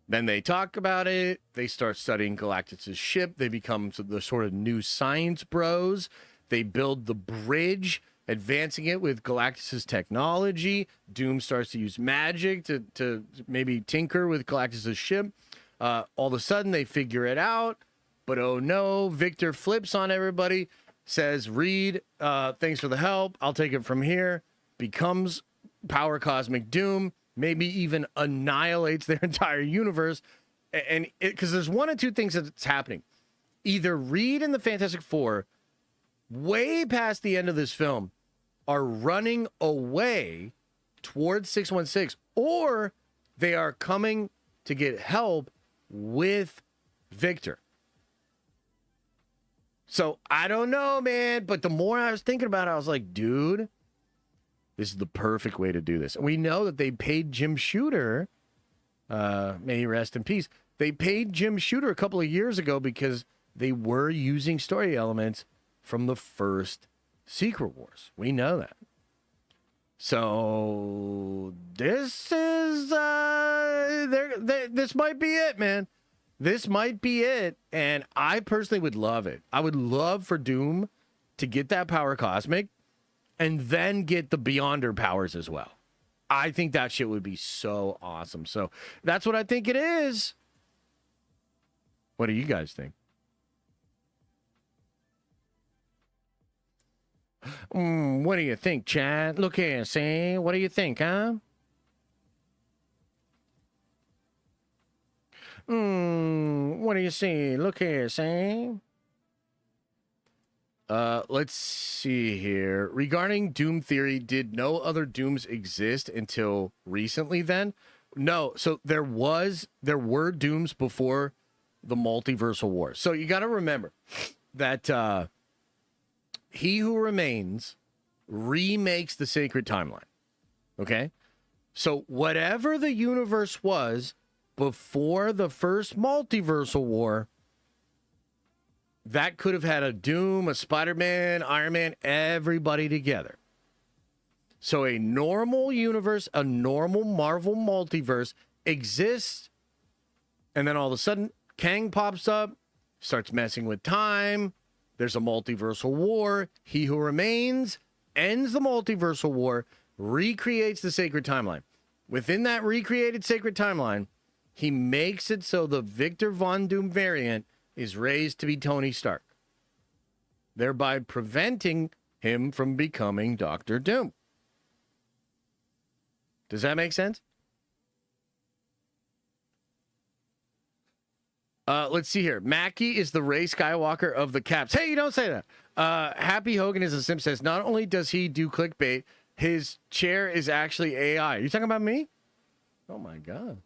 Then they talk about it. They start studying Galactus's ship. They become the sort of new science bros. They build the bridge, advancing it with Galactus's technology. Doom starts to use magic to maybe tinker with Galactus's ship. All of a sudden, they figure it out. But oh no, Victor flips on everybody, says, Reed, thanks for the help. I'll take it from here. Becomes Power Cosmic Doom. Maybe even annihilates their entire universe. And because there's one of two things that's happening. Either Reed and the Fantastic Four, way past the end of this film, are running away towards 616, or they are coming to get help with Victor. So I don't know, man. But the more I was thinking about it, I was like, dude, this is the perfect way to do this. And we know that they paid Jim Shooter, may he rest in peace. They paid Jim Shooter a couple of years ago because they were using story elements from the first Secret Wars. We know that. So this is this might be it, man. This might be it. And I personally would love it. I would love for Doom to get that Power Cosmic and then get the Beyonder powers as well. I think that shit would be so awesome. So that's what I think it is. What do you guys think? What do you think, Chad? Look here, see? What do you think, huh? What do you see? Look here, see? Let's see here. Regarding Doom theory, did no other Dooms exist until recently then? No. So there were Dooms before the Multiversal War. So you got to remember that He Who Remains remakes the sacred timeline. Okay? So whatever the universe was before the first Multiversal War, that could have had a Doom, a Spider-Man, Iron Man, everybody together. So a normal universe, a normal Marvel multiverse exists, and then all of a sudden, Kang pops up, starts messing with time. There's a multiversal war. He Who Remains ends the multiversal war, recreates the sacred timeline. Within that recreated sacred timeline, he makes it so the Victor Von Doom variant is raised to be Tony Stark. thereby preventing him from becoming Doctor Doom. Does that make sense? Let's see here. Mackie is the Rey Skywalker of the Caps. Hey, you don't say that. Happy Hogan is a Sim says, not only does he do clickbait, his chair is actually AI. Are you talking about me? Oh, my God.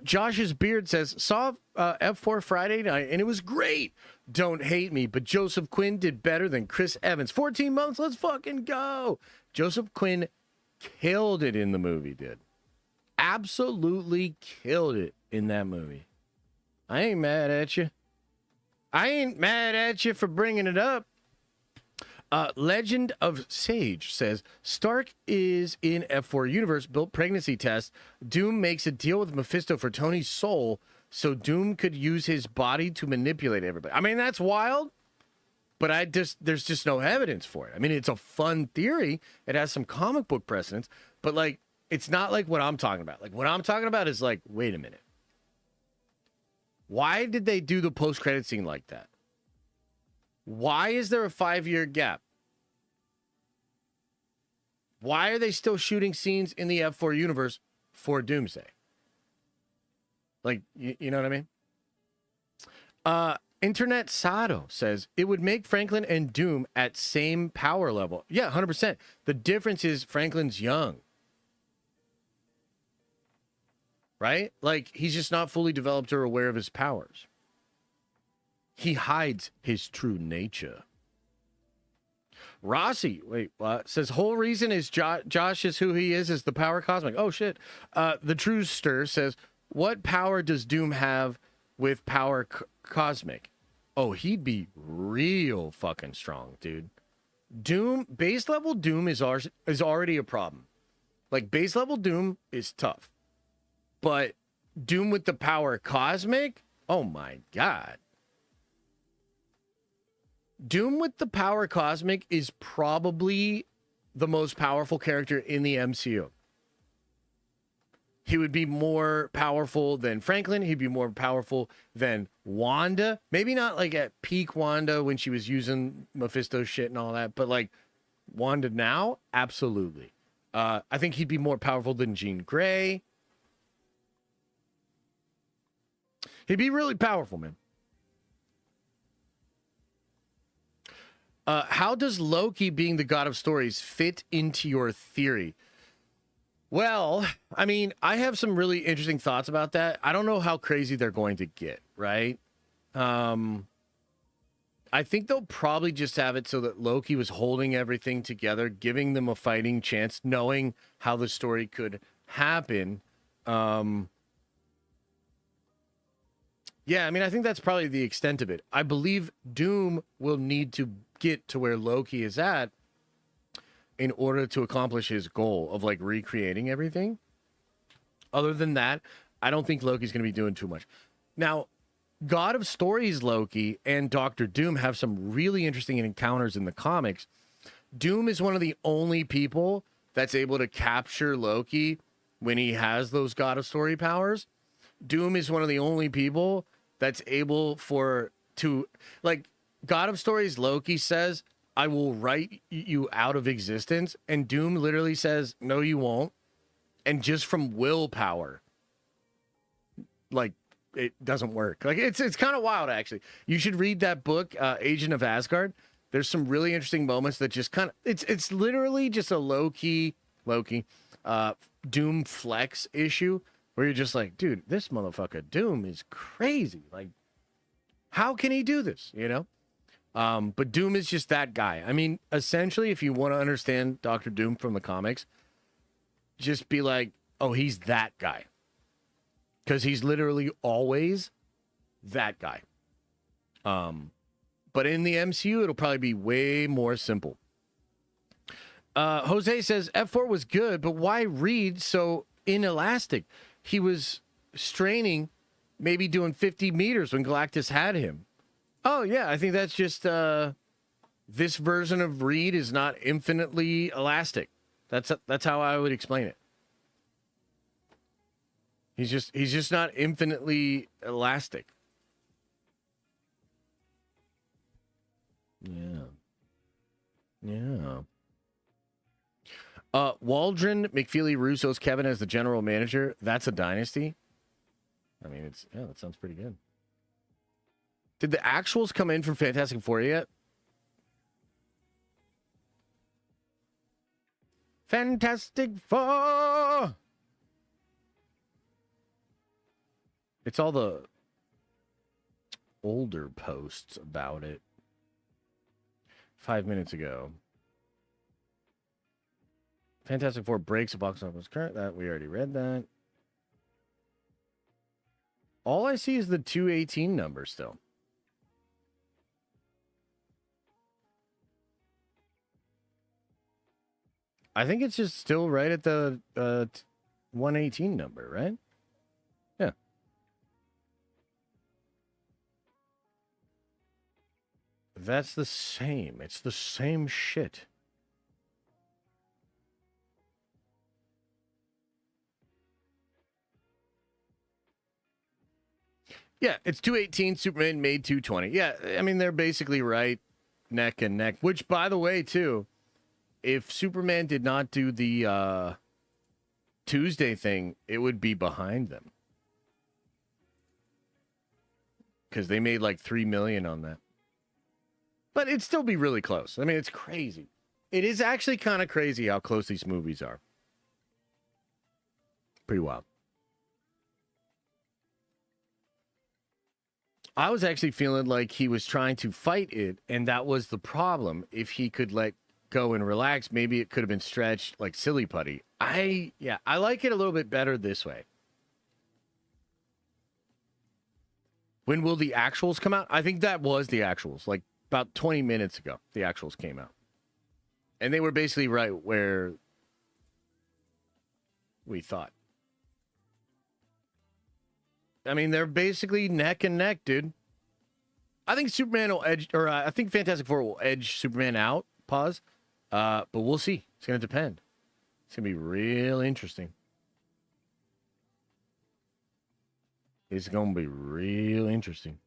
Josh's Beard says, saw F4 Friday night, and it was great. Don't hate me, but Joseph Quinn did better than Chris Evans. 14 months, let's fucking go. Joseph Quinn killed it in the movie, dude. Absolutely killed it in that movie. I ain't mad at you. I ain't mad at you for bringing it up. Legend of Sage says, Stark is in F4 universe, built pregnancy test. Doom makes a deal with Mephisto for Tony's soul, so Doom could use his body to manipulate everybody. I mean, that's wild, but there's just no evidence for it. I mean, it's a fun theory. It has some comic book precedence, but like, it's not like what I'm talking about. Like, what I'm talking about is like, wait a minute. Why did they do the post-credit scene like that? Why is there a 5-year gap? Why are they still shooting scenes in the F4 universe for Doomsday? Like, you know what I mean? Internet Sado says, it would make Franklin and Doom at same power level. Yeah, 100%. The difference is Franklin's young. Right? Like, he's just not fully developed or aware of his powers. He hides his true nature. Rossi, says, whole reason is Josh is who he is the power cosmic. Oh, shit. The Truester says, what power does Doom have with power cosmic? Oh, he'd be real fucking strong, dude. Doom, base level Doom is already a problem. Like, base level Doom is tough. But Doom with the power cosmic? Oh my God. Doom with the power cosmic is probably the most powerful character in the MCU. He would be more powerful than Franklin. He'd be more powerful than Wanda. Maybe not like at peak Wanda when she was using Mephisto shit and all that, but like Wanda now? Absolutely. I think he'd be more powerful than Jean Grey. He'd be really powerful, man. How does Loki being the god of stories fit into your theory? Well, I mean, I have some really interesting thoughts about that. I don't know how crazy they're going to get, right? I think they'll probably just have it so that Loki was holding everything together, giving them a fighting chance, knowing how the story could happen. Yeah, I mean, I think that's probably the extent of it. I believe Doom will need to get to where Loki is at in order to accomplish his goal of, like, recreating everything. Other than that, I don't think Loki's going to be doing too much. Now, God of Stories Loki and Doctor Doom have some really interesting encounters in the comics. Doom is one of the only people that's able to capture Loki when he has those God of Story powers. Doom is one of the only people that's able to, like, God of Stories Loki says, I will write you out of existence. And Doom literally says, no, you won't. And just from willpower, like, it doesn't work. Like, it's kind of wild, actually. You should read that book, Agent of Asgard. There's some really interesting moments that just kind of, it's literally just a Loki, Doom flex issue where you're just like, dude, this motherfucker Doom is crazy. Like, how can he do this? You know? But Doom is just that guy. I mean, essentially, if you want to understand Dr. Doom from the comics, just be like, oh, he's that guy. Because he's literally always that guy. But in the MCU, it'll probably be way more simple. Jose says, F4 was good, but why Reed so inelastic? He was straining, maybe doing 50 meters when Galactus had him. Oh, yeah, I think that's just this version of Reed is not infinitely elastic. That's how I would explain it. He's just not infinitely elastic. Yeah. Yeah. Waldron McFeely Russo's Kevin as the general manager. That's a dynasty. I mean, that sounds pretty good. Did the actuals come in for Fantastic Four yet? Fantastic Four! It's all the older posts about it. 5 minutes ago. Fantastic Four breaks a box office current. That we already read that. All I see is the 218 number still. I think it's just still right at the 118 number, right? Yeah. That's the same. It's the same shit. Yeah, it's 218. Superman made 220. Yeah, I mean, they're basically right neck and neck. Which, by the way, too, if Superman did not do the Tuesday thing, it would be behind them. Because they made like $3 million on that. But it'd still be really close. I mean, it's crazy. It is actually kind of crazy how close these movies are. Pretty wild. I was actually feeling like he was trying to fight it, and that was the problem. If he could let go and relax, maybe it could have been stretched like silly putty. I like it a little bit better this way. When will the actuals come out? I think that was the actuals, like about 20 minutes ago, the actuals came out. And they were basically right where we thought. I mean, they're basically neck and neck, dude. I think Superman will edge, or I think Fantastic Four will edge Superman out. Pause. But we'll see. It's going to depend. It's going to be real interesting. It's going to be real interesting.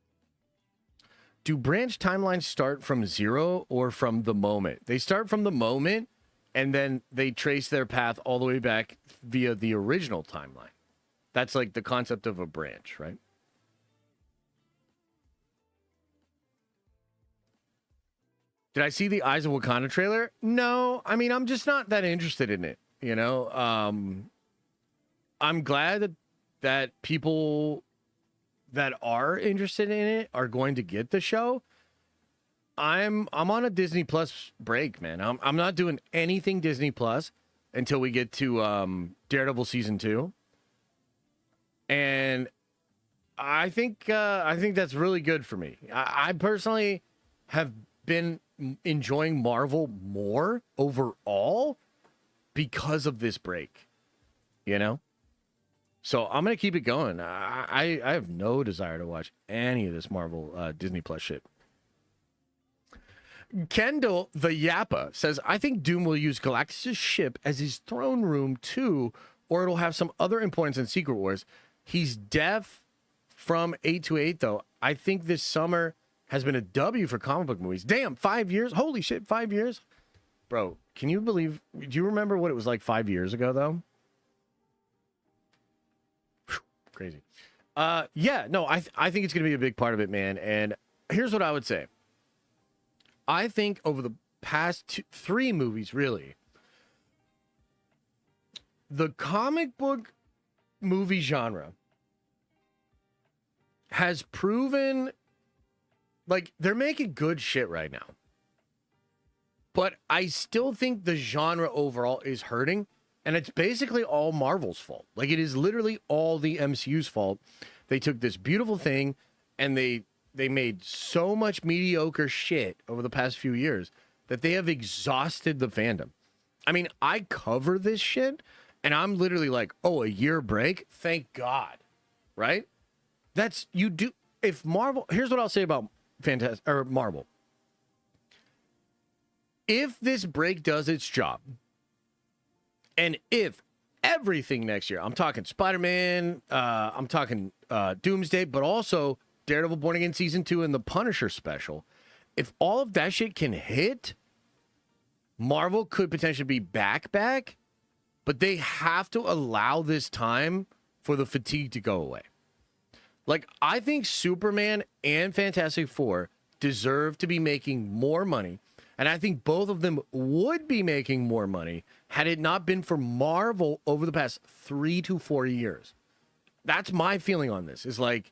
Do branch timelines start from zero or from the moment? They start from the moment, and then they trace their path all the way back via the original timeline. That's like the concept of a branch, right? Did I see the Eyes of Wakanda trailer? No. I mean, I'm just not that interested in it, you know? I'm glad that people that are interested in it are going to get the show. I'm on a Disney Plus break, man. I'm not doing anything Disney Plus until we get to Daredevil season 2. And I think that's really good for me. I personally have been enjoying Marvel more overall because of this break, you know? So I'm going to keep it going. I have no desire to watch any of this Marvel Disney Plus shit. Kendall the Yappa says, I think Doom will use Galactus' ship as his throne room too, or it'll have some other importance in Secret Wars. He's deaf from 828, though. I think this summer has been a W for comic book movies. Damn, 5 years? Holy shit, 5 years? Bro, can you believe... Do you remember what it was like 5 years ago, though? Whew, crazy. Yeah, no, I think it's going to be a big part of it, man. And here's what I would say. I think over the past 3 movies, really, the comic book movie genre has proven like they're making good shit right now. But I still think the genre overall is hurting, and it's basically all Marvel's fault. Like, it is literally all the MCU's fault. They took this beautiful thing and they made so much mediocre shit over the past few years that they have exhausted the fandom. I mean, I cover this shit and I'm literally like, oh, a year break? Thank God. Right? That's, you do, if Marvel, here's what I'll say about Marvel. If this break does its job, and if everything next year, I'm talking Spider-Man, I'm talking Doomsday, but also Daredevil Born Again Season 2 and the Punisher special, if all of that shit can hit, Marvel could potentially be back, but they have to allow this time for the fatigue to go away. Like, I think Superman and Fantastic Four deserve to be making more money, and I think both of them would be making more money had it not been for Marvel over the past 3 to 4 years. That's my feeling on this, is like,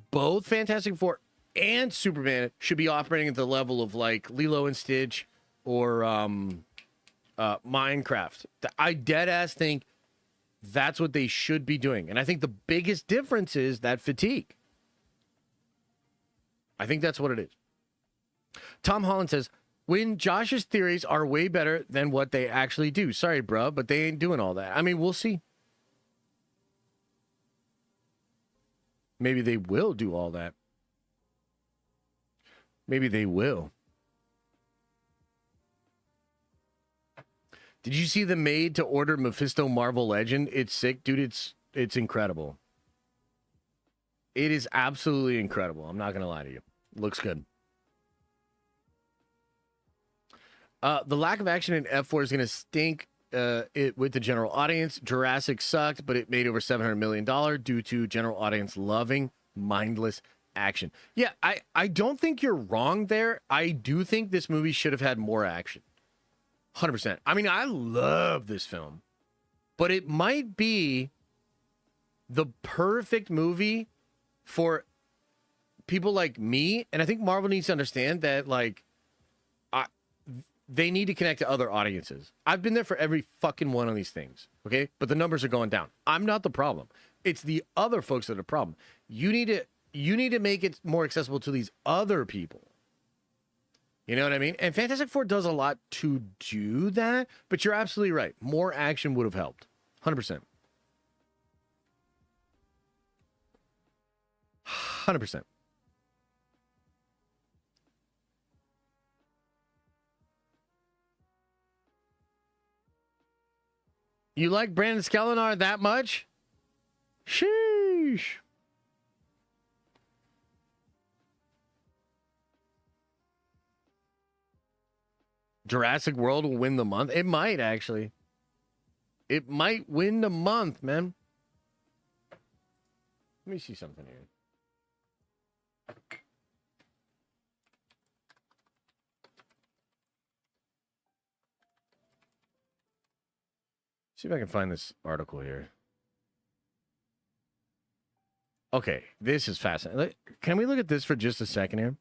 both Fantastic Four and Superman should be operating at the level of like Lilo and Stitch or Minecraft. I dead ass think that's what they should be doing. And I think the biggest difference is that fatigue. I think that's what it is. Tom Holland says, when Josh's theories are way better than what they actually do. Sorry, bro, but they ain't doing all that. I mean, we'll see. Maybe they will do all that. Maybe they will. Did you see the made-to-order Mephisto Marvel Legend? It's sick, dude. It's incredible. It is absolutely incredible. I'm not going to lie to you. Looks good. The lack of action in F4 is going to stink it with the general audience. Jurassic sucked, but it made over $700 million due to general audience loving mindless action. Yeah, I don't think you're wrong there. I do think this movie should have had more action. 100%. I mean, I love this film, but it might be the perfect movie for people like me. And I think Marvel needs to understand that, like, they need to connect to other audiences. I've been there for every fucking one of these things, okay? But the numbers are going down. I'm not the problem. It's the other folks that are the problem. You need to make it more accessible to these other people. You know what I mean? And Fantastic Four does a lot to do that, but you're absolutely right. More action would have helped. 100%. 100%. You like Brandon Skelenar that much? Sheesh. Jurassic World will win the month. It might, actually. It might win the month, man. Let me see something here. See if I can find this article here. Okay, this is fascinating. Can we look at this for just a second here?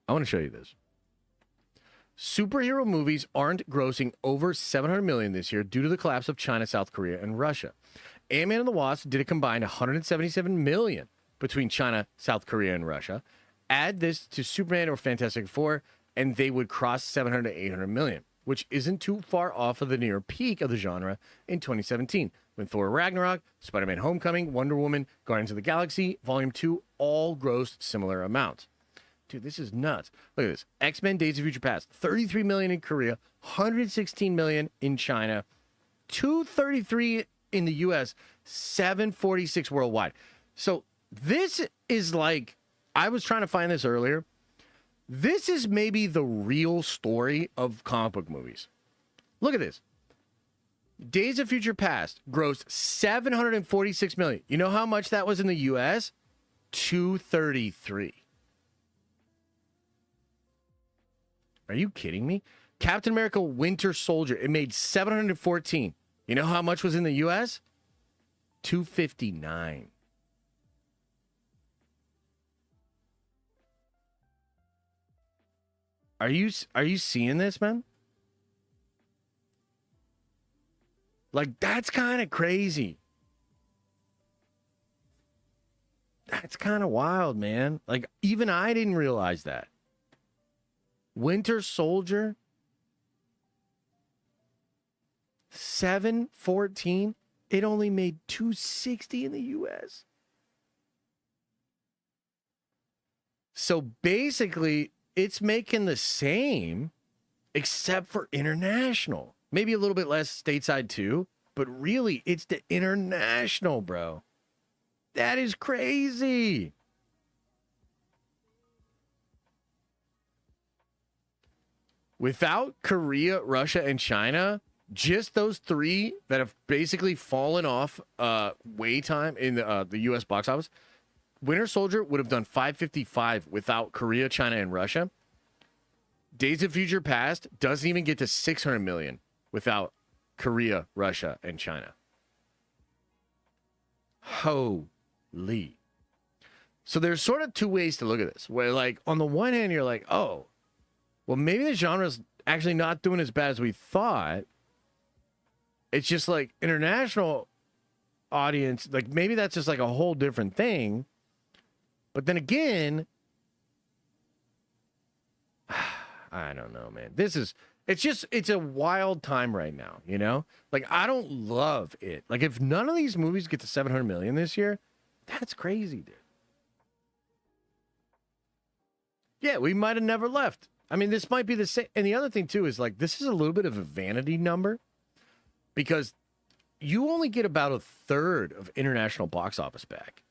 I want to show you this. Superhero movies aren't grossing over $700 million this year due to the collapse of China, South Korea, and Russia. Ant-Man and the Wasp did a combined $177 million between China, South Korea, and Russia. Add this to Superman or Fantastic Four, and they would cross 700 to 800 million, which isn't too far off of the near peak of the genre in 2017, when Thor Ragnarok, Spider-Man Homecoming, Wonder Woman, Guardians of the Galaxy, Volume 2 all grossed similar amounts. Dude, this is nuts. Look at this. X-Men Days of Future Past, 33 million in Korea, 116 million in China, 233 in the US, 746 worldwide. So this is like, I was trying to find this earlier. This is maybe the real story of comic book movies. Look at this. Days of Future Past grossed 746 million. You know how much that was in the US? 233. Are you kidding me? Captain America Winter Soldier, it made 714. You know how much was in the US? 259. Are you seeing this, man? Like, that's kind of crazy. That's kind of wild, man. Like, even I didn't realize that. Winter Soldier, 714. It only made 260 in the US. So basically, it's making the same, except for international. Maybe a little bit less stateside too, but really, it's the international, bro. That is crazy. Without Korea, Russia, and China, just those three that have basically fallen off way time in the U.S. box office, Winter Soldier would have done 555 without Korea, China, and Russia. Days of Future Past doesn't even get to 600 million without Korea, Russia, and China. Holy. So there's sort of two ways to look at this. Where, like, on the one hand, you're like, oh, well, maybe the genre's actually not doing as bad as we thought. It's just like international audience, like maybe that's just like a whole different thing. But then again, I don't know, man. It's a wild time right now, you know? Like, I don't love it. Like, if none of these movies get to 700 million this year, that's crazy, dude. Yeah, we might have never left. I mean, this might be the same. And the other thing, too, is like, this is a little bit of a vanity number because you only get about a third of international box office back.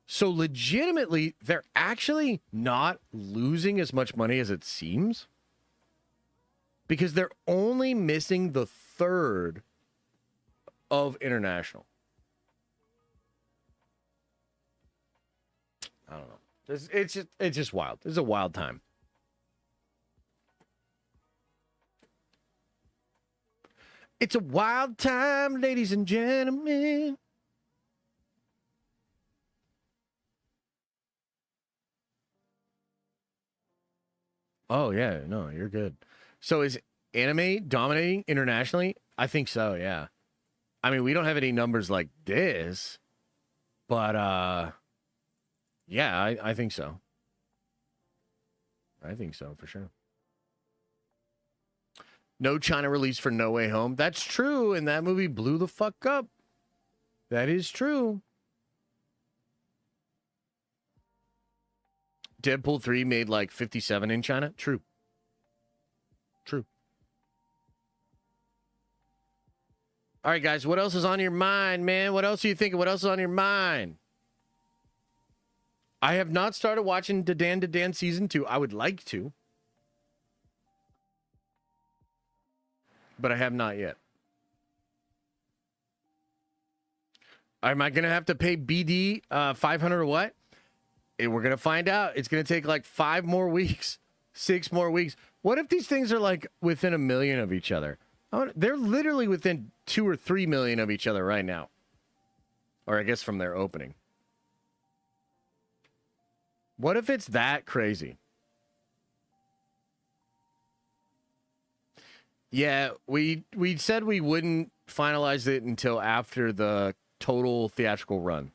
So legitimately, they're actually not losing as much money as it seems because they're only missing the third of international. I don't know. It's just wild. It's a wild time. It's a wild time, ladies and gentlemen. Oh, yeah. No, you're good. So is anime dominating internationally? I think so, yeah. I mean, we don't have any numbers like this, but yeah, I think so. I think so, for sure. No China release for No Way Home. That's true, and that movie blew the fuck up. That is true. Deadpool 3 made like 57 in China. True. True. All right, guys, what else is on your mind, man? What else are you thinking? What else is on your mind? I have not started watching Dan Season 2. I would like to. But I have not yet. Am I going to have to pay BD 500 or what? We're going to find out. It's going to take like 5 more weeks, 6 more weeks. What if these things are like within 1 million of each other? They're literally within 2 or 3 million of each other right now. Or I guess from their opening. What if it's that crazy? Yeah, we said we wouldn't finalize it until after the total theatrical run.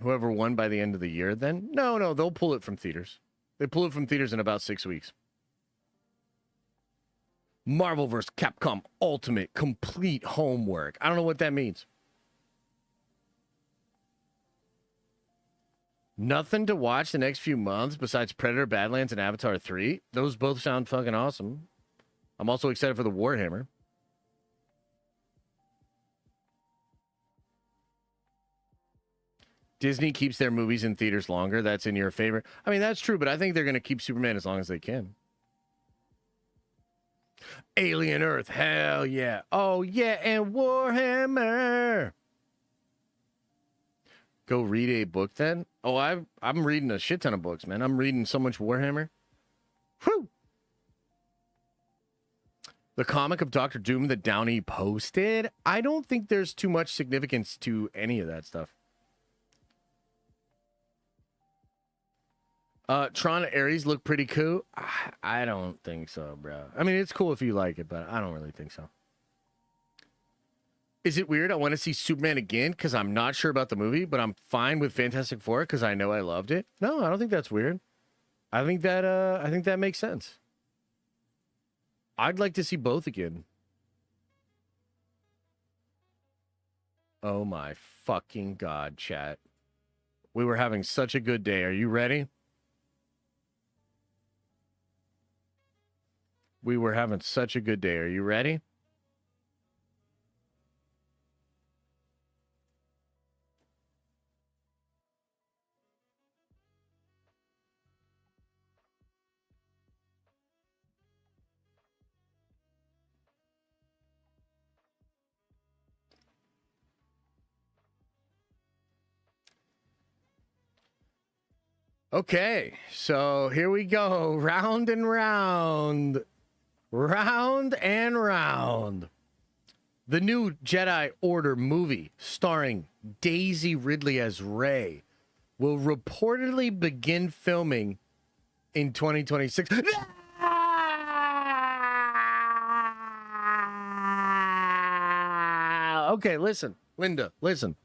Whoever won by the end of the year, then? No, they'll pull it from theaters. They pull it from theaters in about 6 weeks. Marvel vs. Capcom Ultimate Complete Homework. I don't know what that means. Nothing to watch the next few months besides Predator, Badlands, and Avatar 3. Those both sound fucking awesome. I'm also excited for the Warhammer. Disney keeps their movies in theaters longer. That's in your favor. I mean, that's true, but I think they're going to keep Superman as long as they can. Alien Earth. Hell yeah. Oh, yeah. And Warhammer. Go read a book then? Oh, I'm reading a shit ton of books, man. I'm reading so much Warhammer. Whew! The comic of Doctor Doom that Downey posted? I don't think there's too much significance to any of that stuff. Tron Ares look pretty cool. I don't think so, bro. I mean, it's cool if you like it, but I don't really think so. Is it weird? I want to see Superman again because I'm not sure about the movie, but I'm fine with Fantastic Four because I know I loved it. No, I don't think that's weird. I think that makes sense. I'd like to see both again. Oh my fucking God, chat. We were having such a good day. Are you ready? We were having such a good day. Are you ready? Okay, so here we go. Round and round. Round and round. The new Jedi Order movie starring Daisy Ridley as Rey will reportedly begin filming in 2026. Okay, listen, Linda, listen.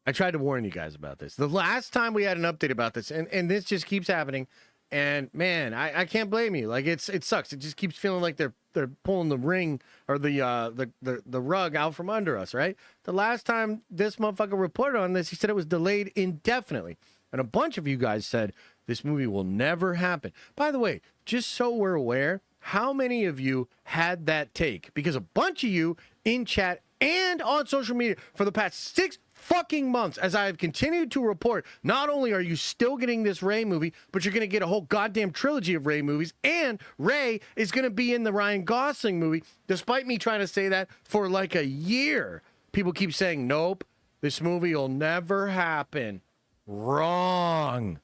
I tried to warn you guys about this. The last time we had an update about this, and this just keeps happening. And man, I can't blame you. Like it sucks. It just keeps feeling like they're pulling the ring or the rug out from under us, right? The last time this motherfucker reported on this, he said it was delayed indefinitely. And a bunch of you guys said this movie will never happen. By the way, just so we're aware, how many of you had that take? Because a bunch of you in chat and on social media for the past 6 fucking months, as I have continued to report, not only are you still getting this Rey movie, but you're going to get a whole goddamn trilogy of Rey movies, and Rey is going to be in the Ryan Gosling movie, despite me trying to say that for like a year. People keep saying, nope, this movie will never happen. Wrong.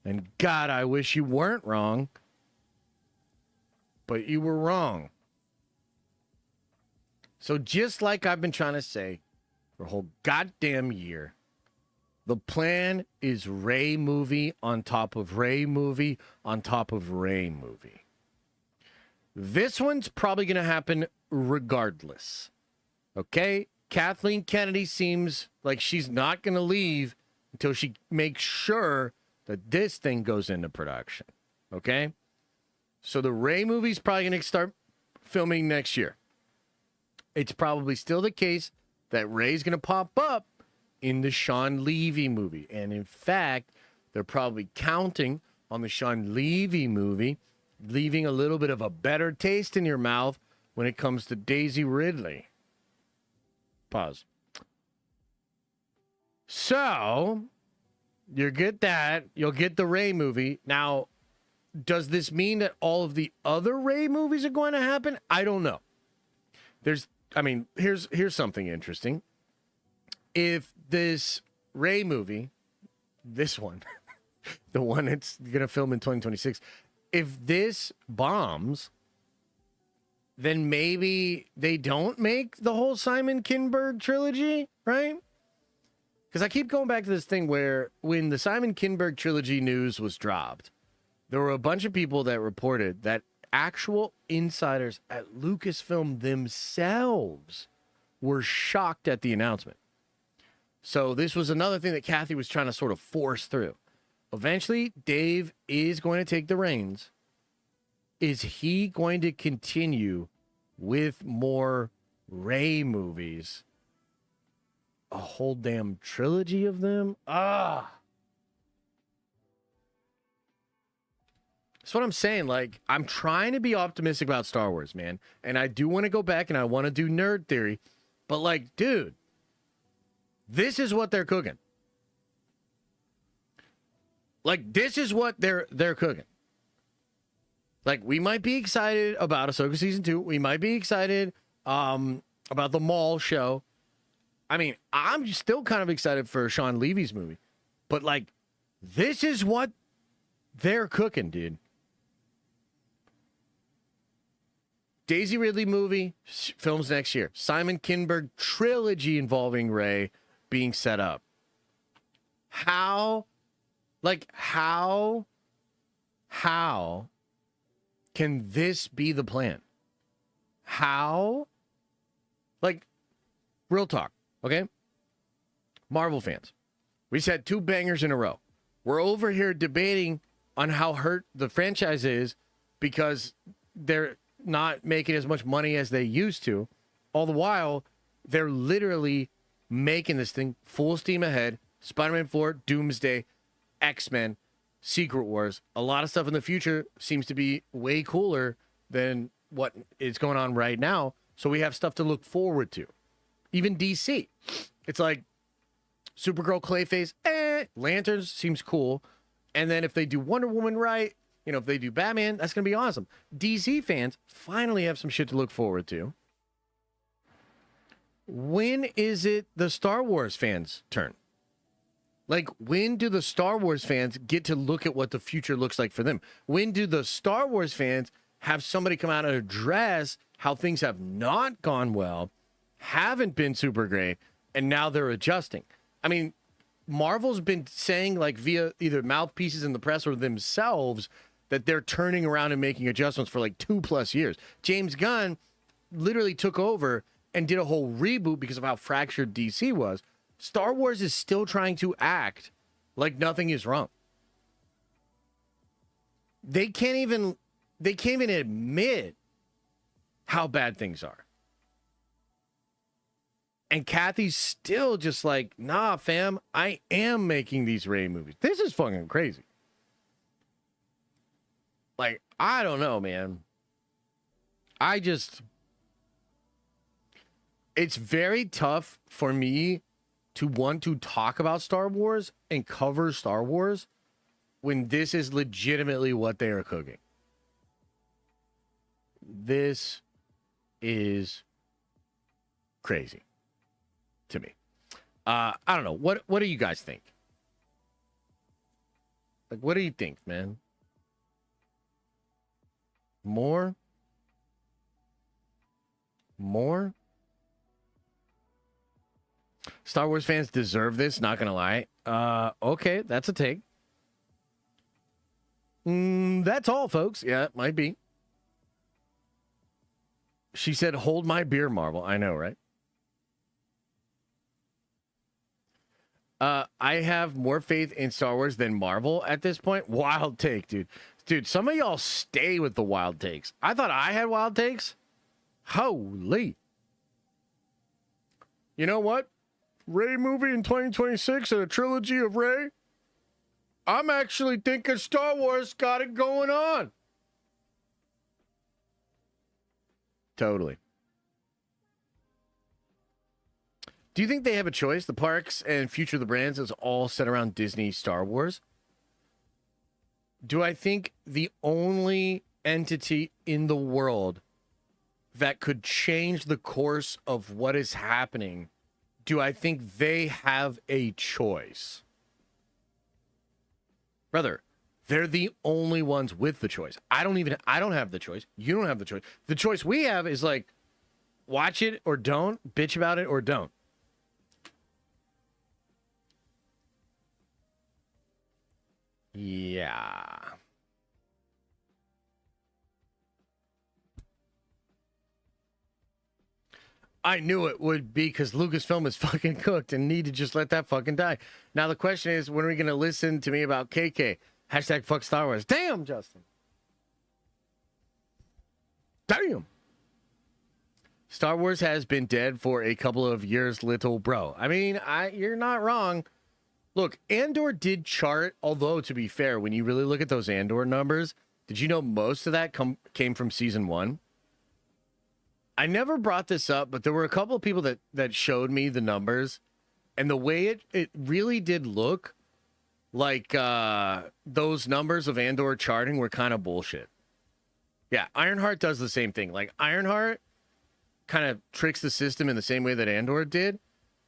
And God, I wish you weren't wrong. But you were wrong. So just like I've been trying to say for a whole goddamn year, the plan is Rey movie on top of Rey movie on top of Rey movie. This one's probably going to happen regardless. Okay? Kathleen Kennedy seems like she's not going to leave until she makes sure that this thing goes into production. Okay? So the Rey movie's probably going to start filming next year. It's probably still the case that Rey's going to pop up in the Sean Levy movie. And in fact, they're probably counting on the Sean Levy movie, leaving a little bit of a better taste in your mouth when it comes to Daisy Ridley. Pause. So, you get that. You'll get the Rey movie. Now, does this mean that all of the other Rey movies are going to happen? I don't know. Here's something interesting. If this Rey movie, this one, the one it's going to film in 2026, if this bombs, then maybe they don't make the whole Simon Kinberg trilogy, right? Because I keep going back to this thing where when the Simon Kinberg trilogy news was dropped, there were a bunch of people that reported that actual insiders at Lucasfilm themselves were shocked at the announcement. So this was another thing that Kathy was trying to sort of force through. Eventually, Dave is going to take the reins. Is he going to continue with more Rey movies? A whole damn trilogy of them? That's what I'm saying. Like, I'm trying to be optimistic about Star Wars, man. And I do want to go back and I want to do nerd theory. But, like, dude, this is what they're cooking. Like, this is what they're cooking. Like, we might be excited about Ahsoka Season 2. We might be excited about the Maul show. I mean, I'm still kind of excited for Sean Levy's movie. But, like, this is what they're cooking, dude. Daisy Ridley movie films next year. Simon Kinberg trilogy involving Rey being set up. How can this be the plan? How? Like, real talk, okay? Marvel fans, we just had 2 bangers in a row. We're over here debating on how hurt the franchise is because they're not making as much money as they used to. All the while, they're literally making this thing full steam ahead. Spider-Man 4, Doomsday, X-Men, Secret Wars. A lot of stuff in the future seems to be way cooler than what is going on right now. So we have stuff to look forward to. Even DC. It's like Supergirl, Clayface, Lanterns seems cool. And then if they do Wonder Woman right, you know, if they do Batman, that's going to be awesome. DC fans finally have some shit to look forward to. when is it the Star Wars fans' turn? Like, when do the Star Wars fans get to look at what the future looks like for them? When do the Star Wars fans have somebody come out and address how things have not gone well, haven't been super great, and now they're adjusting? I mean, Marvel's been saying, like, via either mouthpieces in the press or themselves, that they're turning around and making adjustments for like 2+ years. James Gunn literally took over and did a whole reboot because of how fractured DC was. Star Wars is still trying to act like nothing is wrong. They can't even admit how bad things are. And Kathy's still just like, nah, fam, I am making these Rey movies. This is fucking crazy. Like, I don't know, man. It's very tough for me to want to talk about Star Wars and cover Star Wars when this is legitimately what they are cooking. This is crazy to me. I don't know. What do you guys think? Like, what do you think, man? More? Star Wars fans deserve this, not gonna lie. Okay, that's a take. That's all, folks. Yeah, it might be. She said, hold my beer, Marvel. I know, right? I have more faith in Star Wars than Marvel at this point. Wild take, dude. Dude, some of y'all stay with the wild takes. I thought I had wild takes. Holy. You know what? Rey movie in 2026 and a trilogy of Rey. I'm actually thinking Star Wars got it going on. Totally. Do you think they have a choice? The parks and future of the brands is all set around Disney Star Wars. Do I think the only entity in the world that could change the course of what is happening, do I think they have a choice? Brother, they're the only ones with the choice. I don't have the choice. You don't have the choice. The choice we have is like, watch it or don't, bitch about it or don't. Yeah. I knew it would be because Lucasfilm is fucking cooked and need to just let that fucking die. Now the question is, when are we going to listen to me about KK? Hashtag fuck Star Wars. Damn, Justin. Damn. Star Wars has been dead for a couple of years, little bro. I mean, you're not wrong. Look, Andor did chart, although to be fair, when you really look at those Andor numbers, did you know most of that came from season 1? I never brought this up, but there were a couple of people that showed me the numbers, and the way it really did look like those numbers of Andor charting were kind of bullshit. Yeah, Ironheart does the same thing. Like, Ironheart kind of tricks the system in the same way that Andor did.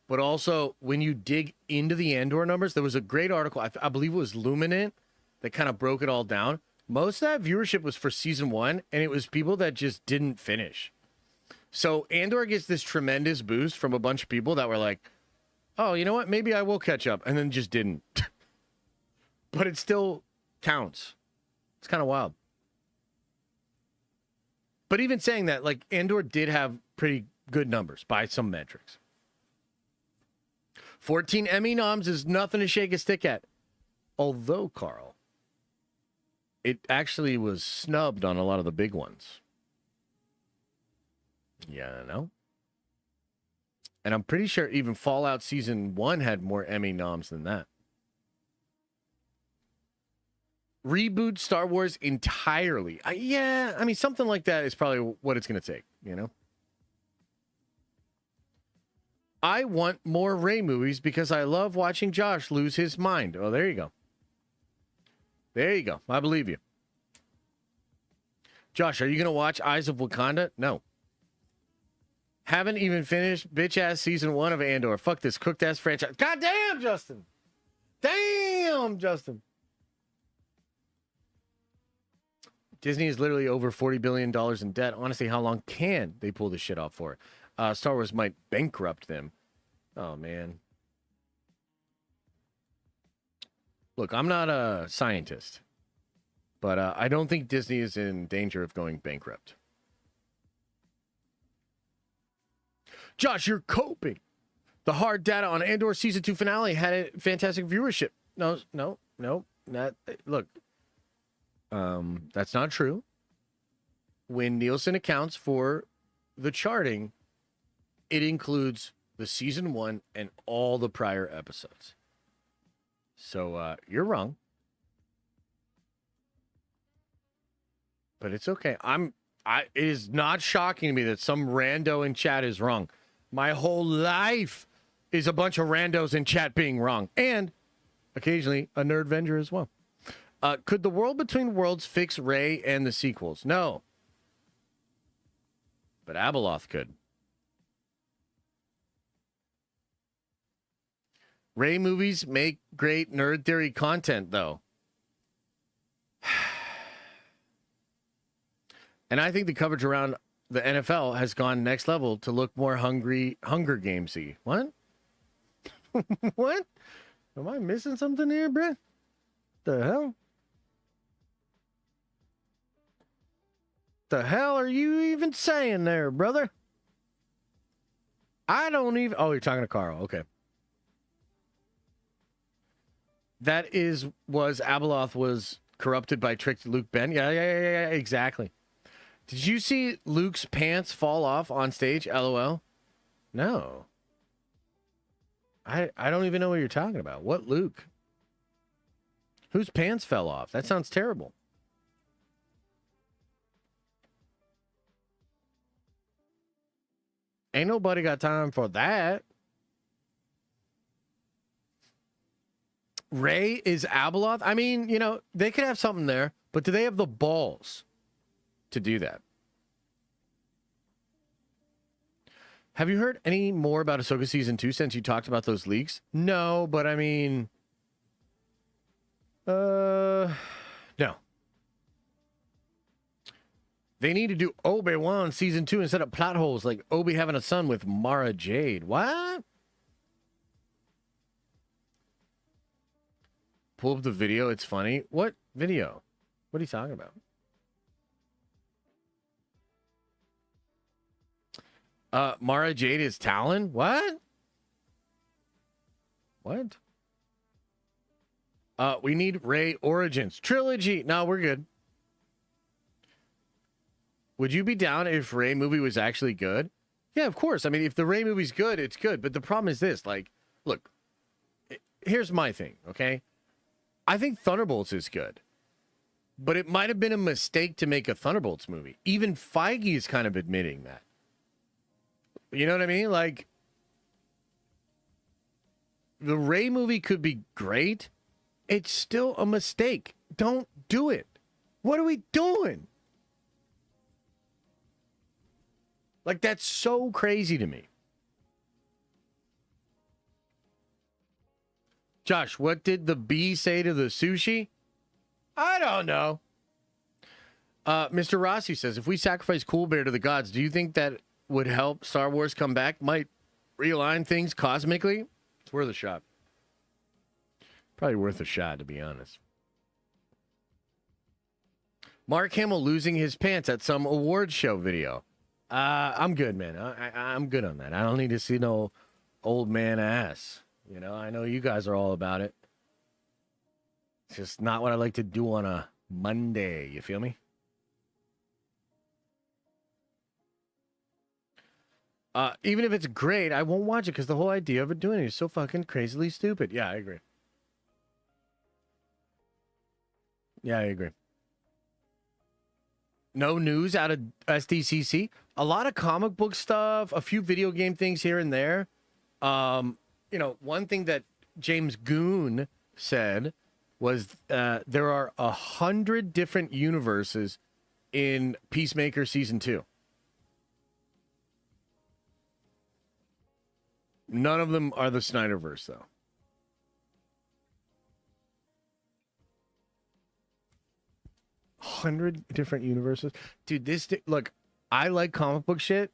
But also, when you dig into the Andor numbers, there was a great article, I believe it was Luminant, that kind of broke it all down. Most of that viewership was for season 1, and it was people that just didn't finish. So Andor gets this tremendous boost from a bunch of people that were like, oh, you know what? Maybe I will catch up, and then just didn't. But it still counts. It's kind of wild. But even saying that, like, Andor did have pretty good numbers by some metrics. 14 Emmy noms is nothing to shake a stick at. Although, Carl, it actually was snubbed on a lot of the big ones. Yeah, I know. And I'm pretty sure even Fallout Season 1 had more Emmy noms than that. Reboot Star Wars entirely. Yeah, I mean, something like that is probably what it's going to take, you know? I want more Rey movies because I love watching Josh lose his mind. Oh, there you go. There you go. I believe you. Josh, are you going to watch Eyes of Wakanda? No. Haven't even finished bitch-ass season 1 of Andor. Fuck this cooked-ass franchise. God damn, Justin. Damn, Justin. Disney is literally over $40 billion in debt. Honestly, how long can they pull this shit off for? Star Wars might bankrupt them. Oh, man. Look, I'm not a scientist, but I don't think Disney is in danger of going bankrupt. Josh, you're coping. The hard data on Andor season 2 finale had a fantastic viewership. No. Not, look, that's not true. When Nielsen accounts for the charting, it includes the season 1 and all the prior episodes. So you're wrong. But it's okay. It is not shocking to me that some rando in chat is wrong. My whole life is a bunch of randos in chat being wrong. And occasionally a nerd venger as well. Could the World Between Worlds fix Rey and the sequels? No. But Abeloth could. Rey movies make great nerd theory content, though. And I think the coverage around the NFL has gone next level to look more Hunger Games-y. What? What? Am I missing something here, Brett? The hell? The hell are you even saying there, brother? I don't even... Oh, you're talking to Carl. Okay. Was Abeloth was corrupted by tricked Luke Ben? Yeah, exactly. Did you see Luke's pants fall off on stage? LOL. No. I don't even know what you're talking about. What Luke? Whose pants fell off? That sounds terrible. Ain't nobody got time for that. Rey is Abeloth? I mean, you know, they could have something there, but do they have the balls to do that? Have you heard any more about Ahsoka Season 2 since you talked about those leaks? No, but I mean... no. They need to do Obi-Wan Season 2 instead of plot holes like Obi having a son with Mara Jade. What? Pull up the video. It's funny. What video? What are you talking about? Mara Jade is Talon? What? What? We need Rey Origins. Trilogy. No, we're good. Would you be down if Rey movie was actually good? Yeah, of course. I mean, if the Rey movie's good, it's good. But the problem is this. Like, look, here's my thing, okay? I think Thunderbolts is good. But it might have been a mistake to make a Thunderbolts movie. Even Feige is kind of admitting that. You know what I mean? Like, the Rey movie could be great. It's still a mistake. Don't do it. What are we doing? Like, that's so crazy to me. Josh, what did the bee say to the sushi? I don't know. Mr. Rossi says, if we sacrifice Cool Bear to the gods, do you think that would help Star Wars come back? Might realign things cosmically? It's worth a shot. Probably worth a shot, to be honest. Mark Hamill losing his pants at some awards show video. I'm good, man. I'm good on that. I don't need to see no old man ass. You know, I know you guys are all about it. It's just not what I like to do on a Monday. You feel me? Even if it's great, I won't watch it because the whole idea of it doing it is so fucking crazily stupid. Yeah, I agree. Yeah, I agree. No news out of SDCC. A lot of comic book stuff, a few video game things here and there. You know, one thing that James Goon said was there are 100 different universes in Peacemaker Season 2. None of them are the Snyderverse, though. $100 different universes, dude. Look, I like comic book shit.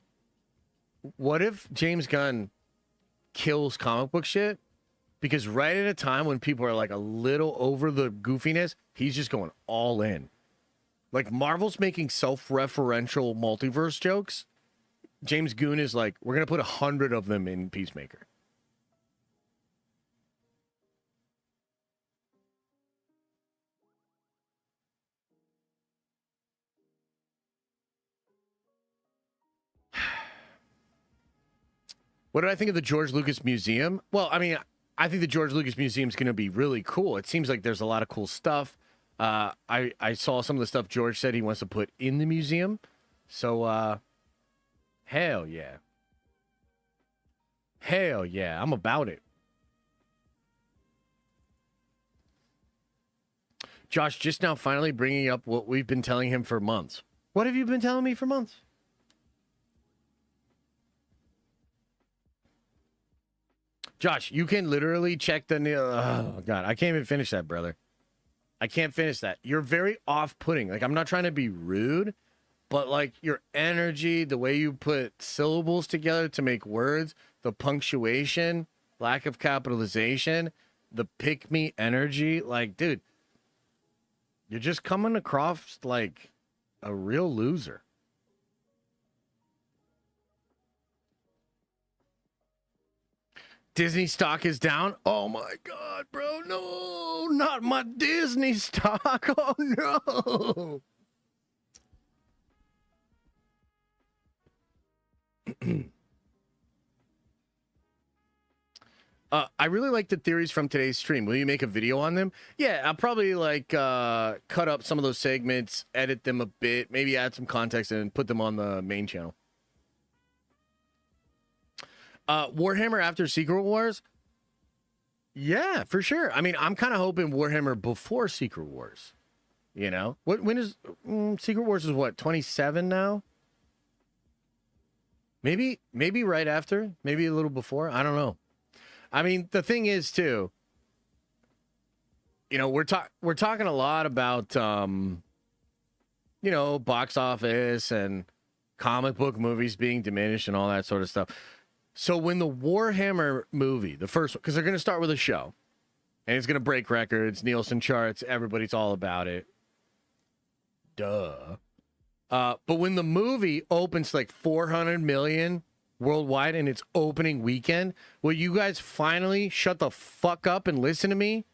What if James Gunn kills comic book shit? Because right at a time when people are like a little over the goofiness, he's just going all in. Like Marvel's making self-referential multiverse jokes. James Gunn is like, we're gonna put 100 of them in Peacemaker. What did I think of the George Lucas Museum? Well, I mean, I think the George Lucas Museum is going to be really cool. It seems like there's a lot of cool stuff. I saw some of the stuff George said he wants to put in the museum. So, hell yeah. Hell yeah. I'm about it. Josh just now finally bringing up what we've been telling him for months. What have you been telling me for months? Josh, you can literally check the... Oh, God. I can't even finish that, brother. I can't finish that. You're very off-putting. Like, I'm not trying to be rude, but, like, your energy, the way you put syllables together to make words, the punctuation, lack of capitalization, the pick-me energy. Like, dude, you're just coming across like a real loser. Disney stock is down. Oh my God, bro. No, not my Disney stock. Oh no. I really like the theories from today's stream. Will you make a video on them? Yeah, I'll probably like cut up some of those segments, edit them a bit, maybe add some context and put them on the main channel. Warhammer after Secret Wars? Yeah, for sure. I mean, I'm kind of hoping Warhammer before Secret Wars. You know? When is Secret Wars is what, 27 now? Maybe right after, maybe a little before. I don't know. I mean, the thing is too, you know, we're talking a lot about you know, box office and comic book movies being diminished and all that sort of stuff. So when the Warhammer movie, the first one, because they're going to start with a show, and it's going to break records, Nielsen charts, everybody's all about it. Duh. But when the movie opens like 400 million worldwide in its opening weekend, will you guys finally shut the fuck up and listen to me?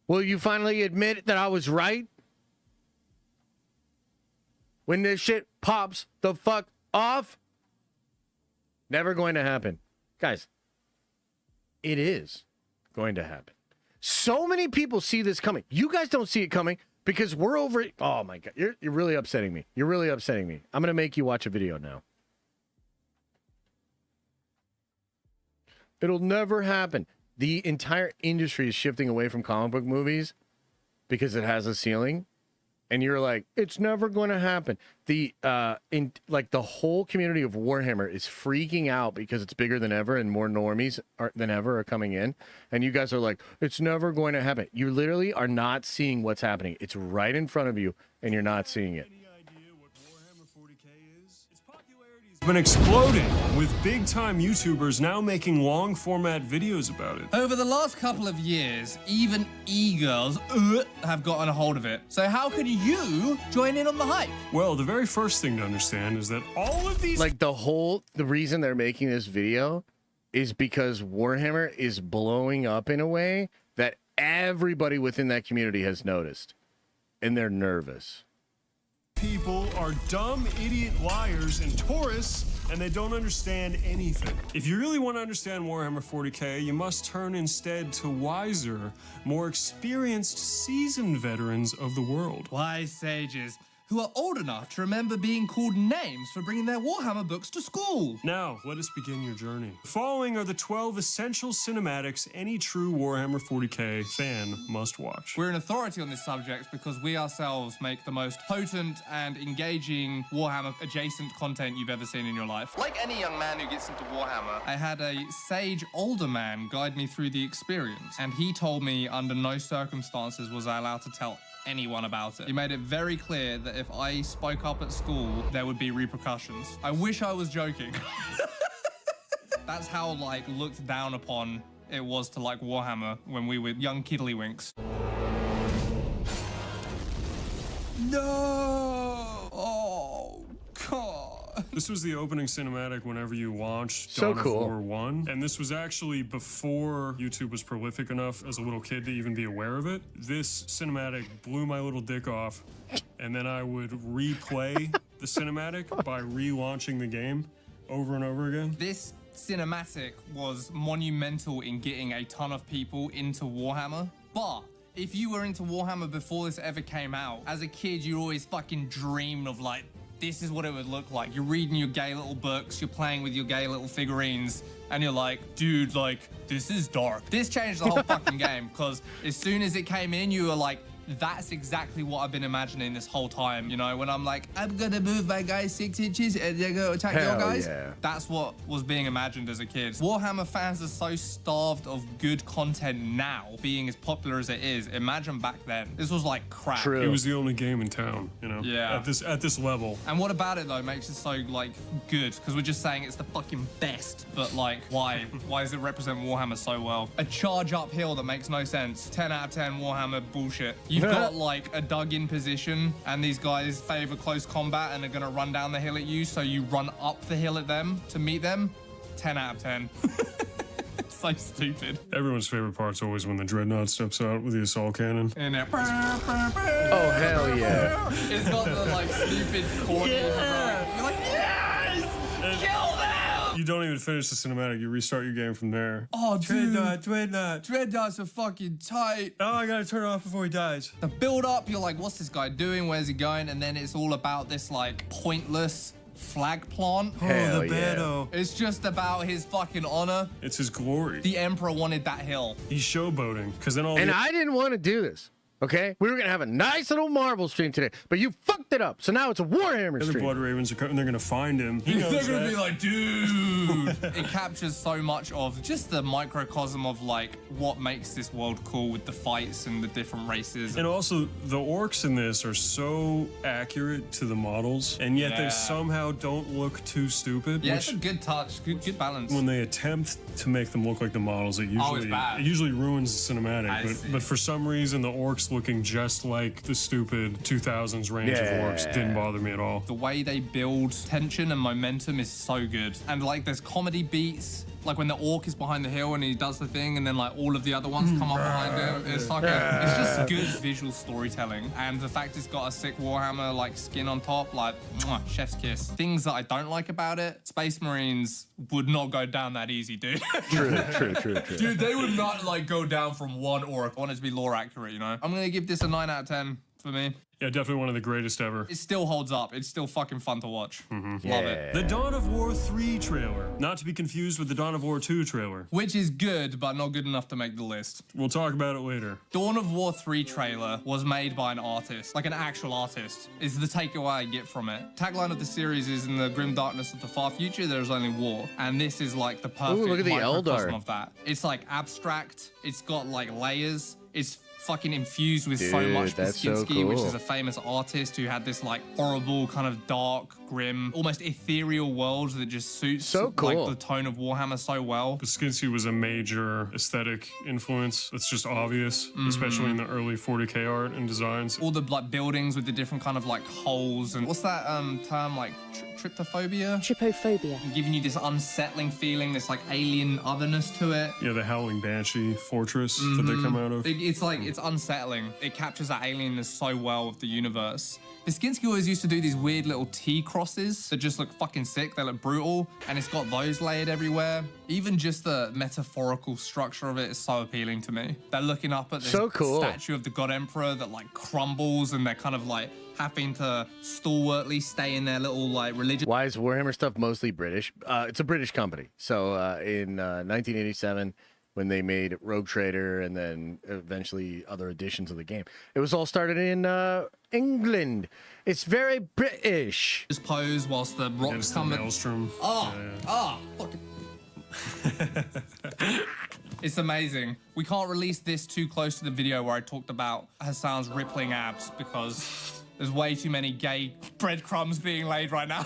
Will you finally admit that I was right? When this shit pops the fuck off? Never going to happen. Guys, it is going to happen. So many people see this coming. You guys don't see it coming because we're over it. Oh my God. You're really upsetting me. You're really upsetting me. I'm going to make you watch a video now. It'll never happen. The entire industry is shifting away from comic book movies because it has a ceiling. And you're like, it's never going to happen. The whole community of Warhammer is freaking out because it's bigger than ever and more normies than ever are coming in. And you guys are like, it's never going to happen. You literally are not seeing what's happening. It's right in front of you, and you're not seeing it. Been exploding with big-time YouTubers now making long-format videos about it. Over the last couple of years, even e-girls have gotten a hold of it. So how can you join in on the hype? Well, the very first thing to understand is that all of these... Like, the reason they're making this video is because Warhammer is blowing up in a way that everybody within that community has noticed. And they're nervous. People are dumb, idiot liars and tourists, and they don't understand anything. If you really want to understand Warhammer 40K, you must turn instead to wiser, more experienced, seasoned veterans of the world. Wise sages who are old enough to remember being called names for bringing their Warhammer books to school. Now, let us begin your journey. The following are the 12 essential cinematics any true Warhammer 40k fan must watch. We're an authority on this subject because we ourselves make the most potent and engaging Warhammer adjacent content you've ever seen in your life. Like any young man who gets into Warhammer, I had a sage older man guide me through the experience, and he told me under no circumstances was I allowed to tell anyone about it. He made it very clear that if I spoke up at school, there would be repercussions. I wish I was joking. That's how, like, looked down upon it was to like Warhammer when we were young kiddlywinks. No! Oh, God. This was the opening cinematic whenever you launched So Dawn cool. of War 1. And this was actually before YouTube was prolific enough as a little kid to even be aware of it. This cinematic blew my little dick off. And then I would replay the cinematic by relaunching the game over and over again. This cinematic was monumental in getting a ton of people into Warhammer, but if you were into Warhammer before this ever came out, as a kid, you always fucking dreamed of like, this is what it would look like. You're reading your gay little books, you're playing with your gay little figurines, and you're like, dude, like, this is dark. This changed the whole fucking game, because as soon as it came in, you were like, that's exactly what I've been imagining this whole time. You know, when I'm like, I'm gonna move my guys 6 inches and they're gonna attack your Hell guys. yeah. That's what was being imagined as a kid. Warhammer fans are so starved of good content now, being as popular as it is. Imagine back then. This was like crack. True. It was the only game in town, you know? Yeah. At this level. And what about it though makes it so like good? Because we're just saying it's the fucking best. But like, why? Why does it represent Warhammer so well? A charge uphill that makes no sense. 10 out of 10 Warhammer bullshit. You've got like a dug-in position, and these guys favor close combat and are gonna run down the hill at you, so you run up the hill at them to meet them. 10 out of 10. It's so stupid. Everyone's favorite part's always when the Dreadnought steps out with the assault cannon. And it, Oh, hell yeah. it's got the like stupid corny. You're like, yes! Kill them! You don't even finish the cinematic, you restart your game from there. Oh, dude. Dreadnought. Dreadnoughts are fucking tight. Oh, I gotta turn it off before he dies. The build up, you're like, what's this guy doing? Where's he going? And then it's all about this like pointless flag plant. Hell the yeah. battle. It's just about his fucking honor. It's his glory. The Emperor wanted that hill. He's showboating, because then all And the... I didn't want to do this. Okay, we were gonna have a nice little Marvel stream today, but you fucked it up. So now it's a Warhammer The stream. Blood Ravens are coming, they're gonna find him. He knows They're gonna that. be like, dude. It captures so much of just the microcosm of like what makes this world cool with the fights and the different races. And also, the orcs in this are so accurate to the models, and yet Yeah. they somehow don't look too stupid. Yeah, which, it's a good touch, good balance. when they attempt to make them look like the models, it usually bad. it usually ruins the I cinematic. see. But for some reason, the orcs looking just like the stupid 2000s range of Yeah. orcs didn't bother me at all. The way they build tension and momentum is so good. And like there's comedy beats, like when the orc is behind the hill and he does the thing and then like all of the other ones come up behind him. It's like it's just good visual storytelling. And the fact it's got a sick Warhammer like skin on top, like mwah, chef's kiss. Things that I don't like about it, Space Marines would not go down that easy, dude. True. Dude, they would not like go down from one orc. I want it to be lore accurate, you know? I'm gonna give this a 9 out of 10 for me. Yeah, definitely one of the greatest ever. It still holds up. It's still fucking fun to watch. Love it. The Dawn of War 3 trailer. Not to be confused with the Dawn of War 2 trailer. Which is good, but not good enough to make the list. We'll talk about it later. Dawn of War 3 trailer was made by an artist, like an actual artist, is the takeaway I get from it. Tagline of the series is, in the grim darkness of the far future, there is only war. And this is like the perfect look at the microcosm Eldar. of that. It's like abstract, it's got like layers, it's fucking infused with so Dude, much that's so Basinski, which cool. is a famous artist who had this like horrible kind of dark, grim, almost ethereal world that just suits So cool. like the tone of Warhammer so well. Basinski was a major aesthetic influence. That's just obvious, especially in the early 40k art and designs. All the like buildings with the different kind of like holes and what's that term like tryptophobia? Trypophobia. Giving you this unsettling feeling, this like alien otherness to it. Yeah, the Howling Banshee fortress that they come out of. It's like, it's unsettling. It captures that alienness so well of the universe. Basinski always used to do these weird little T crosses that just look fucking sick. They look brutal, and it's got those layered everywhere. Even just the metaphorical structure of it is so appealing to me. They're looking up at this So cool. statue of the God Emperor that like crumbles, and they're kind of like having to stalwartly stay in their little like religion. Why is Warhammer stuff mostly British? It's a British company. So in 1987, when they made Rogue Trader and then eventually other editions of the game, it was all started in England. It's very British. Just pose whilst the rocks come. Maelstrom. Fucking. It's amazing. We can't release this too close to the video where I talked about Hassan's rippling abs because there's way too many gay breadcrumbs being laid right now.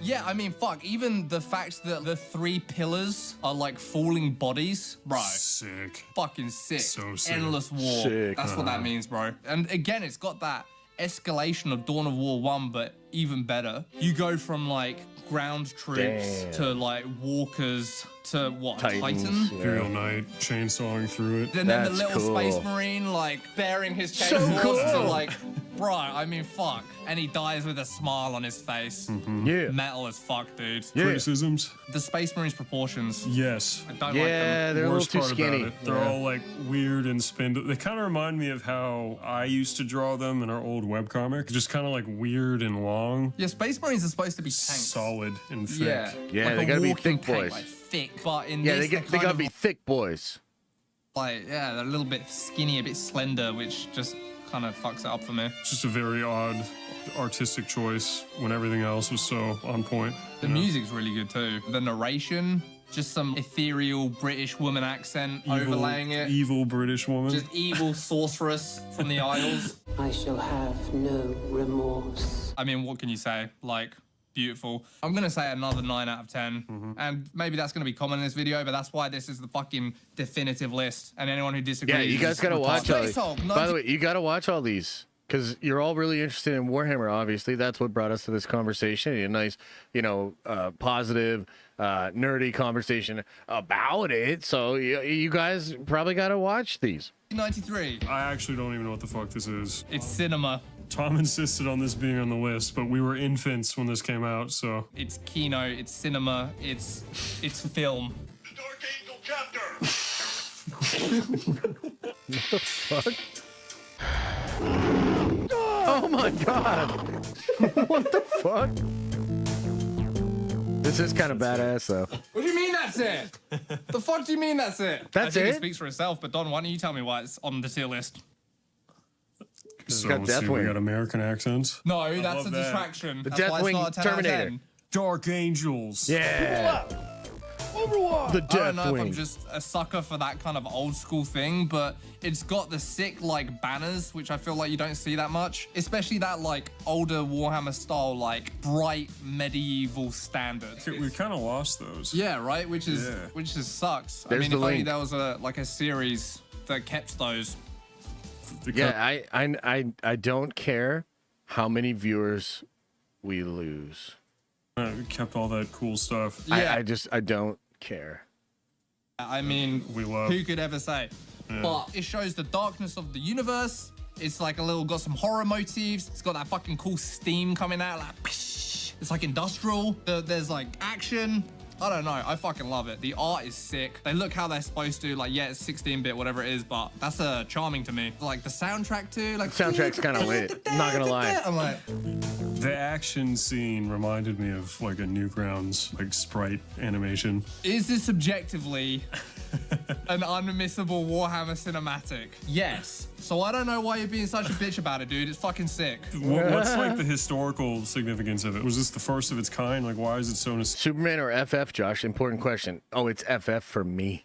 Yeah, I mean, fuck. Even the fact that the 3 pillars are like falling bodies, bro. Sick. Fucking sick. So sick. Endless war. Sick. That's what that means, bro. And again, it's got that escalation of Dawn of War 1, but even better. You go from like ground troops to like walkers to what? Titans, Titan? yeah. Imperial Knight chainsawing through it. And then the That's little cool. Space Marine like bearing his So chainsaws cool. to like, bro, I mean, fuck. And he dies with a smile on his face. Yeah. Metal as fuck, dude. Yeah. Criticisms? The Space Marine's proportions. Yes. I don't like Yeah, them. they're a little Worst too part about skinny. it, they're all like weird and spindle. They kind of remind me of how I used to draw them in our old webcomic. Just kind of like weird and long. Yeah, Space Marines are supposed to be tanks. Solid and thick. Yeah. Yeah, like they a gotta be walking thick tank, boys. Like thick, but in Yeah, this, they they're gotta be thick boys. like, yeah, they're a little bit skinny, a bit slender, which just kind of fucks it up for me. It's just a very odd artistic choice when everything else was so on point. The music's really good too. The narration, just some ethereal British woman accent overlaying it. Evil British woman. Just evil sorceress from the Isles. I shall have no remorse. I mean, what can you say? Like, beautiful. I'm gonna say another 9 out of 10. And maybe that's gonna be common in this video, but that's why this is the fucking definitive list. And anyone who disagrees. Yeah, you guys is gotta watch all retarded. these. Space Hulk, By the way, you gotta watch all these because you're all really interested in Warhammer. Obviously, that's what brought us to this conversation. A nice, positive, nerdy conversation about it. So you guys probably gotta watch these. 93. I actually don't even know what the fuck this is. It's cinema. Tom insisted on this being on the list, but we were infants when this came out, so. It's kino. It's cinema. It's film. The Dark Angel chapter. Fuck. Oh my god! What the fuck? This is kind of badass, though. What do you mean that's it? The fuck do you mean that's it? That's I think it? It speaks for itself, but Don, why don't you tell me why it's on the tier list? So got let's see, we Deathwing. got American accents. No, that's love a that. distraction. The That's why it's Deathwing not a 10 out of Terminator. 10. Dark Angels. Yeah. The I don't know if I'm Deathwing. just a sucker for that kind of old school thing, but it's got the sick like banners, which I feel like you don't see that much, especially that like older Warhammer style, like bright medieval standards. We kind of lost those. Yeah, right. Which is Yeah. which just sucks. There's I mean, the if only link. there was a series that kept those. Yeah, I don't care how many viewers we lose. We kept all that cool stuff. Yeah. I don't care. I mean, We love- who could ever say? But it shows the darkness of the universe. It's like got some horror motifs. It's got that fucking cool steam coming out. Like, it's like industrial. There's like action. I don't know. I fucking love it. The art is sick. They look how they're supposed to. Like, yeah, it's 16-bit, whatever it is, but that's charming to me. Like the soundtrack too. Like Soundtrack's kind of lit. I'm not gonna lie. I'm like, The action scene reminded me of like a Newgrounds like sprite animation. is this objectively an unmissable Warhammer cinematic? Yes. So I don't know why you're being such a bitch about it, dude. It's fucking sick. What's like the historical significance of it? Was this the first of its kind? Like, why is it so Superman or FF, Josh? Important question. Oh, it's FF for me.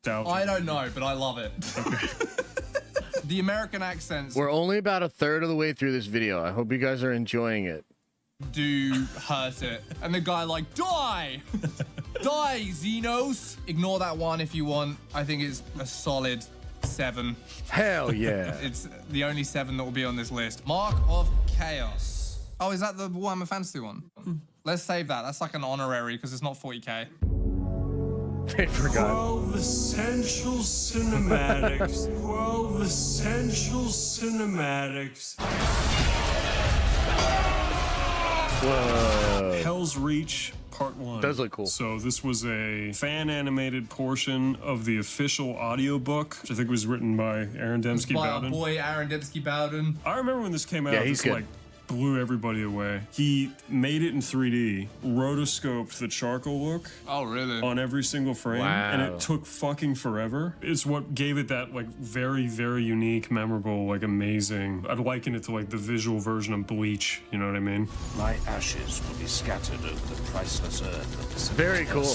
nostalgic? I don't know, but I love it. The American accents We're only about a third of the way through this video. I hope you guys are enjoying it. do hurt it. And the guy like, die! Die, Xenos! Ignore that one if you want. I think it's a solid 7. Hell yeah. It's the only 7 that will be on this list. Mark of Chaos. Oh, is that the Warhammer Fantasy one? Let's save that. That's like an honorary because it's not 40k. I forgot. 12 essential cinematics. 12 essential cinematics. Whoa. Hell's Reach Part 1. Does look cool. So this was a fan-animated portion of the official audiobook, which I think was written by Aaron Dembski By our Bowden. boy Aaron Dembski Bowden. I remember when this came out, Yeah, he's this good. like blew everybody away. He made it in 3D, rotoscoped the charcoal look Oh, really? on every single frame, and Wow. it took fucking forever. It's what gave it that like very, very unique, memorable, like amazing. I'd liken it to like the visual version of Bleach. You know what I mean? My ashes will be scattered over the priceless earth of the Very cool.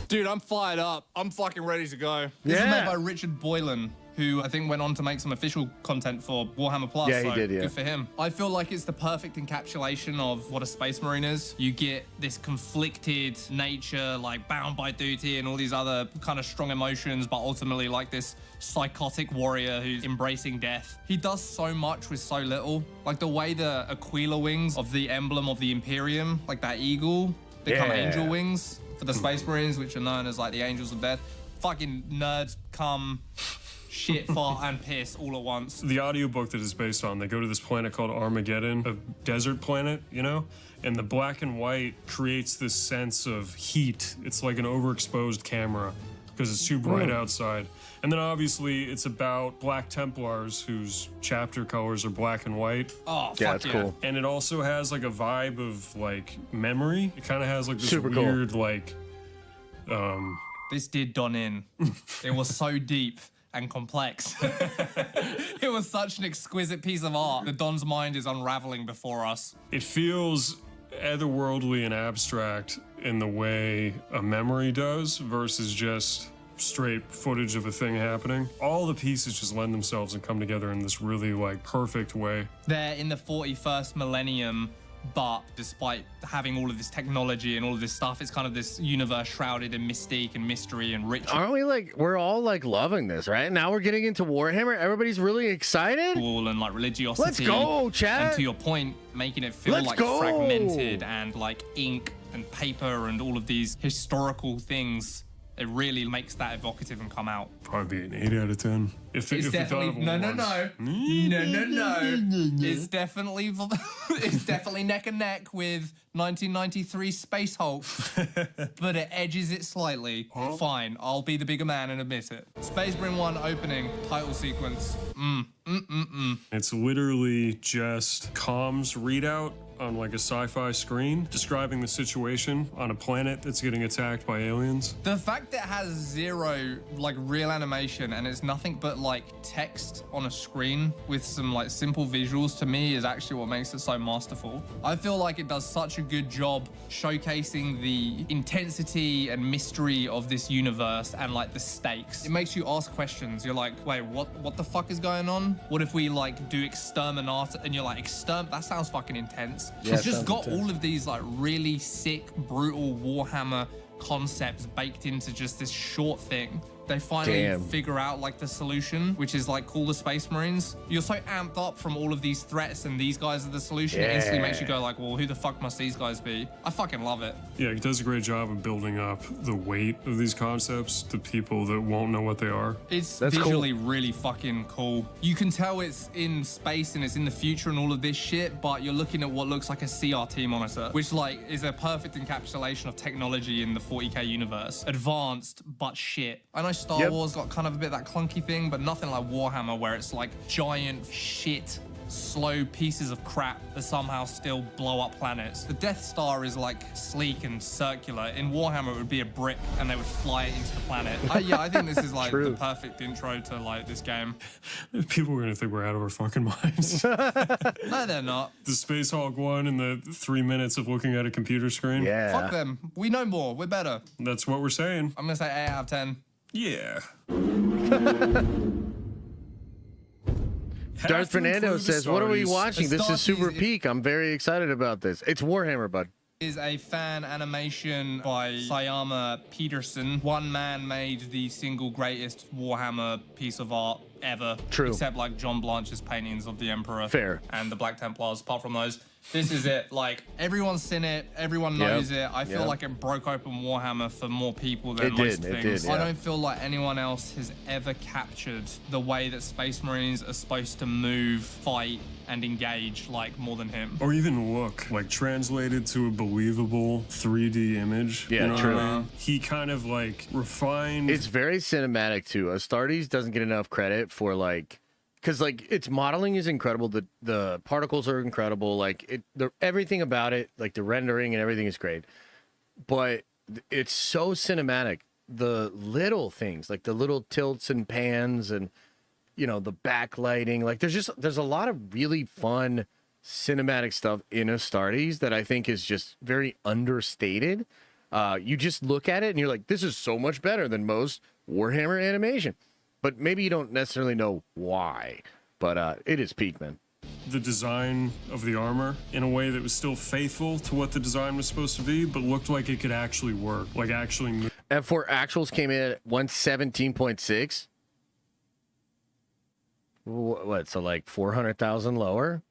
Dude, I'm fired up. I'm fucking ready to go. This Yeah. is made by Richard Boylan, who I think went on to make some official content for Warhammer Plus. Yeah, he so did, yeah. Good for him. I feel like it's the perfect encapsulation of what a Space Marine is. You get this conflicted nature, like bound by duty and all these other kind of strong emotions, but ultimately like this psychotic warrior who's embracing death. He does so much with so little. Like the way the Aquila wings of the emblem of the Imperium, like that eagle, become Yeah. angel wings for the Space Marines, which are known as like the Angels of Death. Fucking nerds come shit, fart, and piss all at once. The audiobook that is based on, they go to this planet called Armageddon, a desert planet, you know? And the black and white creates this sense of heat. It's like an overexposed camera because it's too bright outside. And then obviously it's about Black Templars whose chapter colors are black and white. Oh, Yeah, fuck it's yeah. cool. And it also has like a vibe of like memory. It kind of has like this Super cool. weird like This did Don in. It was so deep and complex. It was such an exquisite piece of art. The Don's mind is unraveling before us. it feels otherworldly and abstract in the way a memory does versus just straight footage of a thing happening. All the pieces just lend themselves and come together in this really like perfect way. They're in the 41st millennium, but despite having all of this technology and all of this stuff, it's kind of this universe shrouded in mystique and mystery and ritual Aren't we like, we're all like loving this, right? Now we're getting into Warhammer. Everybody's really excited. and like religiosity. Let's go, Chad. And to your point, making it feel Let's like go. fragmented and like ink and paper and all of these historical things. It really makes that evocative and come out. Probably be an 8 out of 10. If It's we thought definitely of no. It's definitely neck and neck with 1993 Space Hulk, but it edges it slightly. Fine, I'll be the bigger man and admit it. Space Marine 1 opening title sequence. It's literally just comms readout on like a sci-fi screen describing the situation on a planet that's getting attacked by aliens. The fact that it has zero like real animation and it's nothing but like text on a screen with some like simple visuals, to me is actually what makes it so masterful. I feel like it does such a good job showcasing the intensity and mystery of this universe and like the stakes. It makes you ask questions. You're like, wait, what the fuck is going on? What if we like do exterminate? And you're like, that sounds fucking intense. Yeah, It's it just sounds got intense. all of these like really sick, brutal Warhammer concepts baked into just this short thing. They finally Damn. figure out like the solution, which is like call the Space Marines. You're so amped up from all of these threats and these guys are the solution. It instantly makes you go like, well, who the fuck must these guys be? I fucking love it. Yeah, it does a great job of building up the weight of these concepts to people that won't know what they are. It's That's visually really fucking cool. You can tell it's in space and it's in the future and all of this shit, but you're looking at what looks like a CRT monitor, which like is a perfect encapsulation of technology in the 40K universe. Advanced, but shit. I know Star Yep. Wars got kind of a bit of that clunky thing, but nothing like Warhammer where it's like giant shit, slow pieces of crap that somehow still blow up planets. The Death Star is like sleek and circular. In Warhammer, it would be a brick and they would fly it into the planet. I think this is like True. the perfect intro to like this game. People are gonna think we're out of our fucking minds. No, they're not. The Space Hulk one in the 3 minutes of looking at a computer screen. Yeah. Fuck them. We know more. We're better. That's what we're saying. I'm gonna say 8 out of 10. Yeah. Darth Fernando says, what are we watching? This is super Astartes- peak. I'm very excited about this. It's Warhammer, bud. Is a fan animation by Sayama Peterson. One man made the single greatest Warhammer piece of art ever. True. Except like John Blanche's paintings of the Emperor. Fair. And the Black Templars. Apart from those, This is it. Like, everyone's seen it. Everyone knows it. I feel like it broke open Warhammer for more people than most things. I don't feel like anyone else has ever captured the way that Space Marines are supposed to move, fight, and engage, like, more than him. Or even look, like, translated to a believable 3D image. Yeah, you know true. What I mean? He kind of, like, refined... It's very cinematic, too. Astartes doesn't get enough credit for, like... Because, like, its modeling is incredible. The particles are incredible. Like, everything about it, like, the rendering and everything is great. But it's so cinematic. The little things, like the little tilts and pans and, you know, the backlighting. Like, there's a lot of really fun cinematic stuff in Astartes that I think is just very understated. You just look at it and you're like, this is so much better than most Warhammer animation. But maybe you don't necessarily know why. But it is peak, man. The design of the armor in a way that was still faithful to what the design was supposed to be, but looked like it could actually work, like actually move. F4 actuals came in at 117.6. What? So like 400,000 lower?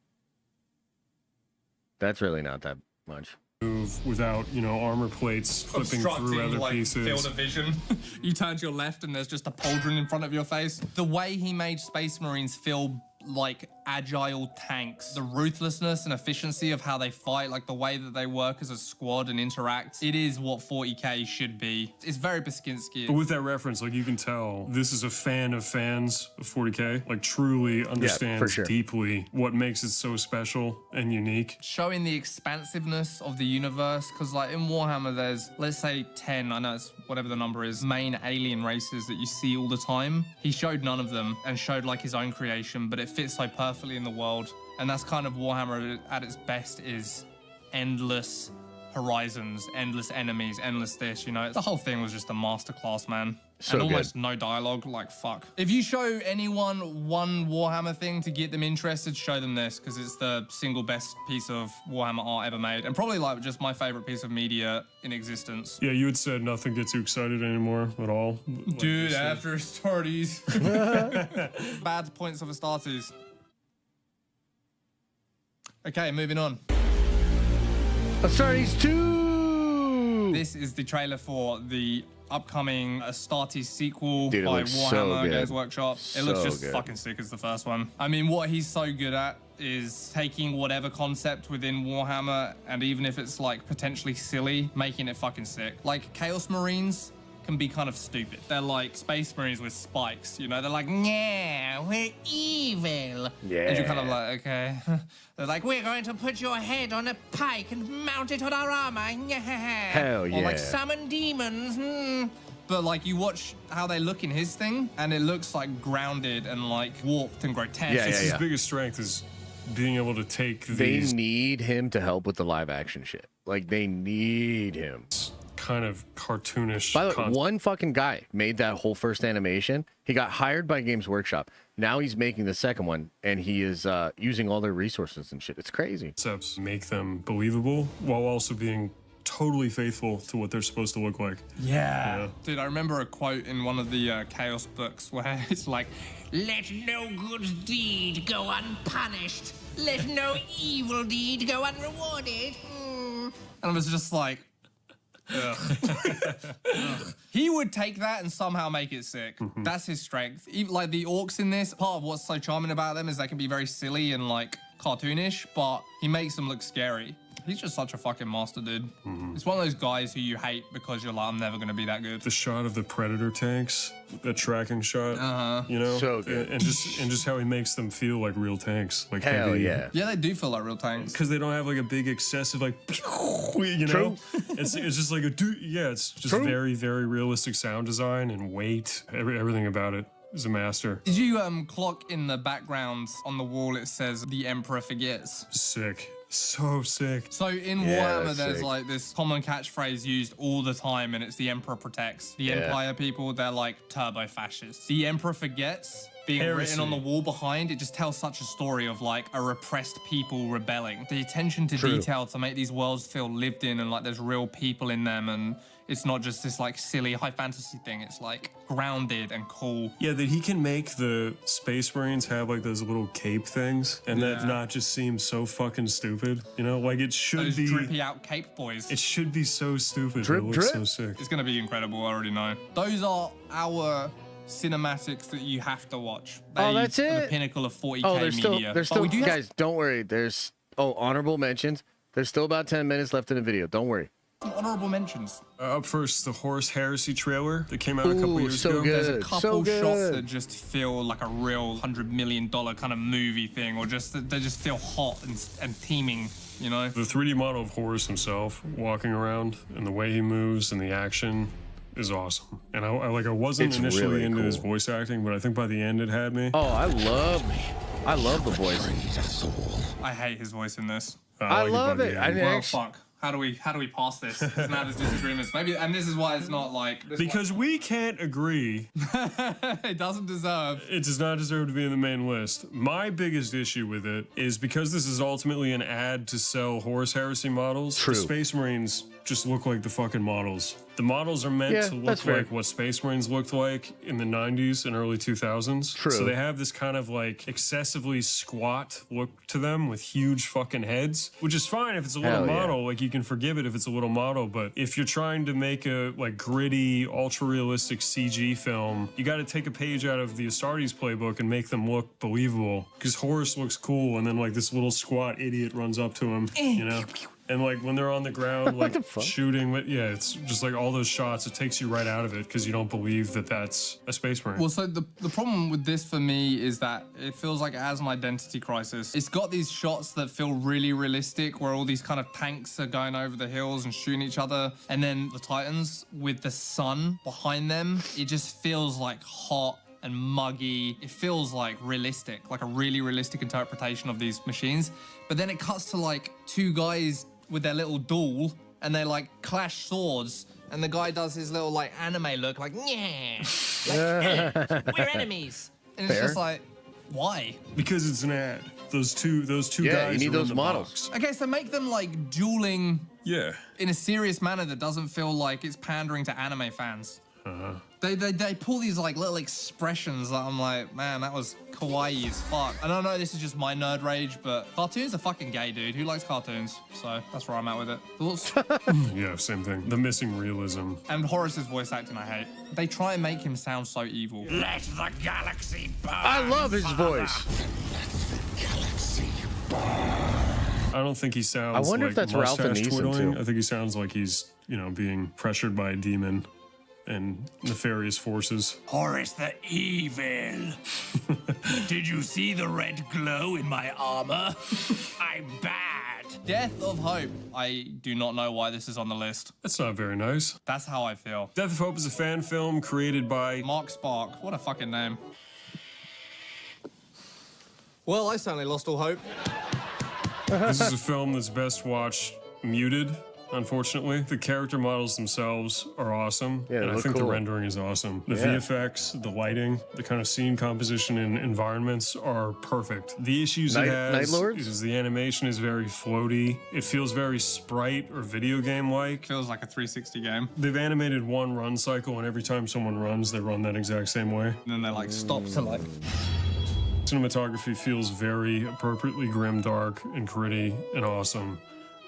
That's really not that much. Move without, you know, armor plates flipping through other like, pieces. Field of vision. You turn to your left and there's just a pauldron in front of your face. The way he made Space Marines feel like agile tanks, the ruthlessness and efficiency of how they fight, like the way that they work as a squad and interact, it is what 40k should be. It's very Basinski. But with that reference, like, you can tell this is a fan of fans of 40k, like truly understands deeply what makes it so special and unique. Showing the expansiveness of the universe, because like in Warhammer there's, let's say 10, I know it's whatever the number is, main alien races that you see all the time. He showed none of them and showed like his own creation, but it fits so perfectly in the world. And that's kind of Warhammer at its best, is endless horizons, endless enemies, endless this, you know. The whole thing was just a masterclass, man. So and almost no dialogue, like fuck. If you show anyone one Warhammer thing to get them interested, show them this, because it's the single best piece of Warhammer art ever made, and probably like just my favorite piece of media in existence. Yeah, you had said nothing gets you excited anymore at all. Like, dude, after Astartes. Bad points of Astartes. Okay, moving on. Astartes 2! This is the trailer for the upcoming Astartes sequel Dude, by Warhammer Games so Workshop. It looks just fucking sick as the first one. I mean, what he's so good at is taking whatever concept within Warhammer, and even if it's like potentially silly, making it fucking sick. Like Chaos Marines can be kind of stupid. They're like Space Marines with spikes, you know? They're like, yeah, we're evil. Yeah. And you're kind of like, okay. They're like, we're going to put your head on a pike and mount it on our armor. Hell yeah. Or like summon demons. But like you watch how they look in his thing, and it looks like grounded and like warped and grotesque. Yeah, It's his biggest strength is being able to take They these need him to help with the live action shit. Like, they need him. kind of cartoonish. By the way, one fucking guy made that whole first animation. He got hired by Games Workshop. Now he's making the second one, and he is using all their resources and shit. It's crazy. Concepts make them believable while also being totally faithful to what they're supposed to look like. Yeah. Dude, I remember a quote in one of the Chaos books where it's like, let no good deed go unpunished. Let no evil deed go unrewarded. and I was just like, ugh. Ugh. He would take that and somehow make it sick. That's his strength. Even, like the orcs in this, part of what's so charming about them is they can be very silly and like cartoonish, but he makes them look scary. He's just such a fucking master, dude. It's one of those guys who you hate because you're like, I'm never gonna be that good. The shot of the Predator tanks, that tracking shot, you know, so good. and just how he makes them feel like real tanks, like Hell heavy. yeah. Yeah, they do feel like real tanks. Because they don't have like a big excessive like, you know, it's just like a it's just very, very realistic sound design and weight. Everything about it is a master. Did you clock in the background on the wall it says the Emperor forgets? Sick. So sick. So in Warhammer, there's like this common catchphrase used all the time, and it's the Emperor protects. The Empire people, they're like turbo fascists. The Emperor forgets being written on the wall behind. It just tells such a story of like a repressed people rebelling. The attention to detail to make these worlds feel lived in and like there's real people in them, and It's not just this like silly high fantasy thing. It's like grounded and cool. Yeah, that he can make the Space Marines have like those little cape things, and that not just seem so fucking stupid. You know, like it should Those be drippy out cape boys. It should be so stupid. Drip, but it looks drip. so sick. It's gonna be incredible. I already know. Those are our cinematics that you have to watch. Oh, that's are it? The pinnacle of 40K Oh, there's media. still, there's But still, we do have- guys, don't worry. There's, honorable mentions. There's still about 10 minutes left in the video. Don't worry. some honorable mentions. Up first, the Horse Heresy trailer that came out a couple years so ago. good. There's a couple so shots good. that just feel like a real $100 million kind of movie thing, or just they just feel hot and teeming, you know? The 3D model of Horus himself walking around and the way he moves and the action is awesome. And I wasn't It's initially really into his cool. voice acting, but I think by the end it had me. Oh, I love the voice. I hate his voice in this. I like love by it. the I end. mean, Well, actually, fuck. How do we pass this? There's now there's disagreements. Maybe, and this is why it's not like Because we can't agree. it doesn't deserve. It does not deserve to be in the main list. My biggest issue with it is because this is ultimately an ad to sell Horus Heresy models. True. The Space Marines just look like the fucking models. The models are meant Yeah, to that's look fair. like what Space Marines looked like in the 90s and early 2000s. True. So they have this kind of like excessively squat look to them with huge fucking heads, which is fine if it's a little Hell yeah. model. Like you can forgive it if it's a little model, but if you're trying to make a like gritty, ultra realistic CG film, you got to take a page out of the Astartes playbook and make them look believable. Because Horus looks cool, and then like this little squat idiot runs up to him, you know. And like when they're on the ground, like the fuck? shooting, yeah, it's just like all those shots. It takes you right out of it because you don't believe that that's a Space Marine. Well, so the problem with this for me is that it feels like it has an identity crisis. It's got these shots that feel really realistic, where all these kind of tanks are going over the hills and shooting each other, and then the Titans with the sun behind them. It just feels like hot and muggy. It feels like realistic, like a really realistic interpretation of these machines. But then it cuts to like two guys with their little duel, and they like clash swords, and the guy does his little like anime look, like Yeah. We're enemies. and it's Fair. just like, why? Because it's an ad. Those two Yeah, guys. you need are in those the models. box. Okay, so make them like dueling Yeah. in a serious manner that doesn't feel like it's pandering to anime fans. They pull these like little expressions that I'm like, man, that was kawaii as fuck. I don't know, this is just my nerd rage, but cartoons are fucking gay, dude. Who likes cartoons? So that's where I'm at with it. Thoughts? Yeah, same thing. The missing realism. And Horus's voice acting I hate. They try and make him sound so evil. Let the galaxy burn. I love his voice. I don't think he sounds I wonder like if that's Ralph and mustache Neeson, twiddling. too. I think he sounds like he's, being pressured by a demon and nefarious forces. Horus the evil. Did you see the red glow in my armor? I'm bad. Death of Hope. I do not know why this is on the list. That's not very nice. That's how I feel. Death of Hope is a fan film created by... Mark Spark. What a fucking name. Well, I certainly lost all hope. This is a film that's best watched muted, unfortunately. The character models themselves are awesome, Yeah, they and I look think the cool. rendering is awesome. The Yeah. VFX, the lighting, the kind of scene composition and environments are perfect. The issues Night it has Lords? is the animation is very floaty. It feels very sprite or video game-like. Feels like a 360 game. They've animated one run cycle, and every time someone runs, they run that exact same way. And then they like stop to like. Cinematography feels very appropriately grim, dark, and gritty, and awesome.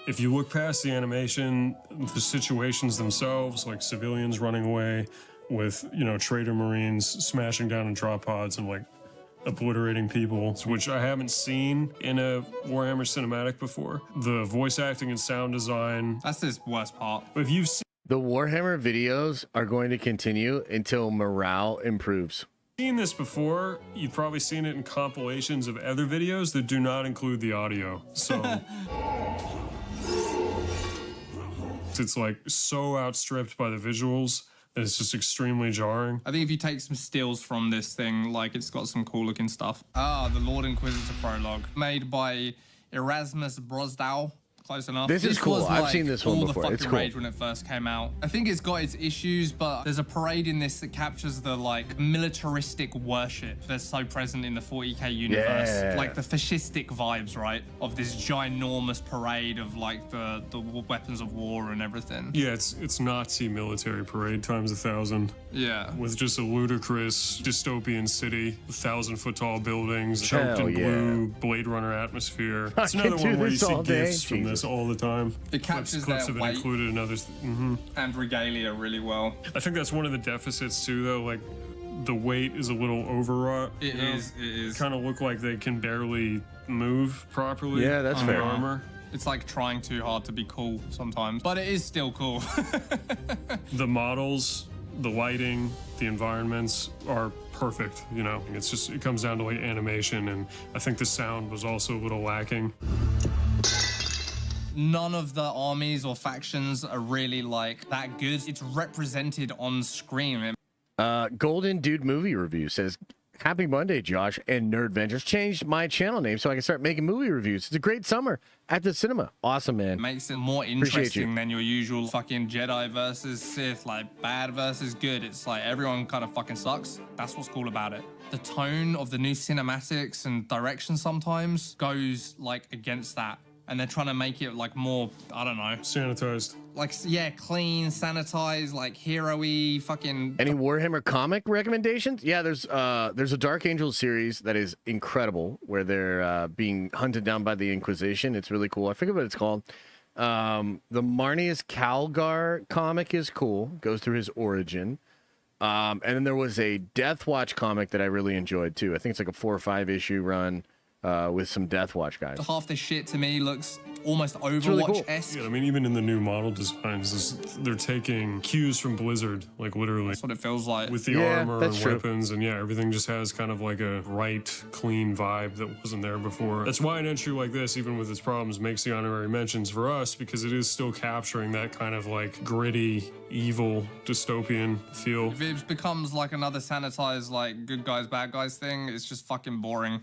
If you look past the animation, the situations themselves, like civilians running away with, traitor Marines smashing down in drop pods and like obliterating people, which I haven't seen in a Warhammer cinematic before. The voice acting and sound design. That's his worst part. If you've seen The Warhammer videos are going to continue until morale improves. this before, you've probably seen it in compilations of other videos that do not include the audio. So it's like so outstripped by the visuals that it's just extremely jarring. I think if you take some stills from this thing, like it's got some cool looking stuff. Ah, the Lord Inquisitor prologue, made by Erasmus Brosdow. Close enough. This is cool. Was, I've like, seen this one all before. The It's fucking cool. rage when it first came out. I think it's got its issues, but there's a parade in this that captures the like militaristic worship that's so present in the 40k universe. Yeah. Like the fascistic vibes, right? Of this ginormous parade of like the weapons of war and everything. Yeah, it's Nazi military parade times 1,000. Yeah. With just a ludicrous dystopian city, 1,000-foot tall buildings, Hell choked in yeah. blue, Blade Runner atmosphere. It's I another can do one where you this see all day, gifts from Jesus. this all the time. It captures clips their of it weight. included in others. And regalia really well. I think that's one of the deficits too, though. Like the weight is a little overwrought. It is. Kind of look like they can barely move properly. Yeah, that's on fair. the armor. It's like trying too hard to be cool sometimes, but it is still cool. The models, the lighting, the environments are perfect. You know, it's just it comes down to like animation, and I think the sound was also a little lacking. None of the armies or factions are really like that good. It's represented on screen. Golden Dude Movie Review says, "Happy Monday, Josh and Nerd Vengers. Changed my channel name so I can start making movie reviews. It's a great summer at the cinema. Awesome, man. It makes it more Appreciate interesting you. than your usual fucking Jedi versus Sith, like bad versus good. It's like everyone kind of fucking sucks. That's what's cool about it. The tone of the new cinematics and direction sometimes goes like against that. And they're trying to make it like more, I don't know, Sanitized. like, yeah, clean, sanitized, like hero-y, fucking... Any Warhammer comic recommendations? Yeah, there's a Dark Angel series that is incredible where they're being hunted down by the Inquisition. It's really cool. I forget what it's called. The Marnius Calgar comic is cool. Goes through his origin. And then there was a Death Watch comic that I really enjoyed too. I think it's like a 4 or 5 issue run with some Death Watch guys. Half this shit to me looks almost really cool. Overwatch-esque. Yeah, I mean, even in the new model designs, they're taking cues from Blizzard, like literally. That's what it feels like. With the Yeah, armor that's and true. weapons, and yeah, everything just has kind of like a bright, clean vibe that wasn't there before. That's why an entry like this, even with its problems, makes the honorary mentions for us, because it is still capturing that kind of like gritty, evil, dystopian feel. If it becomes like another sanitized, like, good guys, bad guys thing, it's just fucking boring.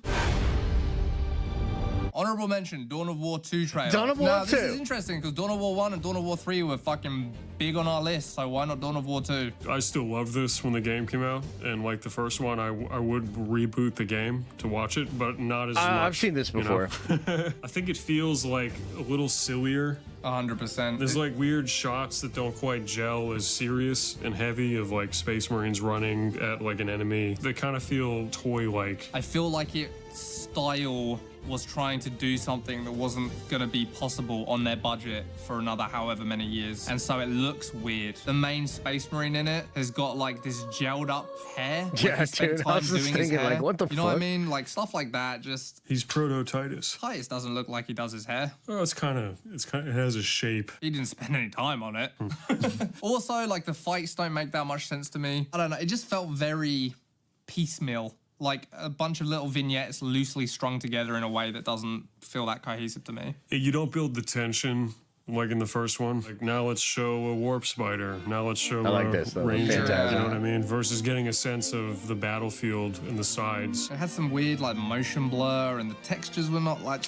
Honorable mention, Dawn of War 2 trailer. Dawn of War now, 2. This is interesting because Dawn of War 1 and Dawn of War 3 were fucking big on our list, so why not Dawn of War 2? I still love this when the game came out, and like the first one, I would reboot the game to watch it, but not as much. I've seen this you know? before. I think it feels like a little sillier. 100%. There's like weird shots that don't quite gel as serious and heavy of like Space Marines running at like an enemy. They kind of feel toy-like. I feel like its style was trying to do something that wasn't going to be possible on their budget for another however many years. And so it looks weird. The main Space Marine in it has got like this gelled up hair. Like Yeah, he spent dude, I was time just doing his thinking, like, hair. what the You know what I fuck? mean? Like stuff like that. Just He's Proto-Titus. Titus doesn't look like he does his hair. Oh, it has a shape. He didn't spend any time on it. Also, like the fights don't make that much sense to me. I don't know. It just felt very piecemeal. Like a bunch of little vignettes loosely strung together in a way that doesn't feel that cohesive to me. You don't build the tension like in the first one. Like, now let's show a warp spider. Now let's show I like a this, though. ranger. Fantastic. You know what I mean? Versus getting a sense of the battlefield and the sides. It had some weird like motion blur and the textures were not like,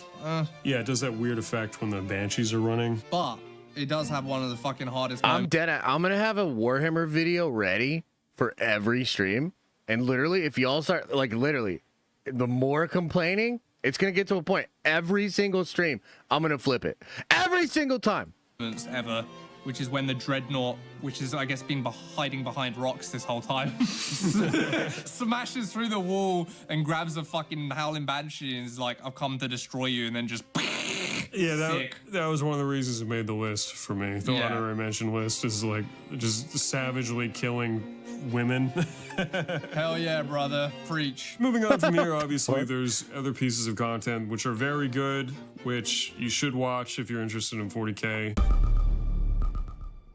Yeah, it does that weird effect when the banshees are running. but it does have one of the fucking hardest I'm moments. dead. I'm gonna have a Warhammer video ready for every stream, and literally, if y'all start like literally, the more complaining, it's gonna get to a point. Every single stream, I'm gonna flip it every single time. Ever, which is when the Dreadnought, which is I guess been hiding behind rocks this whole time, smashes through the wall and grabs a fucking Howling Banshee and is like, "I've come to destroy you," and then just Yeah, Sick. that was one of the reasons it made the list for me. The Yeah. honorary mention list is like just savagely killing women. hell yeah, brother, preach. Moving on from here, obviously, there's other pieces of content which are very good, which you should watch if you're interested in 40K.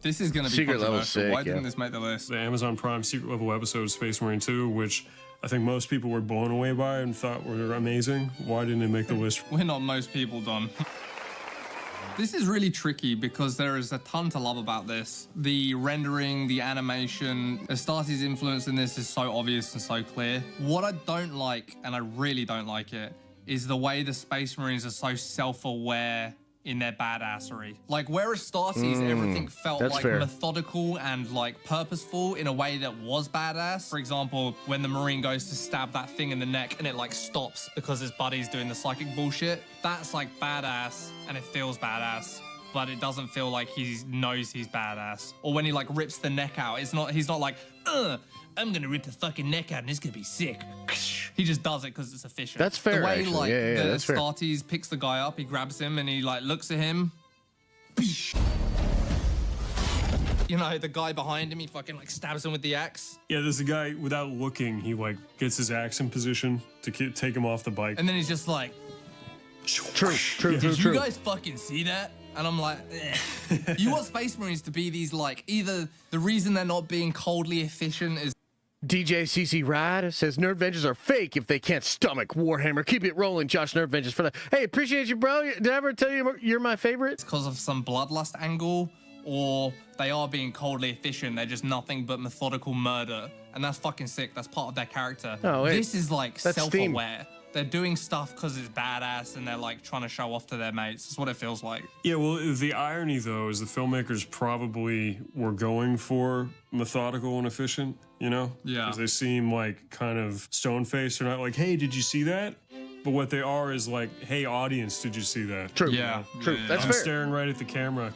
This is gonna be Secret level controversial. sick, Why yeah. didn't this make the list? The Amazon Prime secret level episode of Space Marine 2, which I think most people were blown away by and thought were amazing. Why didn't it make the list? We're not most people, Don. This is really tricky because there is a ton to love about this. The rendering, the animation, Astarte's influence in this is so obvious and so clear. What I don't like, and I really don't like it, is the way the Space Marines are so self-aware in their badassery. Like, whereas Starsies, everything felt that's like fair. methodical and like purposeful in a way that was badass. For example, when the Marine goes to stab that thing in the neck and it like stops because his buddy's doing the psychic bullshit, that's like badass and it feels badass, but it doesn't feel like he knows he's badass. Or when he like rips the neck out, he's not like, I'm gonna rip the fucking neck out and it's gonna be sick. He just does it because it's efficient. That's fair, The way actually. like Yeah, the that's fair. Starties picks the guy up, he grabs him and he like looks at him. You know, the guy behind him, he fucking like stabs him with the axe. Yeah, there's a guy, without looking, he like gets his axe in position to take him off the bike. And then he's just like, True. did you guys fucking see that? And I'm like, you want Space Marines to be these like, either the reason they're not being coldly efficient is DJ CC Ride says Nerdvengers are fake if they can't stomach Warhammer. Keep it rolling, Josh Nerdvengers for that. Hey, appreciate you, bro. Did I ever tell you you're my favorite? because of some bloodlust angle, or they are being coldly efficient. They're just nothing but methodical murder. And that's fucking sick. That's part of their character. Oh, wait. This is like That's Steam. self-aware. They're doing stuff because it's badass and they're like trying to show off to their mates. That's what it feels like. Yeah, well, the irony, though, is the filmmakers probably were going for methodical and efficient, you know? Yeah. Because they seem like kind of stone-faced. They're not like, hey, did you see that? But what they are is like, hey, audience, did you see that? True. Yeah. True. Yeah. That's I'm fair. staring right at the camera.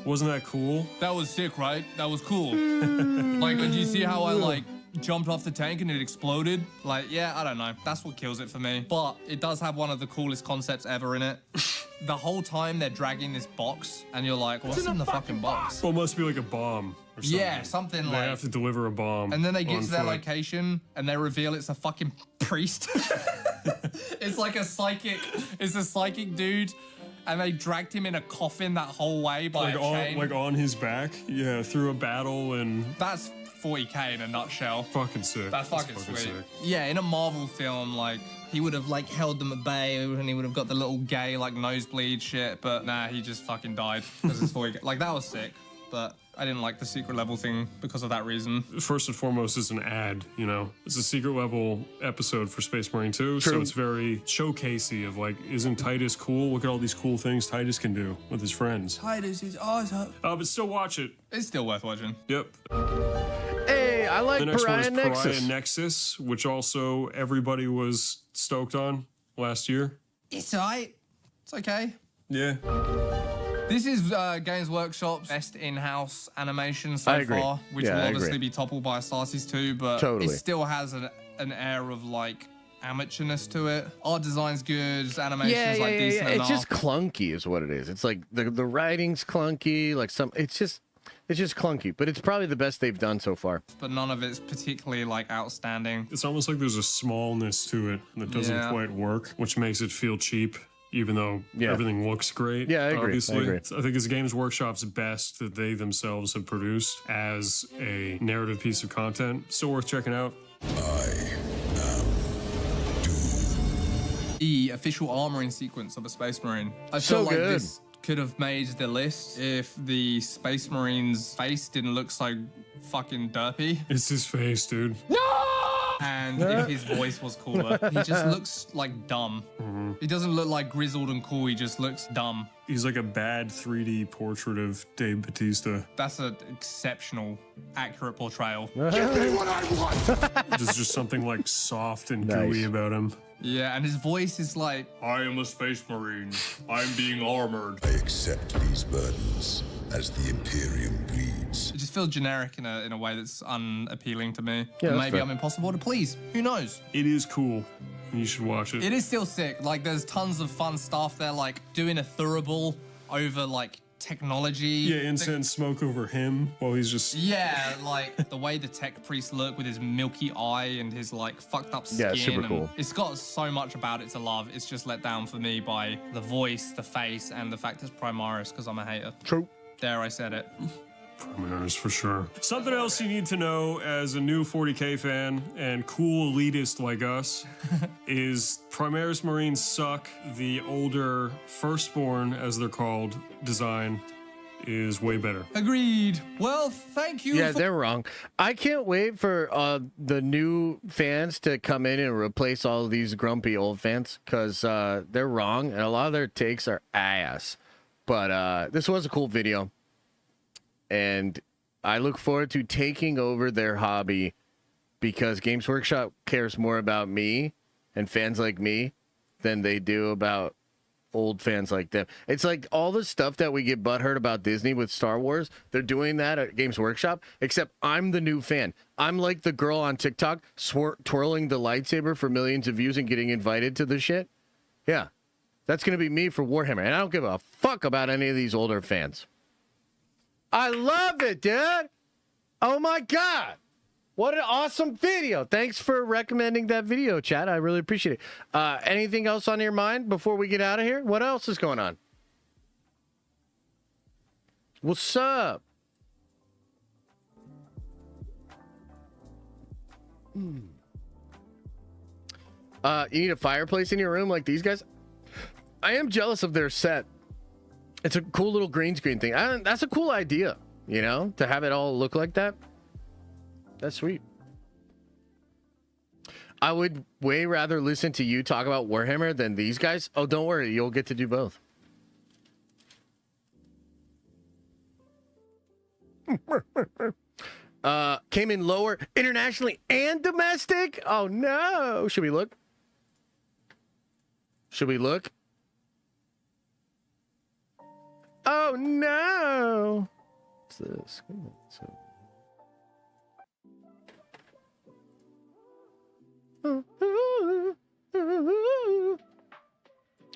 Wasn't that cool? That was sick, right? That was cool. Like, did you see how I like jumped off the tank and it exploded? Like, yeah, I don't know. That's what kills it for me. But it does have one of the coolest concepts ever in it. The whole time they're dragging this box and you're like, what's in the fucking box? Well, it must be like a bomb or something. Yeah, something They like. have to deliver a bomb. And then they get on to their foot. location and they reveal it's a fucking priest. It's like a psychic dude. And they dragged him in a coffin that whole way by a chain. Like on his back, yeah, through a battle, and That's 40K in a nutshell. fucking sick. That's fucking sweet. sick. Yeah, in a Marvel film, like, he would have, like, held them at bay and he would have got the little gay, like, nosebleed shit, but nah, he just fucking died because it's 40K. Like, that was sick, but I didn't like the secret level thing because of that reason. First and foremost, is an ad, you know? It's a secret level episode for Space Marine 2, so True. it's very showcasey of, like, isn't Titus cool? Look at all these cool things Titus can do with his friends. Titus is awesome. But still watch it. It's still worth watching. Yep. Hey, I like The next one Pariah is Nexus. Pariah Nexus, which also everybody was stoked on last year. It's alright. It's okay. Yeah. This is Games Workshop's best in-house animation so I agree. far, which Yeah, will I obviously agree. be toppled by Starsies 2, but Totally. it still has an air of, like, amateurness to it. Art design's good, animation's like decent It's enough. just clunky, is what it is. It's like the writing's clunky. Like it's just clunky, but it's probably the best they've done so far. But none of it's particularly, like, outstanding. It's almost like there's a smallness to it that doesn't Yeah. quite work, which makes it feel cheap, even though Yeah. everything looks great. Yeah, I agree. Obviously. I agree. I think it's Games Workshop's best that they themselves have produced as a narrative piece of content. Still worth checking out. The official armoring sequence of a Space Marine. I So feel like good. this could have made the list if the Space Marine's face didn't look so fucking derpy. It's his face, dude. And if his voice was cooler. He just looks like dumb. He doesn't look like grizzled and cool, he just looks dumb. He's like a bad 3D portrait of Dave Bautista. That's an exceptional, accurate portrayal. There's just something like soft and Nice. gooey about him. Yeah, and his voice is like, I am a Space Marine. I'm being armored. I accept these burdens as the Imperium bleeds. It just feels generic in a way that's unappealing to me. Yeah, that's Maybe fair. I'm impossible to please. Who knows? It is cool. You should watch it. It is still sick. Like, there's tons of fun stuff. They're like doing a thurible over like technology. Yeah, incense smoke over him while he's just... Yeah, like the way the tech priest look with his milky eye and his like fucked up skin. Yeah, it's super and cool. It's got so much about it to love. It's just let down for me by the voice, the face, and the fact it's Primaris because I'm a hater. True. There, I said it. Primaris for sure. Something else you need to know as a new 40K fan and cool elitist like us is Primaris Marines suck. The older Firstborn, as they're called, design is way better. Agreed. Well, thank you. Yeah, for they're wrong. I can't wait for the new fans to come in and replace all of these grumpy old fans because they're wrong and a lot of their takes are ass. But this was a cool video. And I look forward to taking over their hobby because Games Workshop cares more about me and fans like me than they do about old fans like them. It's like all the stuff that we get butthurt about Disney with Star Wars, they're doing that at Games Workshop, except I'm the new fan. I'm like the girl on TikTok twirling the lightsaber for millions of views and getting invited to the shit. Yeah, that's going to be me for Warhammer, and I don't give a fuck about any of these older fans. I love it, dude. Oh my God. What an awesome video. Thanks for recommending that video, chat. I really appreciate it. Anything else on your mind before we get out of here? What else is going on? What's up? You need a fireplace in your room like these guys? I am jealous of their set. It's a cool little green screen thing. That's a cool idea, you know, to have it all look like that. That's sweet. I would way rather listen to you talk about Warhammer than these guys. Oh, don't worry. You'll get to do both. Came in lower internationally and domestic. Oh, no. Should we look? Should we look? Oh, no. What's this?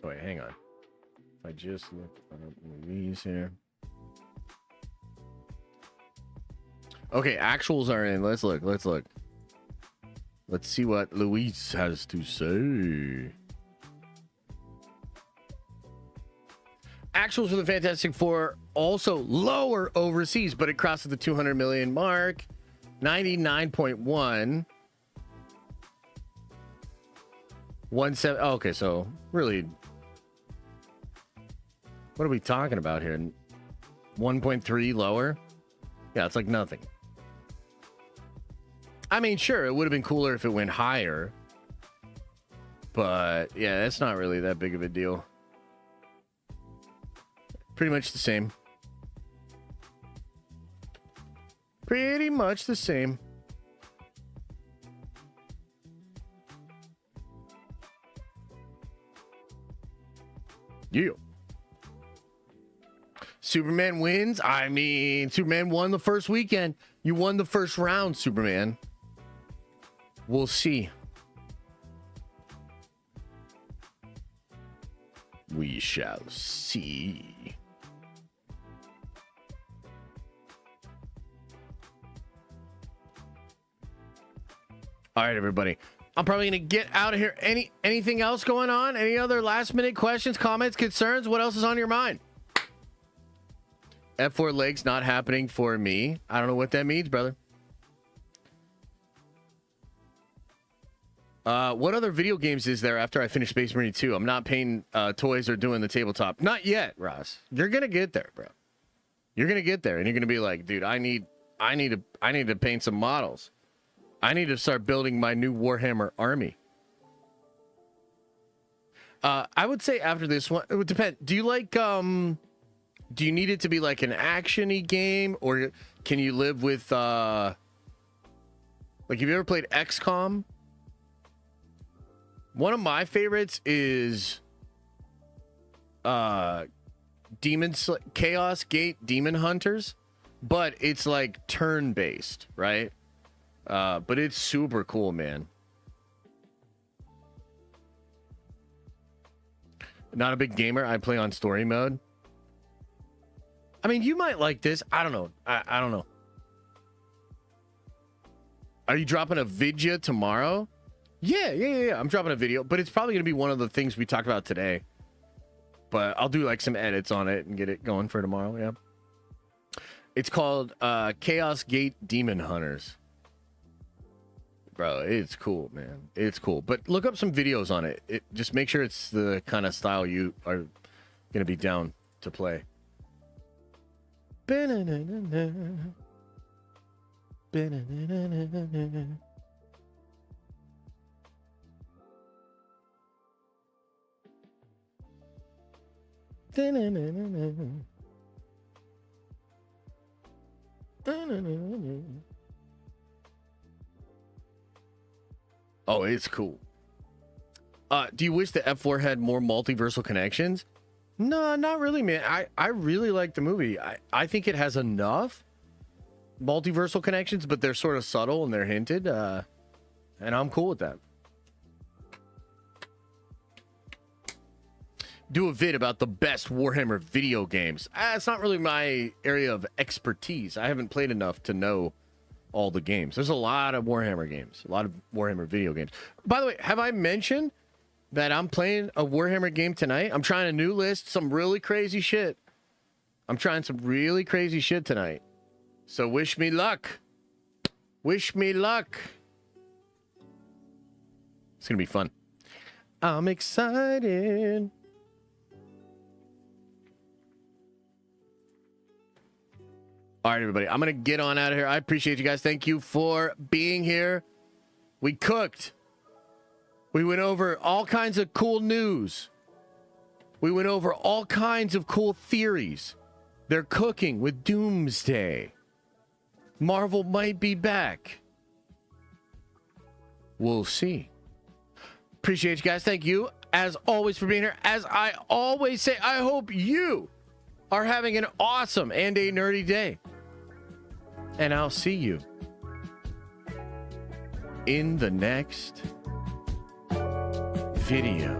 Wait, hang on. If I just look at these here. Okay, actuals are in. Let's look. Let's look. Let's see what Luis has to say. Actuals for the Fantastic Four also lower overseas, but it crosses the 200 million mark. 99.1. 17. Oh, okay, so really, what are we talking about here? 1.3 lower? Yeah, it's like nothing. I mean, sure, it would have been cooler if it went higher, but yeah, that's not really that big of a deal. Pretty much the same. Pretty much the same. Yeah. Superman wins. I mean, Superman won the first weekend. You won the first round, Superman. We'll see. We shall see. All right, everybody. I'm probably going to get out of here. Anything else going on? Any other last minute questions, comments, concerns? What else is on your mind? F4 legs not happening for me. I don't know what that means, brother. What other video games is there after I finish Space Marine 2? I'm not painting toys or doing the tabletop. Not yet, Ross. You're going to get there, bro. You're going to get there and you're going to be like, dude, I need to paint some models. I need to start building my new Warhammer army. I would say after this one, it would depend. Do you like, do you need it to be like an action-y game, or can you live with, like, have you ever played XCOM? One of my favorites is, Chaos Gate Demon Hunters, but it's like turn-based, right? But it's super cool, man. Not a big gamer. I play on story mode. I mean, you might like this. I don't know. I don't know. Are you dropping a video tomorrow? Yeah. I'm dropping a video, but it's probably going to be one of the things we talked about today. But I'll do like some edits on it and get it going for tomorrow. Yeah. It's called Chaos Gate Demon Hunters. Bro, it's cool, man. It's cool. But look up some videos on it. Just make sure it's the kind of style you are going to be down to play. Oh, it's cool. Do you wish the F4 had more multiversal connections? No, not really, man. I really like the movie. I think it has enough multiversal connections, but they're sort of subtle and they're hinted. And I'm cool with that. Do a vid about the best Warhammer video games. It's not really my area of expertise. I haven't played enough to know all the games. There's a lot of Warhammer games, a lot of Warhammer video games. By the way, have I mentioned that I'm playing a Warhammer game tonight? I'm trying a new list, some really crazy shit. I'm trying some really crazy shit tonight. So wish me luck. Wish me luck. It's going to be fun. I'm excited. All right, everybody. I'm going to get on out of here. I appreciate you guys. Thank you for being here. We cooked. We went over all kinds of cool news. We went over all kinds of cool theories. They're cooking with Doomsday. Marvel might be back. We'll see. Appreciate you guys. Thank you, as always, for being here. As I always say, I hope you are having an awesome and a nerdy day. And I'll see you in the next video.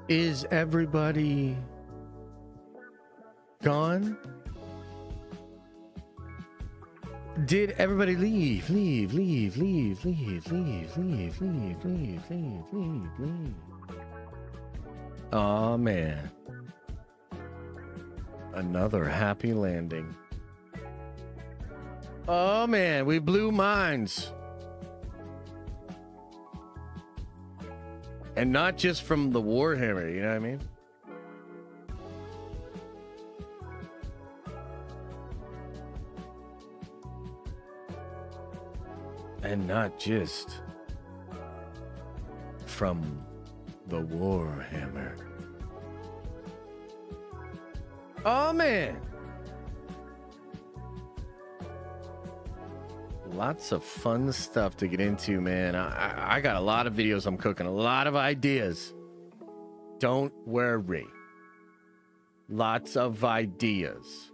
Is everybody gone? Did everybody leave? Leave. Oh man. Another happy landing. Oh man, we blew minds. And not just from the Warhammer, you know what I mean? And not just from the Warhammer. Oh man! Lots of fun stuff to get into, man. I got a lot of videos I'm cooking, a lot of ideas. Don't worry. Lots of ideas.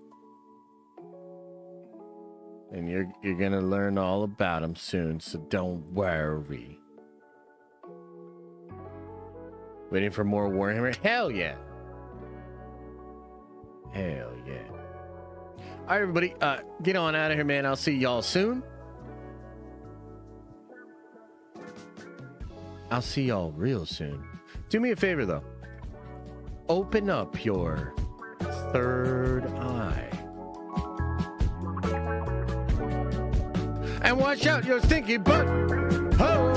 And you're gonna learn all about them soon, so don't worry. Waiting for more Warhammer? Hell yeah. Hell yeah. All right, everybody, get on out of here, man. I'll see y'all soon. I'll see y'all real soon. Do me a favor, though. Open up your third eye. And watch out your stinky butt. Ho!